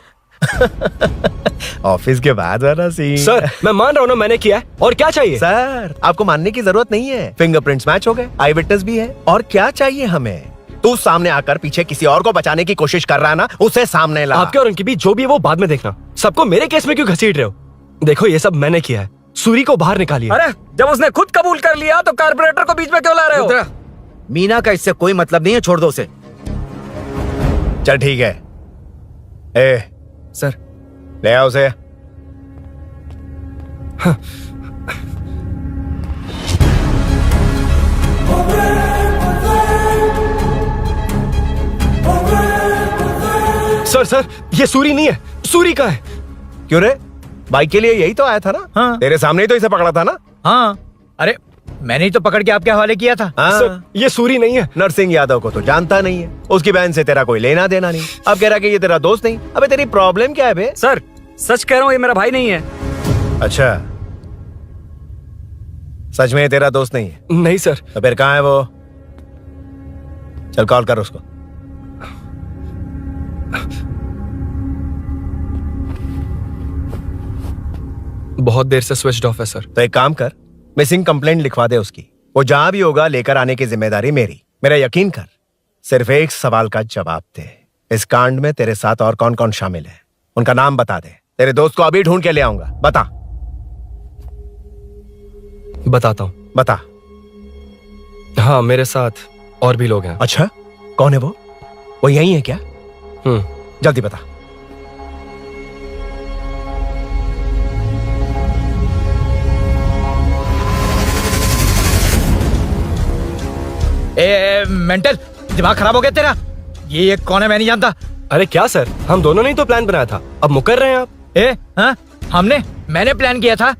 ऑफिस के बाद वाला सीन। सर मैं मान रहा हूँ ना मैंने किया है, और क्या चाहिए? सर आपको मानने की जरूरत नहीं है, फिंगरप्रिंट्स मैच हो गए, आई विटनेस भी है, और क्या चाहिए हमें? तू सामने आकर पीछे किसी और को बचाने की कोशिश कर रहा है ना, उसे सामने ला। आपके और उनके बीच जो भी है वो बाद में देखना, सबको मेरे केस में क्यों घसीट रहे हो? देखो ये सब मैंने किया है, सूरी को बाहर निकालिए। अरे जब उसने खुद कबूल कर लिया तो कारपोरेटर को बीच में क्यों ला रहे हो? मीना का इससे कोई मतलब नहीं है, छोड़ दो उसे। चल ठीक है। ए सर ले आओ उसे। हाँ। सर ये सूरी नहीं है, सूरी का है। क्यों रे, बाइक के लिए यही तो आया था ना? हाँ। तेरे सामने ही तो इसे पकड़ा था ना? हाँ, अरे मैंने ही तो पकड़ के आपके हवाले किया था। हाँ। सर ये सूरी नहीं है। नरसिंह यादव को तो जानता नहीं है, उसकी बहन से तेरा कोई लेना देना नहीं। अब कह रहा कि ये तेरा दोस्त नहीं। अबे तेरी प्रॉब्लम क्या है बे? सर सच कह रहा हूँ, ये मेरा भाई नहीं है। अच्छा, सच में ये तेरा दोस्त नहीं है? नहीं सर। तो फिर कहाँ है वो? चल कॉल कर उसको। बहुत देर से स्विच ऑफ है सर। तो एक काम कर, मिसिंग कंप्लेंट लिखवा दे उसकी। वो जहां भी होगा लेकर आने की जिम्मेदारी मेरी। मेरा यकीन कर, सिर्फ एक सवाल का जवाब दे। इस कांड में तेरे साथ और कौन कौन शामिल है, उनका नाम बता दे। तेरे दोस्त को अभी ढूंढ के ले आऊंगा। बताता हूँ। बता। हाँ मेरे साथ और भी लोग हैं। अच्छा, कौन है वो? वो यही है क्या? जल्दी बता। ए मेंटल, दिमाग खराब हो गया तेरा? ये कौन है, मैं नहीं जानता। अरे क्या सर, हम दोनों ने ही तो प्लान बनाया था, अब मुकर रहे हैं आप? हाँ, मैंने प्लान किया था।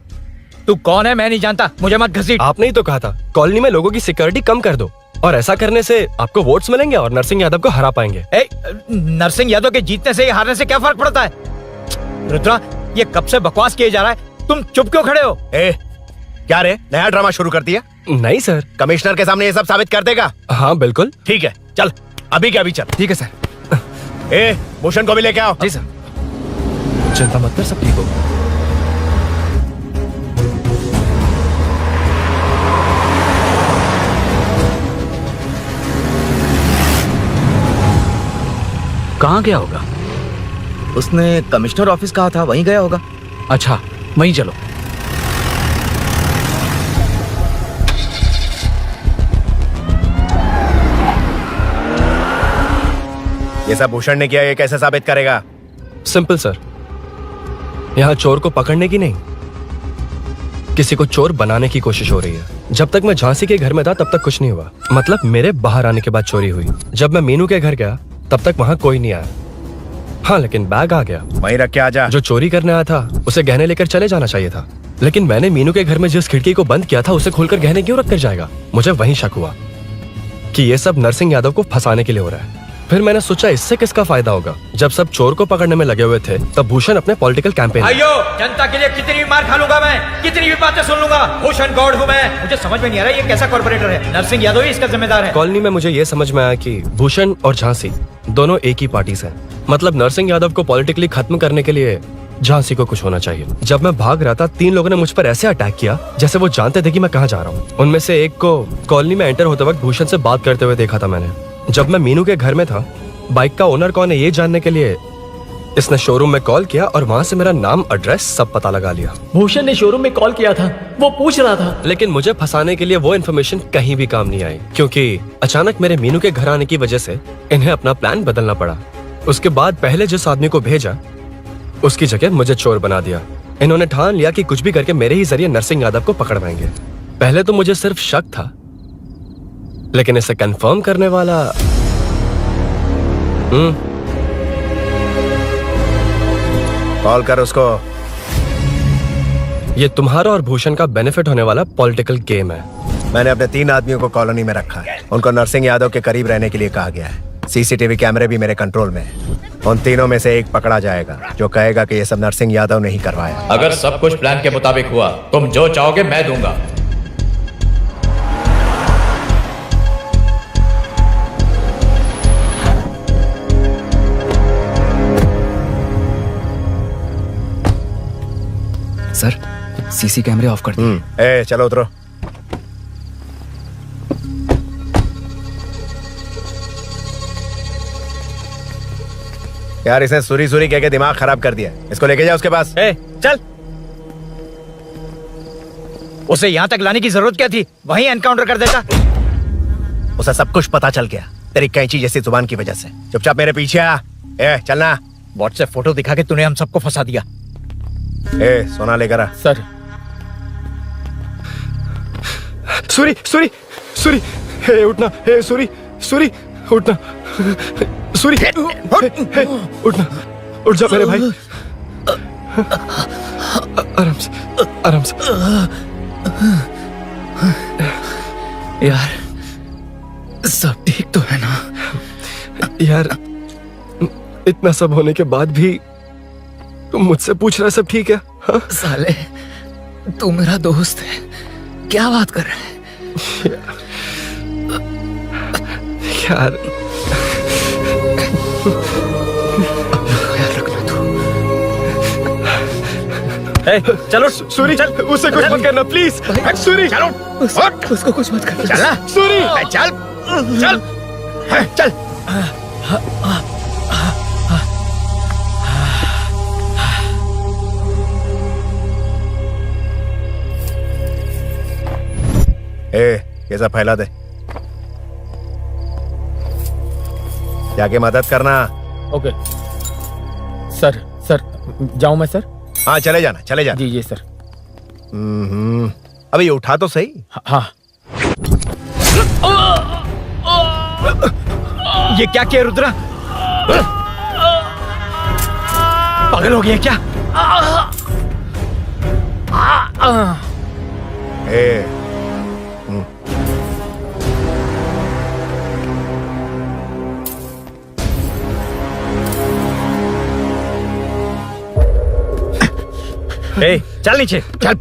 तू कौन है मैं नहीं जानता, मुझे मत घसीट। आपने ही तो कहा था कॉलोनी में लोगों की सिक्योरिटी कम कर दो, और ऐसा करने से आपको वोट्स मिलेंगे और नरसिंह यादव को हरा पाएंगे। नरसिंह यादव के जीतने से या हारने से क्या फर्क पड़ता है? रुद्रा, ये कब से बकवास किए जा रहा है, तुम चुप क्यों खड़े हो? क्या रे, नया ड्रामा शुरू कर दिया? नहीं सर। कमिश्नर के सामने ये सब साबित कर देगा? हाँ बिल्कुल। ठीक है, चल अभी क्या अभी चल। ठीक है सर। भूषण को भी लेके आओ। जी सर। चिंता मत कर, सब ठीक होगा। कहाँ गया होगा? उसने कमिश्नर ऑफिस कहा था, वहीं गया होगा। अच्छा, वहीं चलो। ये सब भूषण ने किया, ये कैसे साबित करेगा? सिंपल सर, यहाँ चोर को पकड़ने की नहीं, किसी को चोर बनाने की कोशिश हो रही है। जब तक मैं झांसी के घर में था तब तक कुछ नहीं हुआ, मतलब मेरे बाहर आने के बाद चोरी हुई। जब मैं मीनू के घर गया तब तक वहां कोई नहीं आया। हाँ लेकिन बैग आ गया। वहीं रख के आ जा। जो चोरी करने आया था उसे गहने लेकर चले जाना चाहिए था। लेकिन मैंने मीनू के घर में जिस खिड़की को बंद किया था उसे खोलकर गहने क्यों रख कर जाएगा? मुझे वहीं शक हुआ कि ये सब नरसिंह यादव को फंसाने के लिए हो रहा है। फिर मैंने सोचा इससे किसका फायदा होगा। जब सब चोर को पकड़ने में लगे हुए थे तब भूषण अपने पॉलिटिकल कैंपेन भाइयों, जनता के लिए कितनी भी मार खा लूंगा मैं, कितनी भी बातें सुन लूंगा, भूषण गौड़ हूं मैं। मुझे समझ में नहीं आ रहा ये कैसा कॉर्पोरेटर है। नरसिंह यादव ही इसका जिम्मेदार है। कॉलोनी में मुझे ये समझ में आया कि भूषण और झांसी दोनों एक ही पार्टी से हैं। मतलब नरसिंह यादव को पॉलिटिकली खत्म करने के लिए झांसी को कुछ होना चाहिए। जब मैं भाग रहा था 3 लोगों ने मुझ पर ऐसे अटैक किया जैसे वो जानते थे कि मैं कहाँ जा रहा हूँ। उनमें से एक को कॉलोनी में एंटर होते वक्त भूषण से बात करते हुए देखा था मैंने। जब मैं मीनू के घर में था, बाइक का ओनर कौन है ये जानने के लिए इसने शोरूम में कॉल किया और वहाँ से मेरा नाम, एड्रेस सब पता लगा लिया। भूषण ने शोरूम में कॉल किया था, वो पूछ रहा था। लेकिन मुझे फंसाने के लिए वो इन्फॉर्मेशन कहीं भी काम नहीं आई, क्योंकि अचानक मेरे मीनू के घर आने की वजह से इन्हें अपना प्लान बदलना पड़ा। उसके बाद पहले जिस आदमी को भेजा उसकी जगह मुझे चोर बना दिया। इन्होंने ठान लिया कि कुछ भी करके मेरे ही जरिए नरसिंह यादव को पकड़वाएंगे। पहले तो मुझे सिर्फ शक था, लेकिन इसे कंफर्म करने वाला कॉल कर उसको। ये तुम्हारा और भूषण का बेनिफिट होने वाला पॉलिटिकल गेम है। मैंने अपने 3 आदमियों को कॉलोनी में रखा है। उनको नरसिंह यादव के करीब रहने के लिए कहा गया है। सीसीटीवी कैमरे भी मेरे कंट्रोल में है। उन तीनों में से एक पकड़ा जाएगा जो कहेगा कि ये सब नरसिंह यादव ने ही करवाया। अगर सब कुछ प्लान के मुताबिक हुआ, तुम जो चाहोगे मैं दूंगा। सर, सीसी कैमरे ऑफ कर दिए। चलो उतरो। यार इसने सुरी सुरी कह के दिमाग खराब कर दिया। इसको लेके जाओ उसके पास। चल। उसे यहाँ तक लाने की जरूरत क्या थी? वहीं एनकाउंटर कर देता। उसे सब कुछ पता चल गया तेरी कैंची जैसी जुबान की वजह से। चुपचाप मेरे पीछे आ। चलना। व्हाट्सएप फोटो दिखा के तूने हम सबको फंसा दिया। सोना लेकर आ। सर। सूरी सूरी सूरी, उठना। सूरी सूरी, उठना। सूरी, उठना। उठ जा मेरे भाई। आराम से, आराम से। यार सब ठीक तो है ना? यार इतना सब होने के बाद भी तुम मुझसे पूछ रहा है सब ठीक है? हाँ? साले तू मेरा दोस्त है, क्या बात कर रहा है? यार चलो सूरी, चल। उसे कुछ मत करना प्लीज। सूरी चलो, उसको कुछ मत करना। चलना। सूरी चल चल चल। ये सब फैला दे। जाके मदद करना। Okay sir. सर जाऊं मैं सर? हाँ चले जाना, चले जाना। जी सर। अभी उठा तो सही। हाँ। ये क्या किया रुद्रा? पागल हो गया क्या? चल नीचे चल।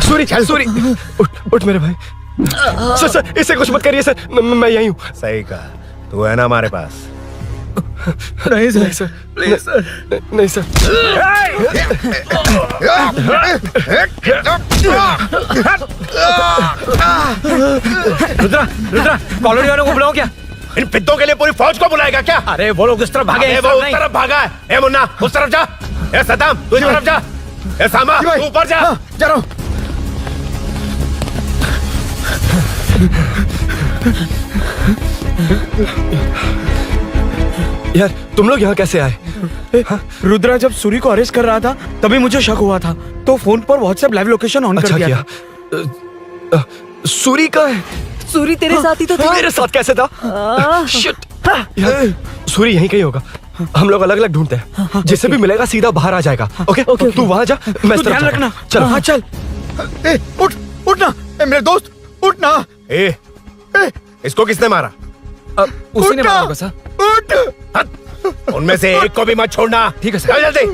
सूरी, चल सूरी, उठ मेरे भाई। सर सर इसे कुछ मत करिए सर, मैं यहीं हूँ। सही कहा। तू है ना हमारे पास? नहीं सर, नहीं सर, प्लीज सर, नहीं सर। रुद्रा, रुद्रा, कॉलोनी वालों को बुलाओ क्या? इन पिद्दों के लिए पूरी फौज को बुलाएगा क्या? अरे वो लोग उस तरफ भागे। वो उस तरफ भागा है। ए मुन्ना उस तरफ जा। ए सदाम तू इस तरफ जा। ए सामा तू ऊपर जा। जा रहा हूं। यार तुम लोग यहाँ कैसे आए? रुद्रा जब सूरी को अरेस्ट कर रहा था तभी मुझे शक हुआ था, तो फोन पर व्हाट्सएप लाइव लोकेशन ऑन कर दिया था। सूरी का है? सूरी तेरे साथ ही तो था। मेरे साथ कैसे था? शिट। यार सूरी यहीं कहीं होगा। हम लोग अलग अलग ढूंढते हैं, जिससे भी मिलेगा सीधा बाहर आ जाएगा। ओके तू वहां जा, मैं इस तरफ ध्यान जाता रखना। हूं। चल हाँ चल। उठ उठना मेरे दोस्त, उठना। इसको किसने मारा? उसी ने मारा होगा सर। उठ। उनमें से एक को भी मत छोड़ना। ठीक है सर। चल जल्दी।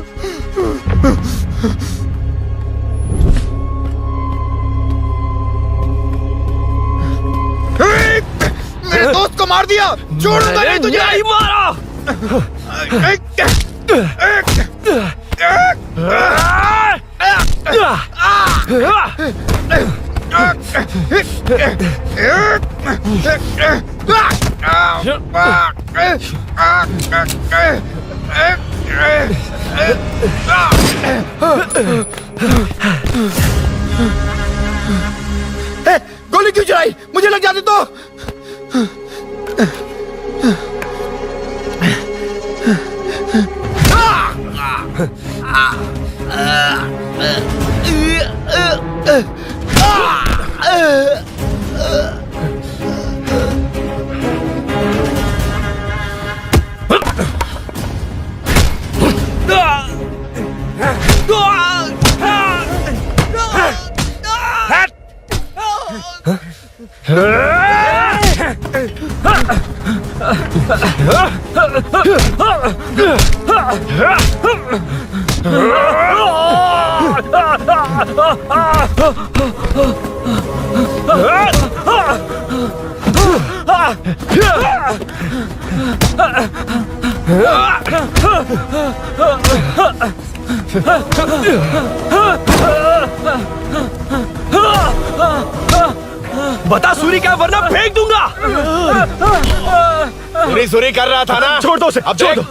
मेरे दोस्त को मार दिया, छोड़ूंगा नहीं तुझे। नहीं मारा। गोली क्यों चलाई? मुझे लग जाती तो। बता सूरी क्या, वरना फेंक दूंगा। सुरी कर रहा था ना? छोड़ दो उसे, अब छोड़ देख। दो।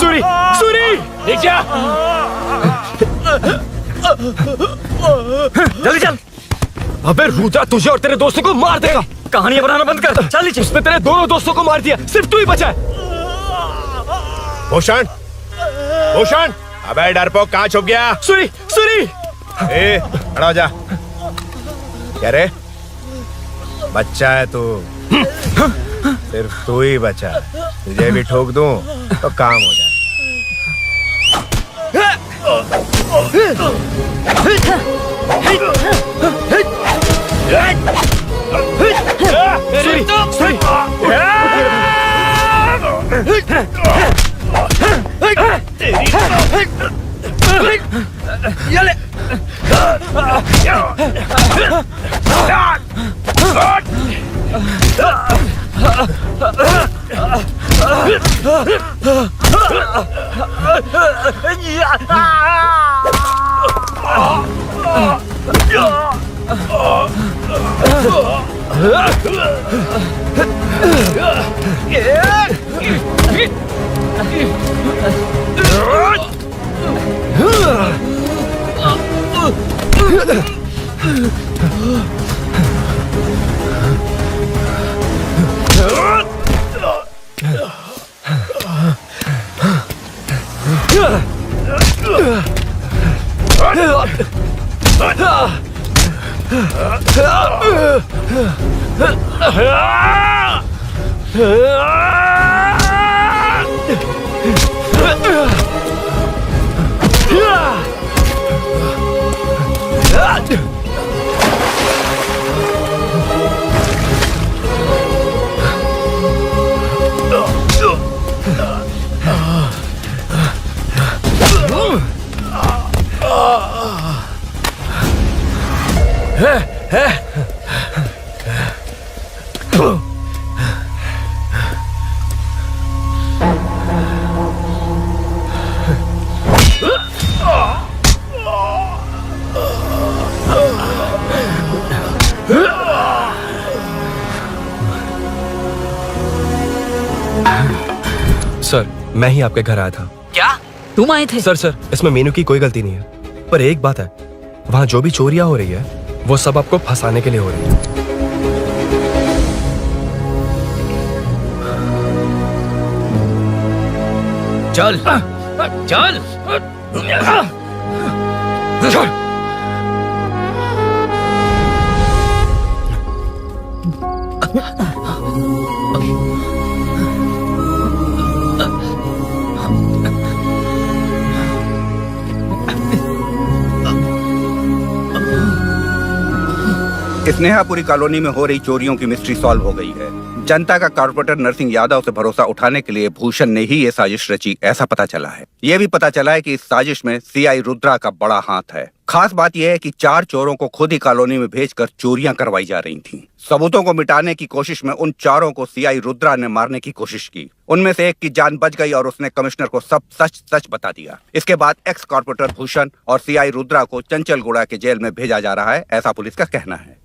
सूरी, सूरी, देख जा। जल्दी चल। अबे रुद्रा तुझे और तेरे दोस्तों को मार देगा। कहानियां बनाना बंद कर। चल नीचे। उसने तेरे दोनों दोस्तों को मार दिया, सिर्फ तू ही बचा है। भूषण, भूषण, अबे डरपोक कहाँ छुप गया? सूरी, सूरी। खड़ा हो जा। क्या रे? बच्चा है तू, सिर्फ तू ही बचा। तुझे भी ठोक दूं तो काम हो जाए। सूरी, सूरी। सर, मैं ही आपके घर आया था। क्या तुम आए थे? सर, इसमें मीनू की कोई गलती नहीं है, पर एक बात है, वहाँ जो भी चोरियां हो रही है वो सब आपको फंसाने के लिए हो रही है। चल चल स्नेहापुरी कॉलोनी में हो रही चोरियों की मिस्ट्री सॉल्व हो गई है। जनता का कॉर्पोरेटर नरसिंह यादव से भरोसा उठाने के लिए भूषण ने ही ये साजिश रची, ऐसा पता चला है। ये भी पता चला है कि इस साजिश में सीआई रुद्रा का बड़ा हाथ है। खास बात यह है कि 4 चोरों को खुद ही कॉलोनी में भेजकर चोरियां करवाई जा रही थीं। सबूतों को मिटाने की कोशिश में उन 4 को सीआई रुद्रा ने मारने की कोशिश की। उनमें से एक की जान बच गई और उसने कमिश्नर को सब सच सच बता दिया। इसके बाद एक्स कॉर्पोरेटर भूषण और सीआई रुद्रा को चंचलगुड़ा के जेल में भेजा जा रहा है, ऐसा पुलिस का कहना है।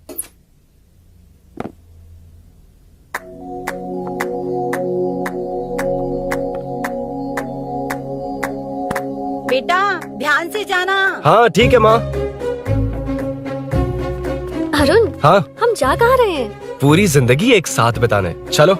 बेटा ध्यान से जाना। हाँ ठीक है माँ। अरुण, हाँ हम जा कहाँ रहे हैं? पूरी जिंदगी एक साथ बिताने, चलो।